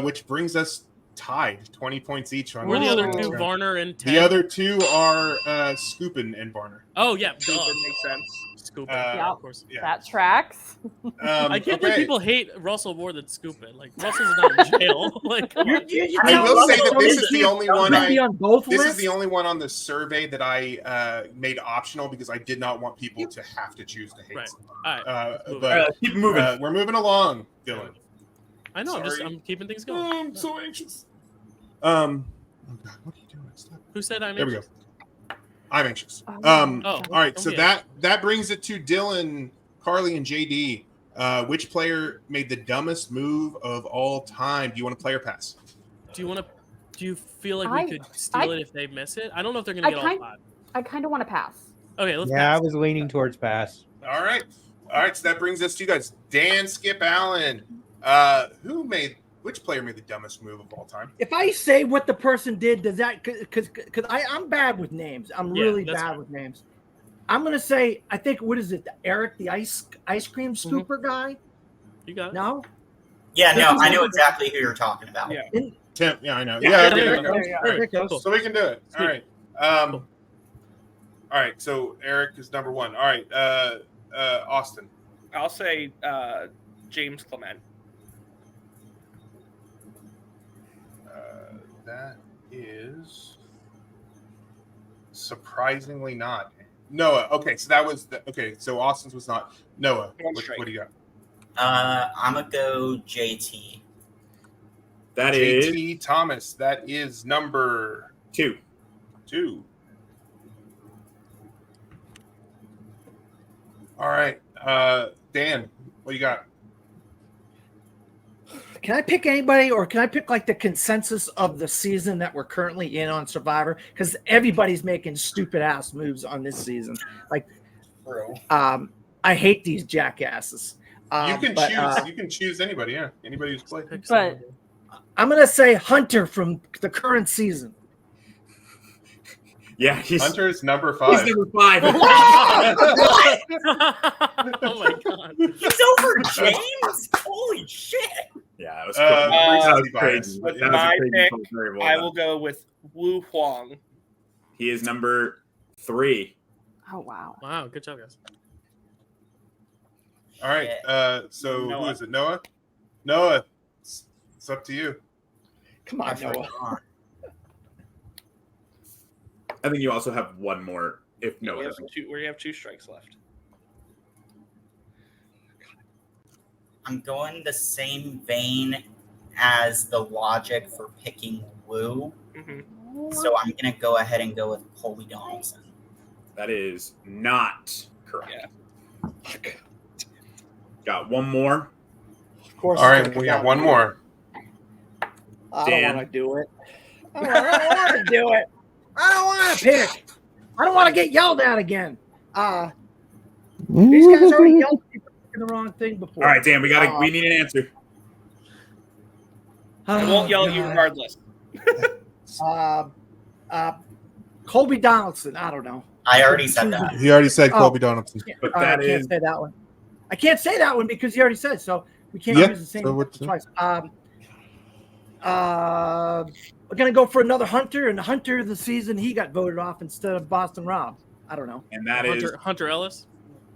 [SPEAKER 10] which brings us tied, 20 points each.
[SPEAKER 3] Were the other 2 Varner and Ted?
[SPEAKER 10] The other 2 are Scoopin and Varner.
[SPEAKER 3] Oh yeah,
[SPEAKER 8] makes sense.
[SPEAKER 3] Scoopin, of course.
[SPEAKER 6] Yeah. That tracks.
[SPEAKER 3] I can't believe people hate Russell more than Scoopin. Like Russell's not in jail. Like,
[SPEAKER 10] I will say that this is the only one. This is the only one on the survey that I made optional because I did not want people to have to choose to hate.
[SPEAKER 3] Right.
[SPEAKER 10] All right. Keep moving. We're moving along, Dylan.
[SPEAKER 3] I know. I'm keeping things going.
[SPEAKER 10] Oh, I'm so anxious. Oh God, what are you doing? Stop.
[SPEAKER 3] Who said I'm
[SPEAKER 10] anxious?
[SPEAKER 3] There we go.
[SPEAKER 10] I'm anxious.
[SPEAKER 6] Oh.
[SPEAKER 10] All right, so that brings it to Dylan, Carly, and JD. Which player made the dumbest move of all time? Do you want to play or pass?
[SPEAKER 3] Do you feel like we could steal it if they miss it? I don't know if they're going to get all 5.
[SPEAKER 6] I kind of want to pass.
[SPEAKER 3] Okay, let's
[SPEAKER 5] pass. I was leaning towards pass.
[SPEAKER 10] All right. So that brings us to you guys. Dan, Skip, Allen. Which player made the dumbest move of all time?
[SPEAKER 4] If I say what the person did, does that because I'm bad with names. I'm really bad with names. I'm gonna say I think what is it? Eric, the ice cream scooper guy.
[SPEAKER 3] You got it.
[SPEAKER 4] No.
[SPEAKER 7] Yeah, no, I know exactly who you're talking about.
[SPEAKER 10] Yeah, Tim. Yeah, I know.
[SPEAKER 3] Cool.
[SPEAKER 10] So we can do it. All right. All right. So Eric is number 1. All right. Austin.
[SPEAKER 8] I'll say James Clement.
[SPEAKER 10] That is surprisingly not Noah. Okay, so that was so Austin's was not Noah. What do you got?
[SPEAKER 7] I'm gonna go JT.
[SPEAKER 2] That
[SPEAKER 10] JT Thomas. That is number
[SPEAKER 2] 2.
[SPEAKER 10] All right, Dan, what do you got?
[SPEAKER 4] Can I pick anybody, or can I pick like the consensus of the season that we're currently in on Survivor? Because everybody's making stupid ass moves on this season. Like, I hate these jackasses.
[SPEAKER 10] You can choose anybody. Yeah, anybody who's played.
[SPEAKER 6] But
[SPEAKER 4] I'm gonna say Hunter from the current season.
[SPEAKER 10] Yeah, Hunter's number 5.
[SPEAKER 2] He's number 5.
[SPEAKER 3] Oh my god!
[SPEAKER 7] He's over James. Holy shit!
[SPEAKER 2] Yeah, that was crazy.
[SPEAKER 8] With my pick, I will go with Wu Huang.
[SPEAKER 2] He is number 3.
[SPEAKER 6] Oh wow!
[SPEAKER 3] Wow, good job, guys.
[SPEAKER 10] All right. So Noah. Who is it? Noah. Noah, it's up to you.
[SPEAKER 4] Come on, Noah.
[SPEAKER 2] I think you also have one more. If no,
[SPEAKER 8] we have 2 strikes left.
[SPEAKER 7] I'm going the same vein as the logic for picking Wu.
[SPEAKER 8] Mm-hmm.
[SPEAKER 7] So I'm going to go ahead and go with Colby Donaldson.
[SPEAKER 2] That is not correct.
[SPEAKER 8] Yeah.
[SPEAKER 2] Got one more.
[SPEAKER 4] Of course.
[SPEAKER 10] All right, we got one more.
[SPEAKER 4] I don't want to do it. I don't want to do it. I don't want to pick. I don't want to get yelled at again. These guys already yelled at me for picking the wrong thing before.
[SPEAKER 2] All right, Dan, we need an answer.
[SPEAKER 8] I won't yell at you regardless.
[SPEAKER 4] Colby Donaldson. I don't know.
[SPEAKER 7] I already said that.
[SPEAKER 10] He already said Colby Donaldson.
[SPEAKER 2] But
[SPEAKER 4] I can't say that one. I can't say that one because he already said so. We can't use the same twice. We're gonna go for another Hunter, and the Hunter of the season he got voted off instead of Boston Rob. I don't know.
[SPEAKER 2] And that is
[SPEAKER 3] Hunter Ellis.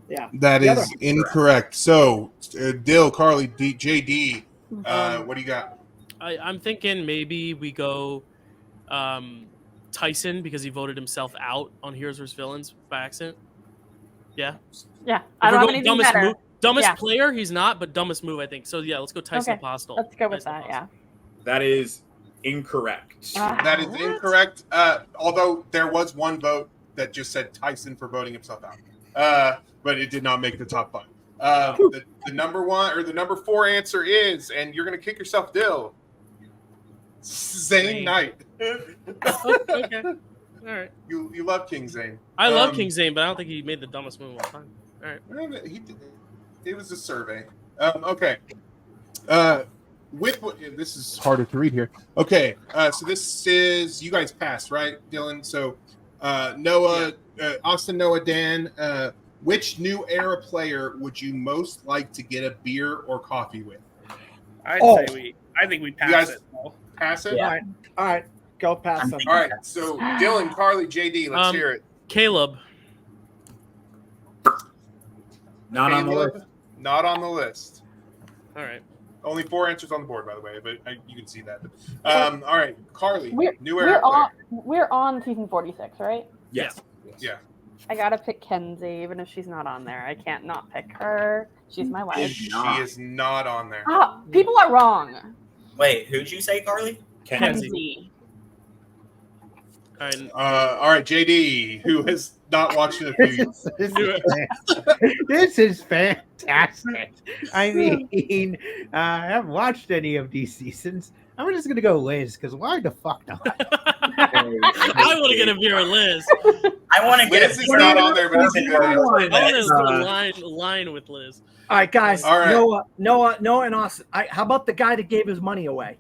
[SPEAKER 4] Yeah,
[SPEAKER 10] that is incorrect. So, Dyl, Carly, JD, what do you got?
[SPEAKER 3] I'm thinking maybe we go Tyson because he voted himself out on Heroes vs. Villains by accident. Yeah.
[SPEAKER 6] Yeah. I don't have anything better.
[SPEAKER 3] Dumbest player, he's not, but dumbest move, I think. So, yeah, let's go Tyson Apostle.
[SPEAKER 6] Let's go with that, yeah.
[SPEAKER 2] That is incorrect.
[SPEAKER 10] That is incorrect. Although there was one vote that just said Tyson for voting himself out. But it did not make the top 5. The number 1 or the number 4 answer is, and you're going to kick yourself, Dyl, Zane Knight.
[SPEAKER 3] Okay. All right.
[SPEAKER 10] You love King Zane.
[SPEAKER 3] I love King Zane, but I don't think he made the dumbest move of all time. All right.
[SPEAKER 10] Well, it was a survey. Okay. This is harder to read here. Okay. So this is, you guys passed, right, Dylan? So Noah, Austin, Noah, Dan, which new era player would you most like to get a beer or coffee with?
[SPEAKER 8] I think we pass it.
[SPEAKER 10] Pass it?
[SPEAKER 4] Yeah. All right. Go pass it.
[SPEAKER 10] All right. So Dylan, Carly, JD, let's hear it.
[SPEAKER 3] Caleb.
[SPEAKER 2] Not on the list.
[SPEAKER 10] Not on the list.
[SPEAKER 3] All right.
[SPEAKER 10] Only 4 answers on the board, by the way, but you can see that. All right, Carly, new era player.
[SPEAKER 6] We're on season 46, right?
[SPEAKER 2] Yes.
[SPEAKER 10] Yeah.
[SPEAKER 6] I gotta pick Kenzie, even if she's not on there. I can't not pick her. She's my wife.
[SPEAKER 10] She is not on there.
[SPEAKER 6] People are wrong.
[SPEAKER 7] Wait, who'd you say, Carly?
[SPEAKER 6] Kenzie.
[SPEAKER 1] All right, JD, who has not watched it a few
[SPEAKER 5] This is fantastic. I mean, I haven't watched any of these seasons. I'm just gonna go Liz because why the fuck not?
[SPEAKER 3] I want to get a beer with Liz.
[SPEAKER 7] I want to get
[SPEAKER 1] Liz is not on there, but it's good.
[SPEAKER 3] I want to line with Liz.
[SPEAKER 4] All right, guys.
[SPEAKER 1] All right.
[SPEAKER 4] Noah, and Austin. How about the guy that gave his money away?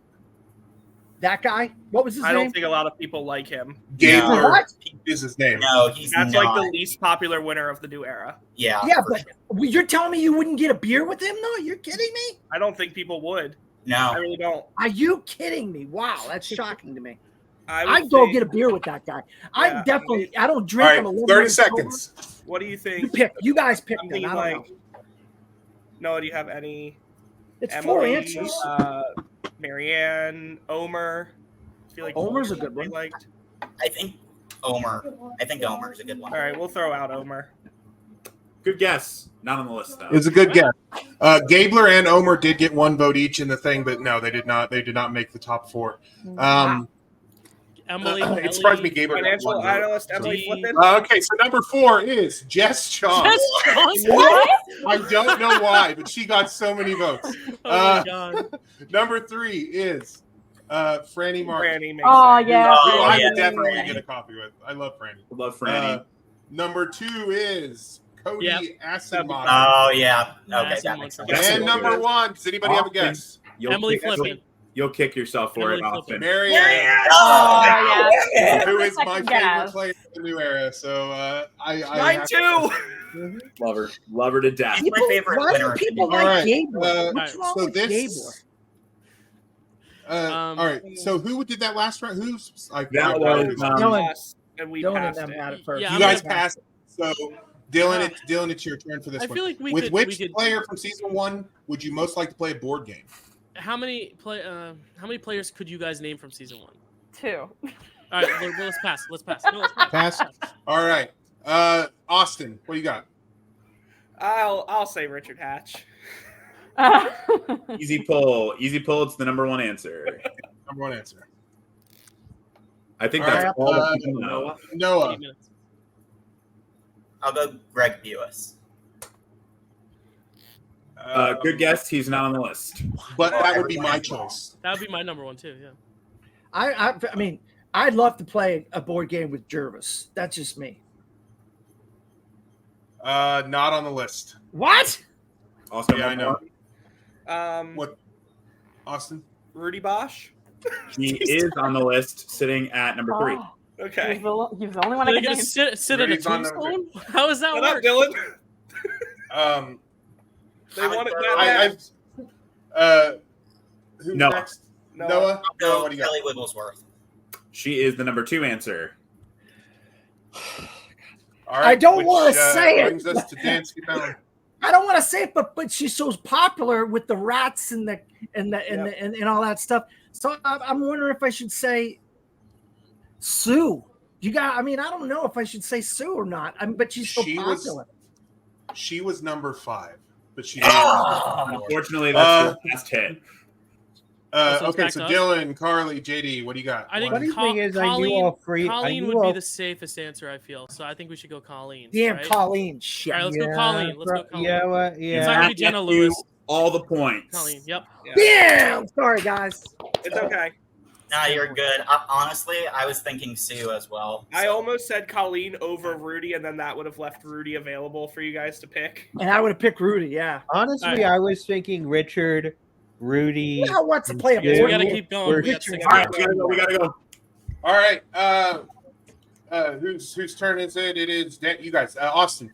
[SPEAKER 4] That guy? What was his name?
[SPEAKER 8] I don't think a lot of people like him.
[SPEAKER 1] Gabler is his name.
[SPEAKER 7] No, he's
[SPEAKER 8] That's
[SPEAKER 7] not.
[SPEAKER 8] like the least popular winner of the new era.
[SPEAKER 7] Yeah.
[SPEAKER 4] Yeah, but you're telling me you wouldn't get a beer with him, though? You're kidding me?
[SPEAKER 8] I don't think people would.
[SPEAKER 7] No.
[SPEAKER 8] I really don't.
[SPEAKER 4] Are you kidding me? Wow, that's shocking to me.
[SPEAKER 8] I'd
[SPEAKER 4] go get a beer with that guy. I don't drink.
[SPEAKER 1] All right, 30 seconds.
[SPEAKER 8] What do you think?
[SPEAKER 4] You guys pick
[SPEAKER 8] I'm
[SPEAKER 4] them.
[SPEAKER 8] thinking
[SPEAKER 4] I don't know.
[SPEAKER 8] Noah, do you have any?
[SPEAKER 4] It's
[SPEAKER 8] Emily,
[SPEAKER 4] 4 answers.
[SPEAKER 8] Marianne, Omer. I feel like
[SPEAKER 4] Omer's a good one.
[SPEAKER 8] Liked.
[SPEAKER 7] I think Omer's a good one.
[SPEAKER 8] All right, we'll throw out Omer.
[SPEAKER 2] Good guess. Not on the list though.
[SPEAKER 1] It's a good guess. Gabler and Omer did get 1 vote each in the thing, but no, they did not. They did not make the top 4.
[SPEAKER 3] Emily,
[SPEAKER 1] it surprised me. Gabler got
[SPEAKER 8] Financial
[SPEAKER 1] 1 vote.
[SPEAKER 8] analyst Emily Flippin.
[SPEAKER 1] Okay, so number 4 is Jess Chong.
[SPEAKER 6] What?
[SPEAKER 1] I don't know why, but she got so many votes.
[SPEAKER 3] Oh my God.
[SPEAKER 1] Number 3 is Franny Martin.
[SPEAKER 8] Franny makes
[SPEAKER 6] Oh
[SPEAKER 8] sense.
[SPEAKER 6] yeah.
[SPEAKER 7] Oh,
[SPEAKER 1] I
[SPEAKER 7] yeah.
[SPEAKER 1] would definitely get a coffee with. I love Franny.
[SPEAKER 2] Love Franny.
[SPEAKER 1] Number 2 is Cody Asenmacher.
[SPEAKER 7] Oh yeah.
[SPEAKER 3] Yeah,
[SPEAKER 7] Okay, that
[SPEAKER 3] someone
[SPEAKER 7] makes sense.
[SPEAKER 3] else.
[SPEAKER 1] And number 1, does anybody have a guess?
[SPEAKER 3] Emily Flippin.
[SPEAKER 2] You'll kick yourself for
[SPEAKER 3] Emily
[SPEAKER 2] it, Austin.
[SPEAKER 1] Marianne.
[SPEAKER 6] Oh yeah.
[SPEAKER 1] Who is my
[SPEAKER 6] Second
[SPEAKER 1] favorite
[SPEAKER 6] guess.
[SPEAKER 1] player in the new era? So I
[SPEAKER 8] Mine
[SPEAKER 1] have
[SPEAKER 8] too.
[SPEAKER 2] Love her to death.
[SPEAKER 7] He's my favorite
[SPEAKER 4] Why
[SPEAKER 7] winner.
[SPEAKER 4] do people
[SPEAKER 1] All
[SPEAKER 4] like
[SPEAKER 1] right,
[SPEAKER 4] Gabler? What's wrong
[SPEAKER 1] so
[SPEAKER 4] with
[SPEAKER 1] this. All right. So who did that last round? Who's like
[SPEAKER 2] That was
[SPEAKER 4] Dylan.
[SPEAKER 8] And we
[SPEAKER 4] Dylan and
[SPEAKER 8] passed
[SPEAKER 4] them
[SPEAKER 8] it.
[SPEAKER 4] had it first.
[SPEAKER 3] Yeah,
[SPEAKER 1] you guys passed. So Dylan, it's your turn for this
[SPEAKER 3] I
[SPEAKER 1] one.
[SPEAKER 3] feel like we
[SPEAKER 1] With
[SPEAKER 3] could-
[SPEAKER 1] which
[SPEAKER 3] we could-
[SPEAKER 1] player from season 1 would you most like to play a board game?
[SPEAKER 3] How many players could you guys name from season 1?
[SPEAKER 6] 2.
[SPEAKER 3] All right, let's pass. Let's pass. No, let's pass.
[SPEAKER 1] Pass. All right. Austin, what do you got?
[SPEAKER 8] I'll say Richard Hatch.
[SPEAKER 2] Easy pull. It's the number 1 answer.
[SPEAKER 1] Number 1 answer.
[SPEAKER 2] I think
[SPEAKER 1] All
[SPEAKER 2] that's
[SPEAKER 1] right,
[SPEAKER 2] all that people know.
[SPEAKER 1] Noah.
[SPEAKER 3] 8 minutes.
[SPEAKER 7] I'll go Greg Buis.
[SPEAKER 2] Good guess. He's not on the list.
[SPEAKER 1] But that would be my choice.
[SPEAKER 3] That would be my number 1 too. Yeah.
[SPEAKER 4] I mean, I'd love to play a board game with Jervis. That's just me.
[SPEAKER 1] Not on the list.
[SPEAKER 4] What?
[SPEAKER 2] Also,
[SPEAKER 1] Yeah, I know.
[SPEAKER 8] What?
[SPEAKER 1] Austin?
[SPEAKER 8] Rudy Bosch.
[SPEAKER 2] He is on the list, sitting at number 3.
[SPEAKER 6] Oh,
[SPEAKER 8] Okay.
[SPEAKER 6] he's the only one I
[SPEAKER 3] Are they
[SPEAKER 6] can
[SPEAKER 3] gonna
[SPEAKER 6] name.
[SPEAKER 3] sit in a
[SPEAKER 1] Rudy's on number
[SPEAKER 3] tombstone? How does that
[SPEAKER 8] Shut up,
[SPEAKER 3] work?
[SPEAKER 8] Dylan. They want it that bad.
[SPEAKER 1] Who's
[SPEAKER 2] Noah.
[SPEAKER 1] next?
[SPEAKER 8] Noah.
[SPEAKER 1] Noah?
[SPEAKER 7] Go
[SPEAKER 1] What do you got?
[SPEAKER 7] Kelly Wigglesworth.
[SPEAKER 2] She is the number 2 answer.
[SPEAKER 1] All
[SPEAKER 4] I don't
[SPEAKER 1] which,
[SPEAKER 4] wanna say it.
[SPEAKER 1] brings us to Dansky Fallon.
[SPEAKER 4] I don't want to say it, but she's so popular with the rats and all that stuff. So I'm wondering if I should say Sue. I don't know if I should say Sue or not. But she's so popular.
[SPEAKER 1] She was number 5, but she.
[SPEAKER 2] Unfortunately, that's the last hit.
[SPEAKER 1] Okay, so Dylan, Carly, JD, what do you got?
[SPEAKER 3] I think
[SPEAKER 5] Funny thing is, I knew all three.
[SPEAKER 3] Colleen would be the safest answer, I feel. So I think we should go Colleen.
[SPEAKER 4] Damn,
[SPEAKER 3] right?
[SPEAKER 4] Colleen. Shit.
[SPEAKER 3] All right, let's go Colleen. Let's go Colleen.
[SPEAKER 5] Yeah, well,
[SPEAKER 3] It's
[SPEAKER 5] yeah.
[SPEAKER 3] not gonna be Jenna Lewis.
[SPEAKER 2] All the points.
[SPEAKER 3] Colleen. Yep.
[SPEAKER 4] Damn. Sorry, guys.
[SPEAKER 8] It's okay.
[SPEAKER 7] No, you're good. Honestly, I was thinking Sue as well.
[SPEAKER 8] I almost said Colleen over Rudy, and then that would have left Rudy available for you guys to pick.
[SPEAKER 4] And I would have picked Rudy. Yeah.
[SPEAKER 5] Honestly,
[SPEAKER 3] Right.
[SPEAKER 5] I was thinking Richard, Rudy.
[SPEAKER 4] Who wants to play a
[SPEAKER 3] Yeah,
[SPEAKER 4] board
[SPEAKER 3] we gotta
[SPEAKER 4] game?
[SPEAKER 3] keep going. We got
[SPEAKER 4] Richard.
[SPEAKER 3] 6
[SPEAKER 2] All right,
[SPEAKER 3] minutes.
[SPEAKER 2] we gotta go.
[SPEAKER 1] All right. Whose turn is it? It is you guys. Austin.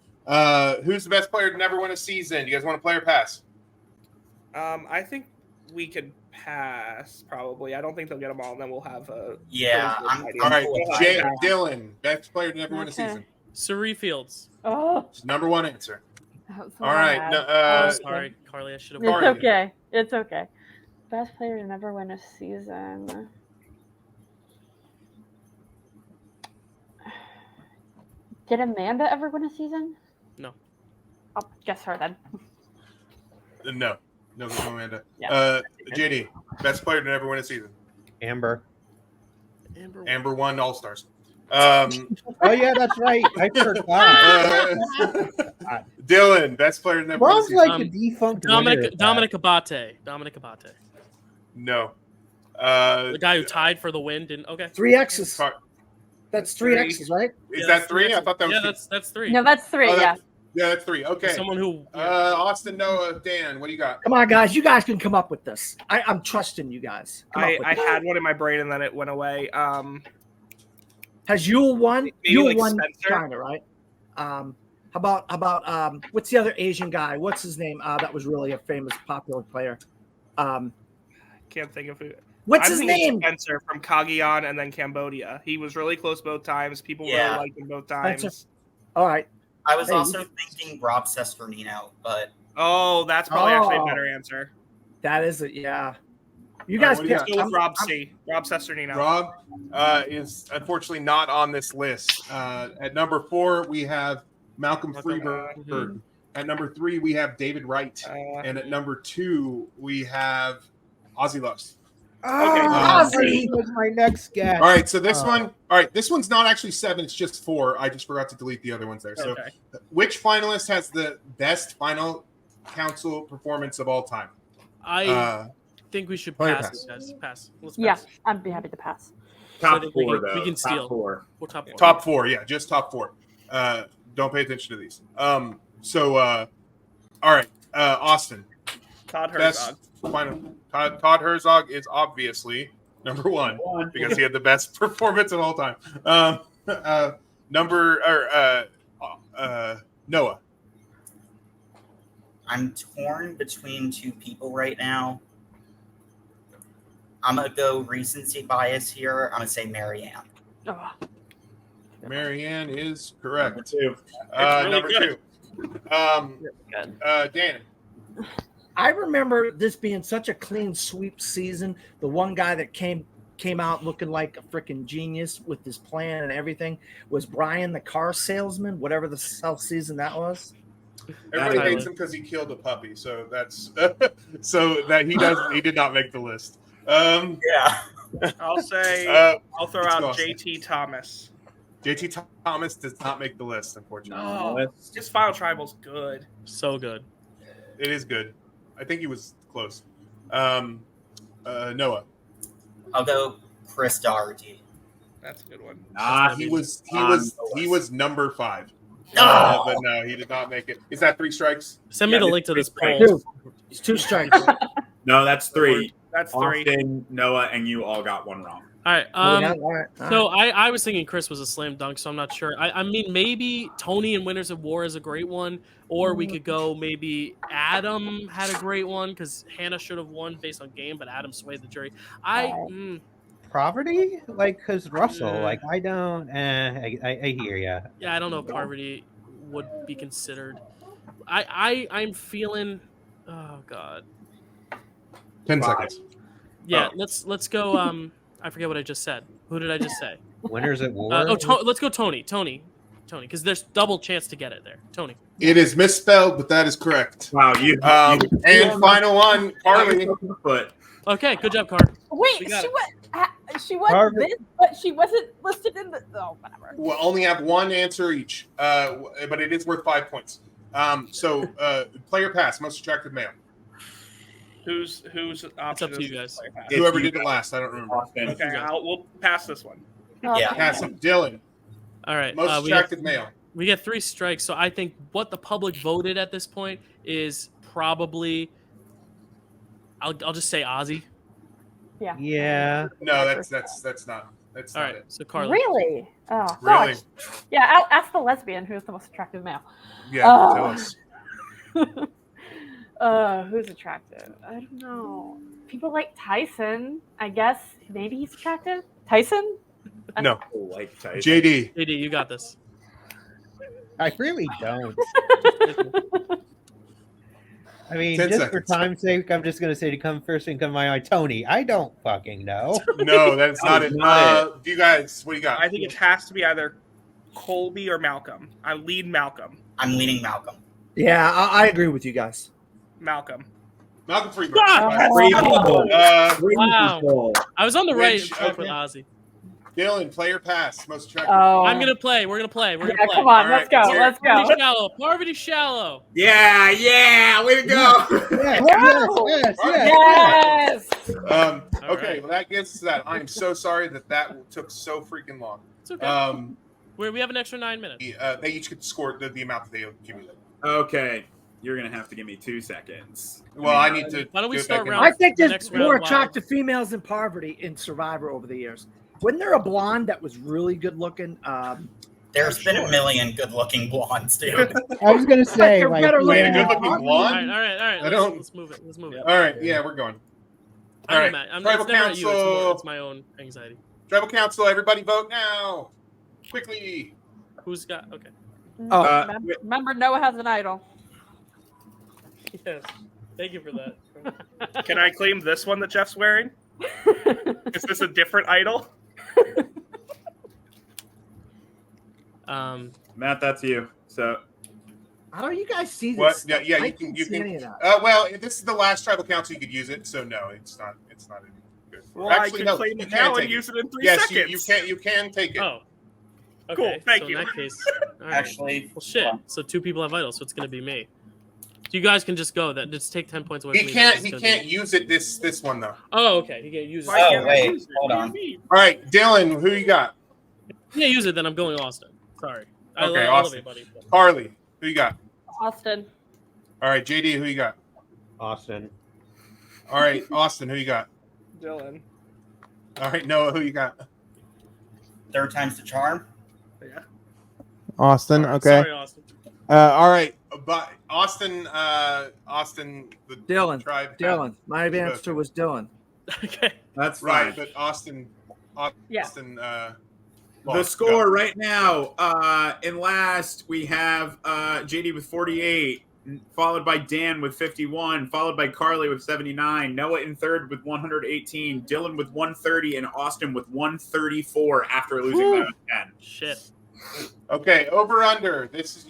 [SPEAKER 1] Who's the best player to never win a season? You guys want to play or pass?
[SPEAKER 8] I think we could pass, probably. I don't think they'll get them all, and then we'll have a...
[SPEAKER 7] Yeah,
[SPEAKER 8] pretty good
[SPEAKER 1] All
[SPEAKER 8] idea.
[SPEAKER 1] right, Dylan, best player to never win a
[SPEAKER 6] Okay.
[SPEAKER 1] season.
[SPEAKER 3] Suri Fields.
[SPEAKER 6] Oh,
[SPEAKER 1] Number 1 answer.
[SPEAKER 6] that's
[SPEAKER 1] All
[SPEAKER 6] so
[SPEAKER 1] right.
[SPEAKER 6] bad.
[SPEAKER 1] No,
[SPEAKER 3] Oh, sorry, Carly. I should have.
[SPEAKER 6] It's
[SPEAKER 1] Carly.
[SPEAKER 6] okay. It's okay. Best player to never win a season. Did Amanda ever win a season?
[SPEAKER 3] No.
[SPEAKER 6] I'll guess her then.
[SPEAKER 1] No, Amanda.
[SPEAKER 6] Yeah.
[SPEAKER 1] JD, best player to never win a season.
[SPEAKER 5] Amber.
[SPEAKER 1] Amber won All Stars.
[SPEAKER 5] Oh yeah, that's right. I forgot.
[SPEAKER 10] Dylan, best player in that.
[SPEAKER 5] Rob's like a defunct
[SPEAKER 3] Dominic Abate.
[SPEAKER 10] No.
[SPEAKER 3] The guy who tied for the win didn't. Okay.
[SPEAKER 4] 3 X's. That's 3 X's, right?
[SPEAKER 10] Is that 3? I thought that was.
[SPEAKER 3] That's 3.
[SPEAKER 6] No, that's 3. Yeah.
[SPEAKER 10] Yeah, that's 3. Okay.
[SPEAKER 3] Someone who.
[SPEAKER 10] Austin, Noah, Dan, what do you got?
[SPEAKER 4] Come on, guys. You guys can come up with this. I'm trusting you guys.
[SPEAKER 8] I had one in my brain and then it went away.
[SPEAKER 4] Has Yule won? Yule
[SPEAKER 8] like
[SPEAKER 4] won
[SPEAKER 8] Spencer?
[SPEAKER 4] China, right? How about what's the other Asian guy? What's his name? That was really a famous, popular player.
[SPEAKER 8] Can't think of who.
[SPEAKER 4] What's
[SPEAKER 8] I'm
[SPEAKER 4] his
[SPEAKER 8] thinking
[SPEAKER 4] name?
[SPEAKER 8] Spencer from Cagayan and then Cambodia. He was really close both times. People really liked him both times.
[SPEAKER 4] Spencer. All right.
[SPEAKER 7] I was also thinking Rob Sesternino, but
[SPEAKER 8] that's probably actually a better answer.
[SPEAKER 4] That is it. Yeah. You guys
[SPEAKER 8] let's go with Rob C. Rob Sesternino.
[SPEAKER 10] Rob is unfortunately not on this list. At number 4, we have Malcolm Freeberg. At number 3, we have David Wright. And at number 2, we have Ozzy Lux.
[SPEAKER 4] Ozzy
[SPEAKER 5] was my next guess.
[SPEAKER 10] All right, so this one's not actually 7, it's just 4. I just forgot to delete the other ones there. So which finalist has the best final council performance of all time?
[SPEAKER 3] I think we should pass, guys. Pass. Let's pass.
[SPEAKER 6] Yeah, I'd be happy to pass.
[SPEAKER 2] Top
[SPEAKER 3] So
[SPEAKER 2] 4, though.
[SPEAKER 3] we can steal.
[SPEAKER 2] Top 4.
[SPEAKER 3] We're top 4.
[SPEAKER 10] Top 4, yeah, just top 4. Don't pay attention to these. All right, Austin.
[SPEAKER 8] Todd Herzog.
[SPEAKER 10] Todd Herzog is obviously number 1 because he had the best performance of all time. Noah.
[SPEAKER 7] I'm torn between 2 people right now. I'm gonna go recency bias here. I'm gonna say Marianne.
[SPEAKER 6] Oh.
[SPEAKER 10] Marianne is correct.
[SPEAKER 8] Number 2.
[SPEAKER 10] Dan.
[SPEAKER 4] I remember this being such a clean sweep season. The one guy that came out looking like a freaking genius with his plan and everything was Brian the car salesman, whatever the South season that was.
[SPEAKER 10] Everybody hates him because he killed a puppy, so that's so that he did not make the list.
[SPEAKER 7] Yeah.
[SPEAKER 8] I'll say I'll throw out JT Thomas.
[SPEAKER 10] JT Thomas does not make the list, unfortunately.
[SPEAKER 8] No, his Final Tribal's good.
[SPEAKER 3] So good.
[SPEAKER 10] It is good. I think he was close. Noah.
[SPEAKER 7] I'll go Chris Doherty.
[SPEAKER 8] That's a good one.
[SPEAKER 10] He was number 5. But no, he did not make it. Is that 3 strikes?
[SPEAKER 3] Send me the link to this poll.
[SPEAKER 4] It's 2 strikes.
[SPEAKER 2] No, that's 3.
[SPEAKER 8] That's 3.
[SPEAKER 2] Austin, Noah, and you all got one wrong.
[SPEAKER 3] All right. So I was thinking Chris was a slam dunk, so I'm not sure. I mean, maybe Tony in Winners of War is a great one, or we could go maybe Adam had a great one because Hannah should have won based on game, but Adam swayed the jury.
[SPEAKER 5] Poverty, like, because Russell, like, I don't. I hear ya.
[SPEAKER 3] Yeah, I don't know if poverty would be considered. I'm feeling. Oh God.
[SPEAKER 10] 10 seconds.
[SPEAKER 3] Yeah, let's go. I forget what I just said. Who did I just say?
[SPEAKER 5] Winners at War.
[SPEAKER 3] Let's go Tony, because there's double chance to get it there. Tony.
[SPEAKER 10] It is misspelled, but that is correct.
[SPEAKER 2] Wow,
[SPEAKER 10] and final one, Carly.
[SPEAKER 3] Okay, good job, Car.
[SPEAKER 6] Wait, she won this, but she wasn't listed in the. Oh, whatever.
[SPEAKER 10] We'll only have one answer each, but it is worth 5 points. So, player pass, most attractive male.
[SPEAKER 8] Who's
[SPEAKER 3] It's up to you guys.
[SPEAKER 10] Whoever did it last, I don't remember.
[SPEAKER 8] Okay, we'll pass this one.
[SPEAKER 7] Yeah,
[SPEAKER 10] pass it. Dylan.
[SPEAKER 3] All right.
[SPEAKER 10] Most attractive male.
[SPEAKER 3] We get 3 strikes, so I think what the public voted at this point is probably. I'll just say Ozzy.
[SPEAKER 6] Yeah.
[SPEAKER 5] Yeah.
[SPEAKER 10] No, that's not. That's
[SPEAKER 3] all
[SPEAKER 10] not
[SPEAKER 3] right.
[SPEAKER 10] it.
[SPEAKER 3] So Carly.
[SPEAKER 6] Really? Oh,
[SPEAKER 10] really?
[SPEAKER 6] Gosh. Yeah. Ask the lesbian who's the most attractive male.
[SPEAKER 10] Yeah. Tell us.
[SPEAKER 6] Who's attractive? I don't know. People like Tyson. I guess maybe he's attractive. Tyson?
[SPEAKER 10] No.
[SPEAKER 2] Like Tyson.
[SPEAKER 10] JD.
[SPEAKER 3] JD, you got this.
[SPEAKER 5] I really don't. I mean,
[SPEAKER 10] 10
[SPEAKER 5] just
[SPEAKER 10] seconds.
[SPEAKER 5] for time's sake, I'm just going to say to come first and come my eye, Tony. I don't fucking know.
[SPEAKER 10] No, that's not it. You guys, what do you got?
[SPEAKER 8] I think it has to be either Colby or Malcolm. I lead Malcolm.
[SPEAKER 7] I'm leaning Malcolm.
[SPEAKER 4] Yeah, I agree with you guys.
[SPEAKER 8] Malcolm.
[SPEAKER 10] Malcolm Freeberg.
[SPEAKER 3] Wow.
[SPEAKER 10] Uh,
[SPEAKER 3] Wow. I was on the right
[SPEAKER 10] Which-
[SPEAKER 3] track with Ozzy.
[SPEAKER 10] Dylan, player pass. Most attractive.
[SPEAKER 6] Oh.
[SPEAKER 3] I'm gonna play. We're gonna play. We're gonna
[SPEAKER 6] Yeah,
[SPEAKER 3] play.
[SPEAKER 6] come on,
[SPEAKER 10] All
[SPEAKER 6] let's
[SPEAKER 10] right,
[SPEAKER 6] go. Let's
[SPEAKER 3] Parvati
[SPEAKER 6] go.
[SPEAKER 3] Shallow. Parvati Shallow.
[SPEAKER 2] Yeah, way to go.
[SPEAKER 6] Yes.
[SPEAKER 10] Okay, well that gets us to that. I am so sorry that took so freaking long.
[SPEAKER 3] It's okay. We have an extra 9 minutes.
[SPEAKER 10] They each get to score the amount that they accumulate.
[SPEAKER 2] Okay, you're gonna have to give me 2 seconds.
[SPEAKER 10] Well, I need to.
[SPEAKER 3] Why don't we
[SPEAKER 10] go
[SPEAKER 3] start
[SPEAKER 10] back in.
[SPEAKER 3] round-
[SPEAKER 4] I think
[SPEAKER 3] the
[SPEAKER 4] there's
[SPEAKER 3] next
[SPEAKER 4] more
[SPEAKER 3] round
[SPEAKER 4] attractive females in Poverty in Survivor over the years. Wasn't there a blonde that was really good looking?
[SPEAKER 7] There's been a million good-looking blondes, dude.
[SPEAKER 5] I was gonna say,
[SPEAKER 4] they're
[SPEAKER 5] like,
[SPEAKER 4] better
[SPEAKER 10] Wait, a
[SPEAKER 4] looking.
[SPEAKER 10] good-looking
[SPEAKER 3] All
[SPEAKER 10] blonde.
[SPEAKER 3] right.
[SPEAKER 10] I don't-
[SPEAKER 3] Let's move it. Let's move it.
[SPEAKER 10] All right, yeah, we're going. All right,
[SPEAKER 3] Matt.
[SPEAKER 10] Tribal
[SPEAKER 3] It's never at you.
[SPEAKER 10] Council.
[SPEAKER 3] It's my own anxiety.
[SPEAKER 10] Tribal Council, everybody vote now, quickly.
[SPEAKER 3] Who's got? Okay.
[SPEAKER 6] Remember, Noah has an idol.
[SPEAKER 3] Yes. Thank you for that.
[SPEAKER 8] Can I claim this one that Jeff's wearing? Is this a different idol?
[SPEAKER 2] Matt, that's you. So
[SPEAKER 4] How do you guys see this?
[SPEAKER 10] What?
[SPEAKER 4] stuff?
[SPEAKER 10] Yeah,
[SPEAKER 4] I
[SPEAKER 10] you
[SPEAKER 4] can't
[SPEAKER 10] can.
[SPEAKER 4] see any of that.
[SPEAKER 10] Well, this is the last Tribal Council you could use it, so no, it's not. It's not any good.
[SPEAKER 8] Well,
[SPEAKER 10] Actually,
[SPEAKER 8] I
[SPEAKER 10] no,
[SPEAKER 8] can claim
[SPEAKER 10] you
[SPEAKER 8] it
[SPEAKER 10] can
[SPEAKER 8] now
[SPEAKER 10] take
[SPEAKER 8] and use it in 3
[SPEAKER 10] Yes,
[SPEAKER 8] seconds.
[SPEAKER 10] you can take it.
[SPEAKER 3] Oh. Okay.
[SPEAKER 8] Cool, thank
[SPEAKER 3] so
[SPEAKER 8] you.
[SPEAKER 3] In that case, all right.
[SPEAKER 7] Actually,
[SPEAKER 3] Well, shit. So 2 people have idols, so it's gonna be me. You guys can just go. That just take 10 points away.
[SPEAKER 10] He
[SPEAKER 3] from
[SPEAKER 10] can't.
[SPEAKER 3] Me.
[SPEAKER 10] He can't use it. This one though.
[SPEAKER 3] Oh, okay. He can't use it.
[SPEAKER 8] Why
[SPEAKER 7] Oh,
[SPEAKER 8] can't I
[SPEAKER 7] wait,
[SPEAKER 8] use it?
[SPEAKER 7] hold
[SPEAKER 8] What do
[SPEAKER 7] on.
[SPEAKER 8] you mean?
[SPEAKER 10] All right, Dylan, who you got?
[SPEAKER 3] Yeah, use it. Then I'm going Austin. Sorry. I
[SPEAKER 10] Okay,
[SPEAKER 3] love
[SPEAKER 10] Austin.
[SPEAKER 3] it, buddy.
[SPEAKER 10] Carly, who you got?
[SPEAKER 6] Austin.
[SPEAKER 10] All right, JD, who you got?
[SPEAKER 5] Austin.
[SPEAKER 10] All right, Austin, who you got?
[SPEAKER 8] Dylan.
[SPEAKER 10] All right, Noah, who you got?
[SPEAKER 7] 3rd time's the charm.
[SPEAKER 8] Yeah.
[SPEAKER 10] Austin.
[SPEAKER 3] Sorry, Austin.
[SPEAKER 10] All right, but Austin, the
[SPEAKER 4] Dylan.
[SPEAKER 10] tribe.
[SPEAKER 4] Dylan. My answer was Dylan.
[SPEAKER 3] Okay.
[SPEAKER 2] that's fine.
[SPEAKER 10] Right, but Austin.
[SPEAKER 6] Yeah.
[SPEAKER 10] The
[SPEAKER 2] The score right now, in last, we have JD with 48, followed by Dan with 51, followed by Carly with 79, Noah in 3rd with 118, Dylan with 130, and Austin with 134 after losing that 10.
[SPEAKER 3] Shit.
[SPEAKER 10] Okay, over under. This is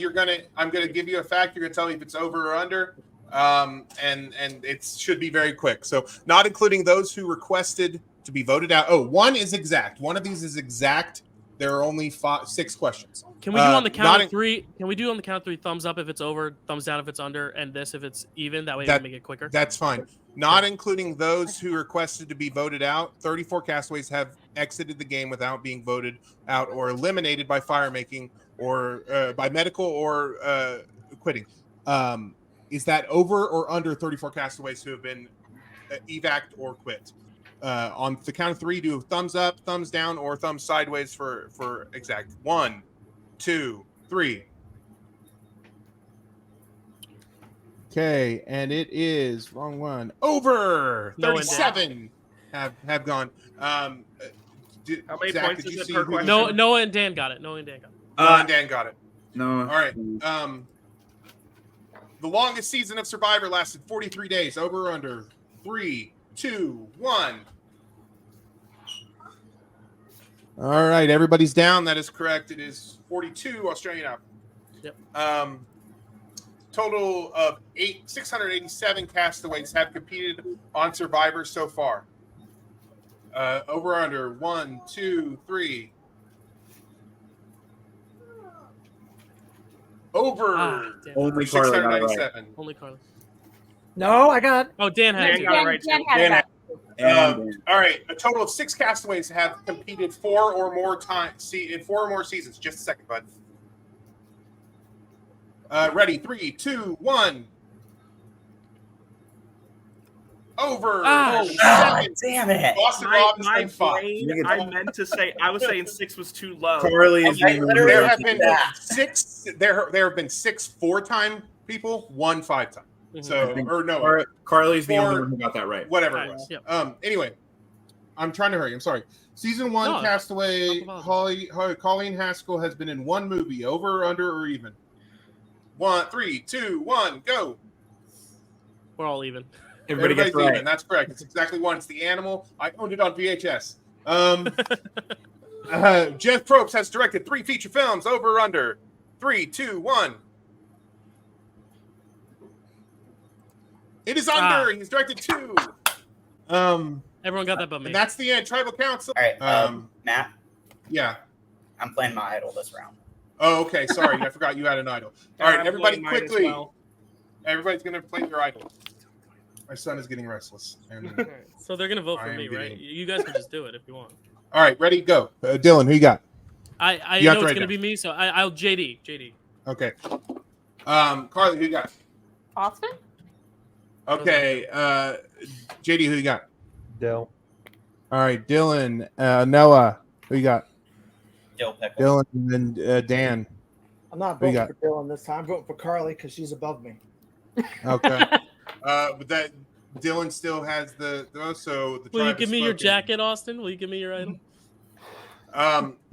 [SPEAKER 10] I'm gonna give you a fact. You're gonna tell me if it's over or under. And it should be very quick. So not including those who requested to be voted out. Oh, one is exact. One of these is exact. There are only 6 questions.
[SPEAKER 3] Can we do on the count of 3? Can we do on the count of 3? Thumbs up if it's over, thumbs down if it's under, and this if it's even. That way we can make it quicker.
[SPEAKER 10] That's fine. Not including those who requested to be voted out. 34 castaways have exited the game without being voted out or eliminated by fire making or by medical or quitting. Is that over or under 34 castaways who have been evac'd or quit? On the count of 3, do thumbs up, thumbs down, or thumbs sideways for exact. 1, 2, 3. Okay, and it is wrong one. Over 37 have gone.
[SPEAKER 8] How many
[SPEAKER 10] Zach,
[SPEAKER 8] points
[SPEAKER 10] did
[SPEAKER 8] is
[SPEAKER 10] you
[SPEAKER 8] it
[SPEAKER 10] see
[SPEAKER 8] per
[SPEAKER 10] who-
[SPEAKER 8] question?
[SPEAKER 3] Noah and Dan got it. Noah and Dan got it.
[SPEAKER 10] Noah and Dan got it.
[SPEAKER 2] No.
[SPEAKER 10] All right. The longest season of Survivor lasted 43 days. Over or under? 3, 2, 1. All right, everybody's down. That is correct. It is 42 Australian hours.
[SPEAKER 3] Yep.
[SPEAKER 10] Total of 687 castaways have competed on Survivor so far. Over or under? 1, 2, 3. Over.
[SPEAKER 2] Only Carly got it right.
[SPEAKER 10] 697.
[SPEAKER 3] Only Carly.
[SPEAKER 4] No, I got.
[SPEAKER 3] Oh, Dan had it.
[SPEAKER 8] Dan got it right too.
[SPEAKER 6] Dan had it right.
[SPEAKER 10] All right. A total of 6 castaways have competed 4 or more times. See, in 4 or more seasons. Just a second, bud. Ready? 3, 2, 1. Over.
[SPEAKER 7] Damn it!
[SPEAKER 10] Boston
[SPEAKER 8] My
[SPEAKER 10] Robinson 5.
[SPEAKER 8] brain, I meant to say, I was saying 6 was too low.
[SPEAKER 2] Carly is
[SPEAKER 7] Okay, literally
[SPEAKER 10] There have been
[SPEAKER 7] that.
[SPEAKER 10] 6. There have been 6 4-time people, 1 5-time. So or no,
[SPEAKER 2] Carly's the
[SPEAKER 10] 4,
[SPEAKER 2] only one who got that right.
[SPEAKER 10] whatever
[SPEAKER 3] Right,
[SPEAKER 10] it was.
[SPEAKER 3] yep.
[SPEAKER 10] Anyway, I'm trying to hurry. I'm sorry. Season 1
[SPEAKER 3] No,
[SPEAKER 10] Castaway
[SPEAKER 3] no problem.
[SPEAKER 10] Colleen Haskell has been in 1 movie. Over, under, or even? 1, 3, 2, 1, go.
[SPEAKER 3] We're all even.
[SPEAKER 2] Everybody gets
[SPEAKER 10] Everybody's
[SPEAKER 2] right.
[SPEAKER 10] even. That's correct. It's exactly 1. It's The Animal. I owned it on VHS. Jeff Probst has directed 3 feature films. Over, under? 3, 2, 1. It is under. He's directed 2.
[SPEAKER 3] Everyone got that but me.
[SPEAKER 10] And that's the end. Tribal Council.
[SPEAKER 7] All right, Matt.
[SPEAKER 1] Yeah.
[SPEAKER 7] I'm playing my idol this round.
[SPEAKER 1] Oh, okay. Sorry, I forgot you had an idol. All right, everybody, quickly. Well. Everybody's gonna play your idol. My son is getting restless, and
[SPEAKER 3] so they're gonna vote for me, right? You guys can just do it if you want.
[SPEAKER 1] All right, ready, go. Dylan, who you got?
[SPEAKER 3] I know it's gonna be me, so I'll JD.
[SPEAKER 1] Okay. Carly, who you got?
[SPEAKER 6] Austin.
[SPEAKER 1] Okay. JD, who you got?
[SPEAKER 5] Dyl.
[SPEAKER 1] All right, Dylan. Noah, who you got?
[SPEAKER 7] Dyl Pickle.
[SPEAKER 1] Dylan and Dan.
[SPEAKER 4] I'm not voting for Dylan this time. I'm voting for Carly because she's above me.
[SPEAKER 1] Okay. But that Dylan still has the so the.
[SPEAKER 3] Will you give me your jacket, Austin? Will you give me your item?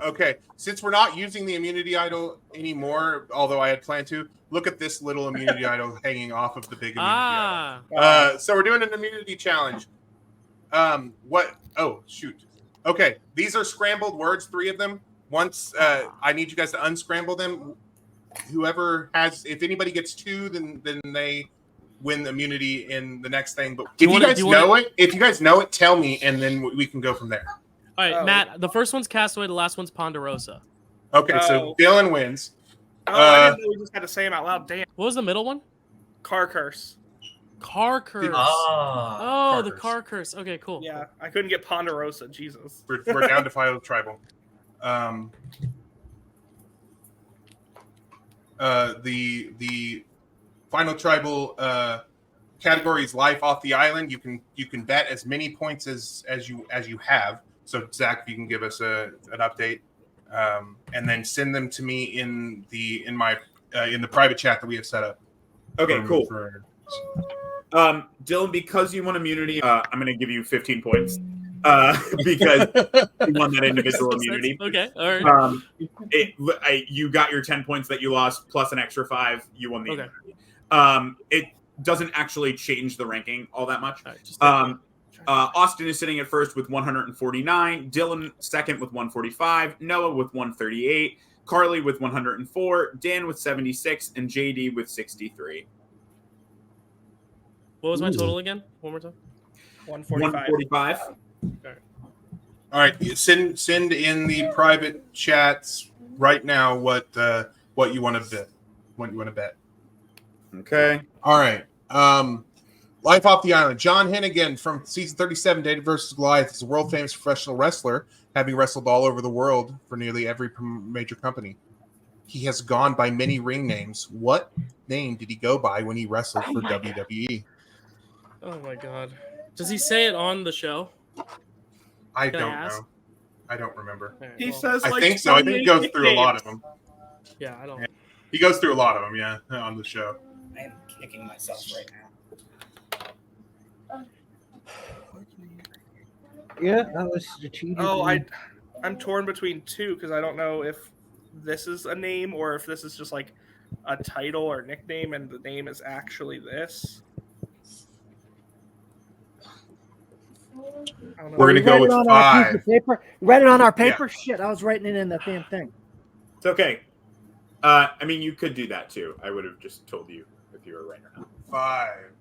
[SPEAKER 1] Okay. Since we're not using the immunity idol anymore, although I had planned to, look at this little immunity idol hanging off of the big immunity idol. So we're doing an immunity challenge. What? Oh, shoot. Okay. These are scrambled words, 3 of them. Once I need you guys to unscramble them. Whoever has, if anybody gets 2, then they win the immunity in the next thing. But if you guys know it, tell me, and then we can go from there.
[SPEAKER 3] All right, Matt. The first one's Castaway. The last one's Ponderosa.
[SPEAKER 1] Okay, so Dylan wins.
[SPEAKER 8] I didn't know we just had to say them out loud. Damn.
[SPEAKER 3] What was the middle one?
[SPEAKER 8] Car curse.
[SPEAKER 3] Car curse.
[SPEAKER 7] Car
[SPEAKER 3] the car curse. Okay, cool.
[SPEAKER 8] Yeah, I couldn't get Ponderosa. Jesus.
[SPEAKER 1] We're down to Philo Tribal. The final tribal category is life off the island. You can bet as many points as you have. So Zach, if you can give us an update, and then send them to me in the private chat that we have set up.
[SPEAKER 2] Okay, cool. Dylan, because you won immunity, I'm going to give you 15 points. Because you won that individual immunity.
[SPEAKER 3] Okay, all right.
[SPEAKER 2] You got your 10 points that you lost, plus an extra 5. You won the immunity. It doesn't actually change the ranking all that much. Right, Austin is sitting at first with 149. Dylan second with 145. Noah with 138. Carly with 104. Dan with 76. And JD with 63.
[SPEAKER 3] What was my total again? One more time.
[SPEAKER 8] 145.
[SPEAKER 1] All right, send in the private chats right now what you want to bet. What you want to bet.
[SPEAKER 2] Okay.
[SPEAKER 1] All right. Life off the island. John Hennigan from season 37, David versus Goliath, is a world famous professional wrestler, having wrestled all over the world for nearly every major company. He has gone by many ring names. What name did he go by when he wrestled for WWE?
[SPEAKER 3] Oh my God! Does he say it on the show?
[SPEAKER 1] I don't know. I don't remember.
[SPEAKER 3] Right,
[SPEAKER 8] he says,
[SPEAKER 1] I think so. I think he goes through a lot of them.
[SPEAKER 3] Yeah, I don't.
[SPEAKER 1] Yeah. He goes through a lot of them. Yeah, on the show.
[SPEAKER 7] I am kicking myself right now.
[SPEAKER 5] Yeah, that was strategic.
[SPEAKER 8] Oh, I'm torn between 2 because I don't know if this is a name or if this is just like a title or nickname and the name is actually this.
[SPEAKER 1] We're gonna go with 5.
[SPEAKER 4] Write it on our paper. Yeah. Shit, I was writing it in the damn thing.
[SPEAKER 2] It's okay. I mean, you could do that too. I would have just told you if you were right or not.
[SPEAKER 1] 5,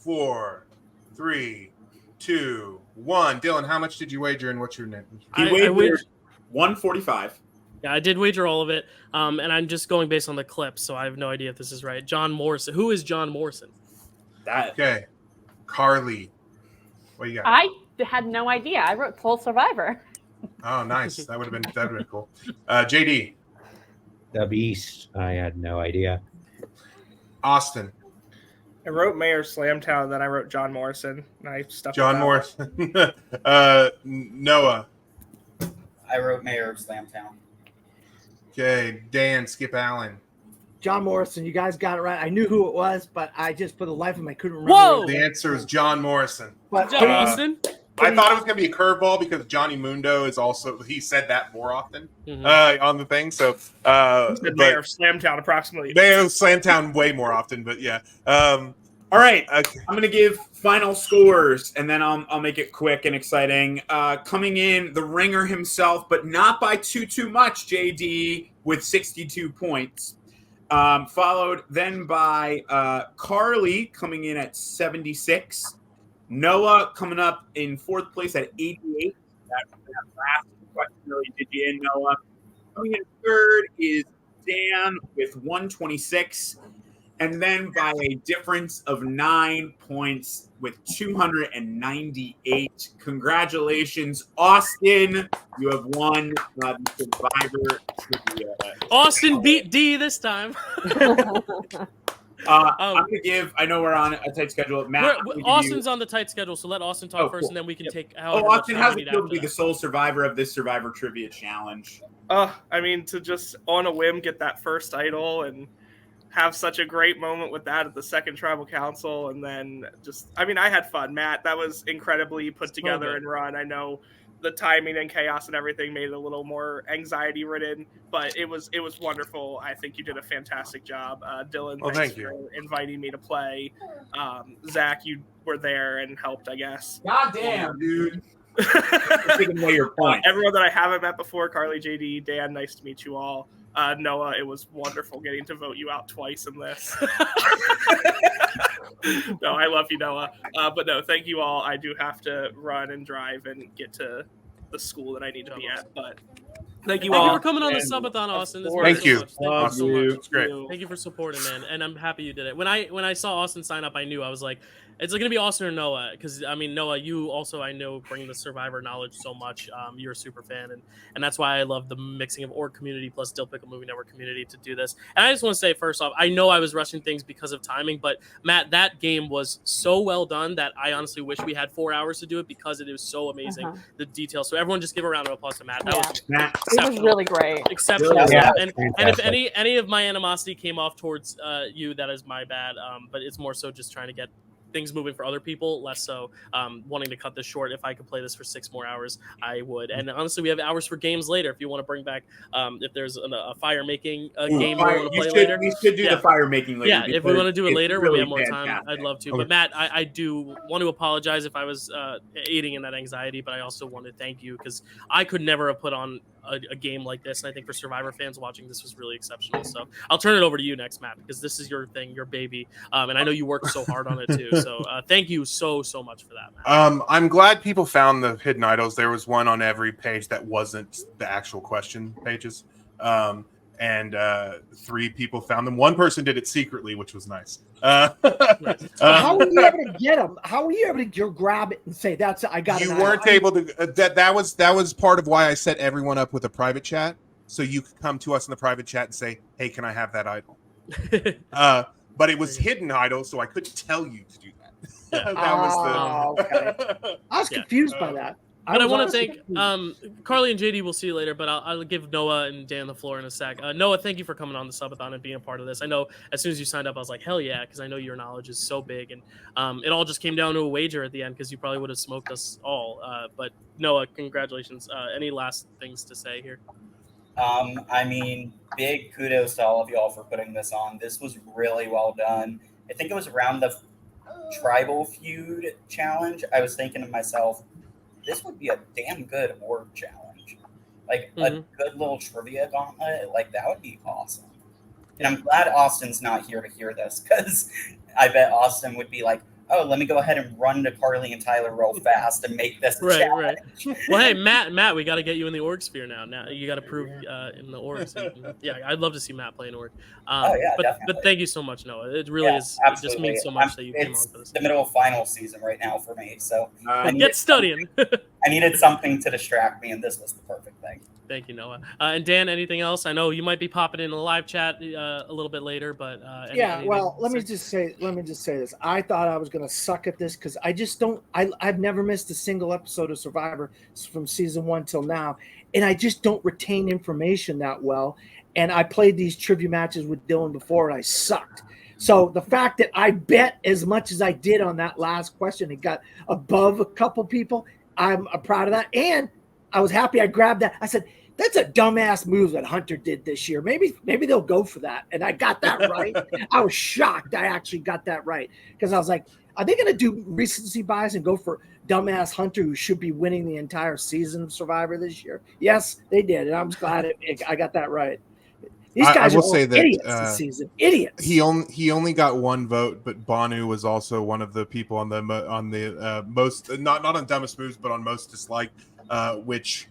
[SPEAKER 1] 4, 3, 2, 1. Dylan, how much did you wager and what's your name?
[SPEAKER 2] He wagered 145.
[SPEAKER 3] Yeah, I did wager all of it. And I'm just going based on the clips, so I have no idea if this is right. John Morrison. Who is John Morrison?
[SPEAKER 1] Okay. Carly. What do you got?
[SPEAKER 6] I had no idea. I wrote Full Survivor.
[SPEAKER 1] Oh, nice. That would have been cool. JD.
[SPEAKER 5] The Beast. I had no idea.
[SPEAKER 1] Austin.
[SPEAKER 8] I wrote Mayor Slamtown, then I wrote John Morrison, and I stuck
[SPEAKER 1] John Morrison. Noah.
[SPEAKER 7] I wrote Mayor of Slamtown.
[SPEAKER 1] Okay, Dan, Skip Allen.
[SPEAKER 4] John Morrison, you guys got it right. I knew who it was, but I just, for the life of me, couldn't remember.
[SPEAKER 3] Whoa!
[SPEAKER 1] The answer is John Morrison.
[SPEAKER 4] But,
[SPEAKER 3] John Morrison?
[SPEAKER 1] I thought it was going to be a curveball because Johnny Mundo is also, he said that more often on the thing. So,
[SPEAKER 8] Mayor of Slamtown approximately.
[SPEAKER 1] Mayor of Slamtown way more often, but yeah.
[SPEAKER 2] All right, okay. I'm going to give final scores, and then I'll make it quick and exciting. Coming in, the ringer himself, but not by too much, JD, with 62 points. Followed then by Carly coming in at 76. Noah coming up in 4th place at 88. That last question really did you in, Noah. Coming in third is Dan with 126. And then by a difference of 9 points with 298. Congratulations, Austin. You have won the Survivor Trivia.
[SPEAKER 3] Austin beat D this time.
[SPEAKER 2] I'm going to give, I know we're on a tight schedule. Matt,
[SPEAKER 3] Austin's on the tight schedule, so let Austin talk first,
[SPEAKER 2] cool.
[SPEAKER 3] and then we can take
[SPEAKER 2] Austin, how's it feel to be the sole survivor of this Survivor Trivia Challenge?
[SPEAKER 8] I mean, to just on a whim get that first idol and have such a great moment with that at the second tribal council, and then I had fun, Matt. That was incredibly put together and run. I know the timing and chaos and everything made it a little more anxiety ridden, but it was wonderful. I think you did a fantastic job. Dylan, thanks for inviting me to play. Zach, you were there and helped, I guess.
[SPEAKER 2] God damn, dude. Taking away your point.
[SPEAKER 8] Everyone that I haven't met before, Carly, JD, Dan, nice to meet you all. Noah, it was wonderful getting to vote you out twice in this. No, I love you, Noah. But no, thank you all. I do have to run and drive and get to the school that I need to be at. But thank you all.
[SPEAKER 3] Thank you for coming on the subathon, Austin.
[SPEAKER 10] Thank you.
[SPEAKER 3] Thank you so much.
[SPEAKER 10] It's great.
[SPEAKER 3] Thank you for supporting, man. And I'm happy you did it. When I saw Austin sign up, I knew. I was like, it's going to be Austin or Noah, because I mean, Noah, you also, I know, bring the Survivor knowledge so much. You're a super fan, and that's why I love the mixing of org community plus Dyl Pickle Movie Network community to do this. And I just want to say, first off, I know I was rushing things because of timing, but Matt, that game was so well done that I honestly wish we had 4 hours to do it, because it was so amazing, the details. So everyone, just give a round of applause to Matt. That was
[SPEAKER 6] it was really great,
[SPEAKER 3] exceptional.
[SPEAKER 5] Yeah,
[SPEAKER 3] and if any of my animosity came off towards you, that is my bad. But it's more so just trying to get things moving for other people, less so wanting to cut this short. If I could play this for 6 more hours, I would. And honestly, we have hours for games later if you want to bring back, if there's a fire making game we want to play later.
[SPEAKER 2] We should do the fire making later.
[SPEAKER 3] Yeah, if we want to do it later when we have more
[SPEAKER 2] fantastic.
[SPEAKER 3] time, I'd love to. But Matt, I do want to apologize if I was aiding in that anxiety, but I also want to thank you, because I could never have put on a game like this, and I think for Survivor fans watching, this was really exceptional. So I'll turn it over to you next, Matt, because this is your thing, your baby, and I know you worked so hard on it too. So thank you so much for that, Matt.
[SPEAKER 10] I'm glad people found the hidden idols. There was one on every page that wasn't the actual question pages, and 3 people found them. One person did it secretly, which was nice.
[SPEAKER 4] How were you able to get them? How were you able to grab it and say, "That's I got it"?
[SPEAKER 10] You weren't able to. That was part of why I set everyone up with a private chat, so you could come to us in the private chat and say, "Hey, can I have that idol?" But it was hidden idol, so I couldn't tell you to do that.
[SPEAKER 4] Okay. I was confused by that.
[SPEAKER 3] But I want to thank Carly and JD. We'll see you later, but I'll give Noah and Dan the floor in a sec. Noah, thank you for coming on the subathon and being a part of this. I know as soon as you signed up, I was like, hell yeah, because I know your knowledge is so big. And it all just came down to a wager at the end, because you probably would have smoked us all. But Noah, congratulations. Any last things to say here?
[SPEAKER 7] I mean, big kudos to all of y'all for putting this on. This was really well done. I think it was around the Tribal Feud challenge. I was thinking to myself, this would be a damn good org challenge. Like a good little trivia gauntlet. Like, that would be awesome. And I'm glad Austin's not here to hear this, because I bet Austin would be like, oh, let me go ahead and run to Carly and Tyler real fast and make this a challenge.
[SPEAKER 3] Right. Well, hey, Matt, we got to get you in the org sphere now. Now you got to prove in the org. So yeah, I'd love to see Matt play an org. But thank you so much, Noah. It really is. Absolutely. It just means so much that you came on for this.
[SPEAKER 7] It's the middle of final season right now for me, so
[SPEAKER 3] get studying.
[SPEAKER 7] I needed something to distract me, and this was the perfect thing.
[SPEAKER 3] Thank you, Noah. And Dan, anything else? I know you might be popping in a live chat a little bit later, but
[SPEAKER 4] let me just say this. I thought I was going to suck at this, because I just don't. I've never missed a single episode of Survivor from season 1 till now, and I just don't retain information that well. And I played these trivia matches with Dylan before, and I sucked. So the fact that I bet as much as I did on that last question and got above a couple people, I'm proud of that. And I was happy I grabbed that. I said, that's a dumbass move that Hunter did this year. Maybe they'll go for that. And I got that right. I was shocked I actually got that right, because I was like, are they going to do recency bias and go for dumbass Hunter, who should be winning the entire season of Survivor this year? Yes, they did. And I'm glad I got that right. These guys
[SPEAKER 10] I will say that
[SPEAKER 4] idiots this season. Idiots.
[SPEAKER 10] He only got 1 vote, but Banu was also one of the people on the most, not on dumbest moves, but on most disliked, which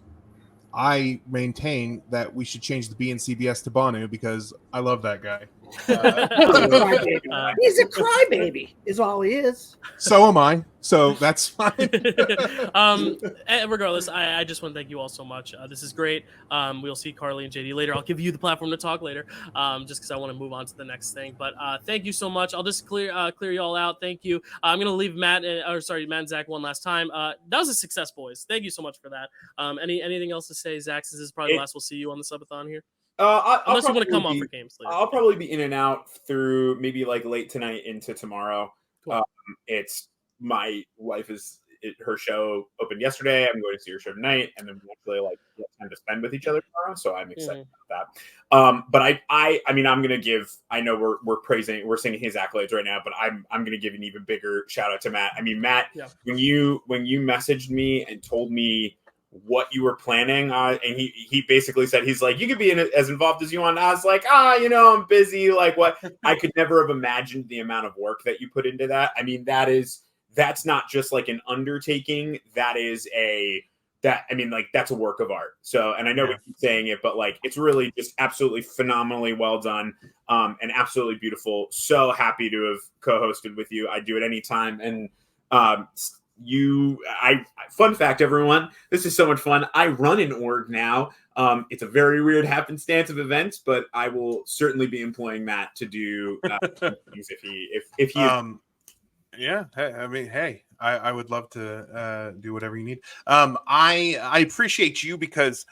[SPEAKER 10] I maintain that we should change the B and CBS to Banu because I love that guy.
[SPEAKER 4] He's a crybaby, is all he is.
[SPEAKER 10] So am I. So that's fine.
[SPEAKER 3] Regardless, I just want to thank you all so much. This is great. We'll see Carly and JD later. I'll give you the platform to talk later, just because I want to move on to the next thing. But thank you so much. I'll just clear you all out. Thank you. I'm gonna leave Matt and Zach one last time. That was a success, boys. Thank you so much for that. Anything else to say, Zach? This is probably the last we'll see you on the subathon here. Unless you want to come on for games later.
[SPEAKER 2] I'll probably be in and out through maybe like late tonight into tomorrow. Cool. It's my wife her show opened yesterday. I'm going to see her show tonight, and then we actually like get time to spend with each other tomorrow. So I'm excited about that. But I mean, I'm gonna give. I know we're singing his accolades right now, but I'm gonna give an even bigger shout out to Matt. I mean, Matt, when you messaged me and told me what you were planning and he basically said, he's like, you could be as involved as you want. I was like, I'm busy. Like, what? I could never have imagined the amount of work that you put into that. I mean, that's not just like an undertaking. That's a work of art. So, and I know we keep saying it, but like, it's really just absolutely phenomenally well done, and absolutely beautiful. So happy to have co-hosted with you. I do it anytime. And, fun fact, everyone, this is so much fun. I run an org now. It's a very weird happenstance of events, but I will certainly be employing Matt to do things if he
[SPEAKER 10] yeah. I mean, hey, I would love to do whatever you need. I appreciate you because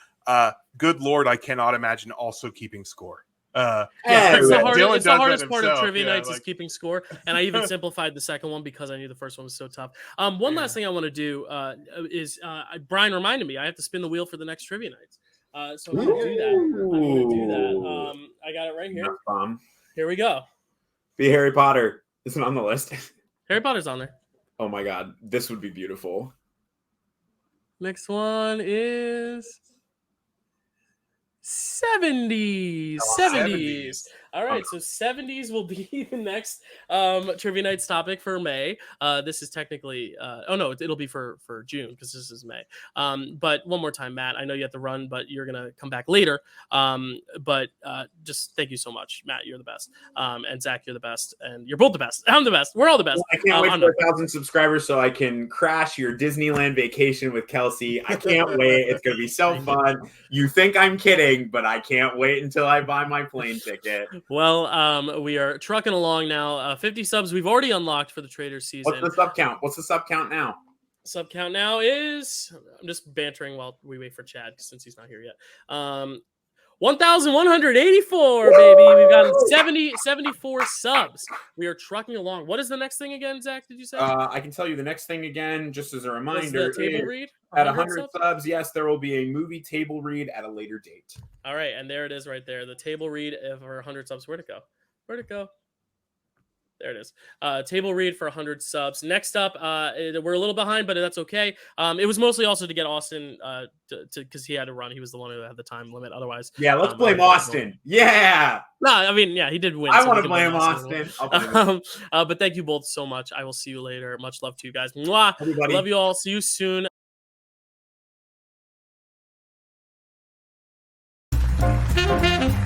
[SPEAKER 10] good Lord, I cannot imagine also keeping score.
[SPEAKER 3] It's the hardest part of trivia nights is keeping score, and I even simplified the second one because I knew the first one was so tough. One last thing I want to do is Brian reminded me I have to spin the wheel for the next trivia nights, so I'm going to do that. I got it right here. Here we go.
[SPEAKER 2] Be Harry Potter isn't on the list.
[SPEAKER 3] Harry Potter's on there.
[SPEAKER 2] Oh my God, this would be beautiful.
[SPEAKER 3] Next one is 70s. 70s. All right, so 70s will be the next trivia nights topic for May. This is technically it'll be for June because this is May. But one more time, Matt, I know you have to run, but you're gonna come back later. But just thank you so much, Matt. You're the best. And Zach, you're the best, and you're both the best. I'm the best. We're all the best.
[SPEAKER 2] Well, I can't wait for 1,000 subscribers so I can crash your Disneyland vacation with Kelsey. I can't wait. It's gonna be so fun. You think I'm kidding, but I can't wait until I buy my plane ticket.
[SPEAKER 3] Well, we are trucking along now. 50 subs we've already unlocked for the Traders season.
[SPEAKER 2] What's the sub count? What's the sub count now?
[SPEAKER 3] Sub count now is, I'm just bantering while we wait for Chad since he's not here yet. 1,184, baby. We've gotten 74 subs. We are trucking along. What is the next thing again, Zach? Did you say?
[SPEAKER 2] I can tell you the next thing again, just as a reminder.
[SPEAKER 3] The table read?
[SPEAKER 2] At 100 subs, yes, there will be a movie table read at a later date.
[SPEAKER 3] All right, and there it is right there. The table read for 100 subs. Where'd it go? There it is. Table read for 100 subs. Next up, we're a little behind, but that's okay. It was mostly also to get Austin because he had to run. He was the one who had the time limit. Otherwise,
[SPEAKER 2] yeah, let's blame Austin. Yeah.
[SPEAKER 3] No, I mean, yeah, he did win.
[SPEAKER 2] I want to blame Austin.
[SPEAKER 3] But thank you both so much. I will see you later. Much love to you guys. Mwah.
[SPEAKER 2] Everybody.
[SPEAKER 3] Love you all. See you soon.
[SPEAKER 11] Thank you.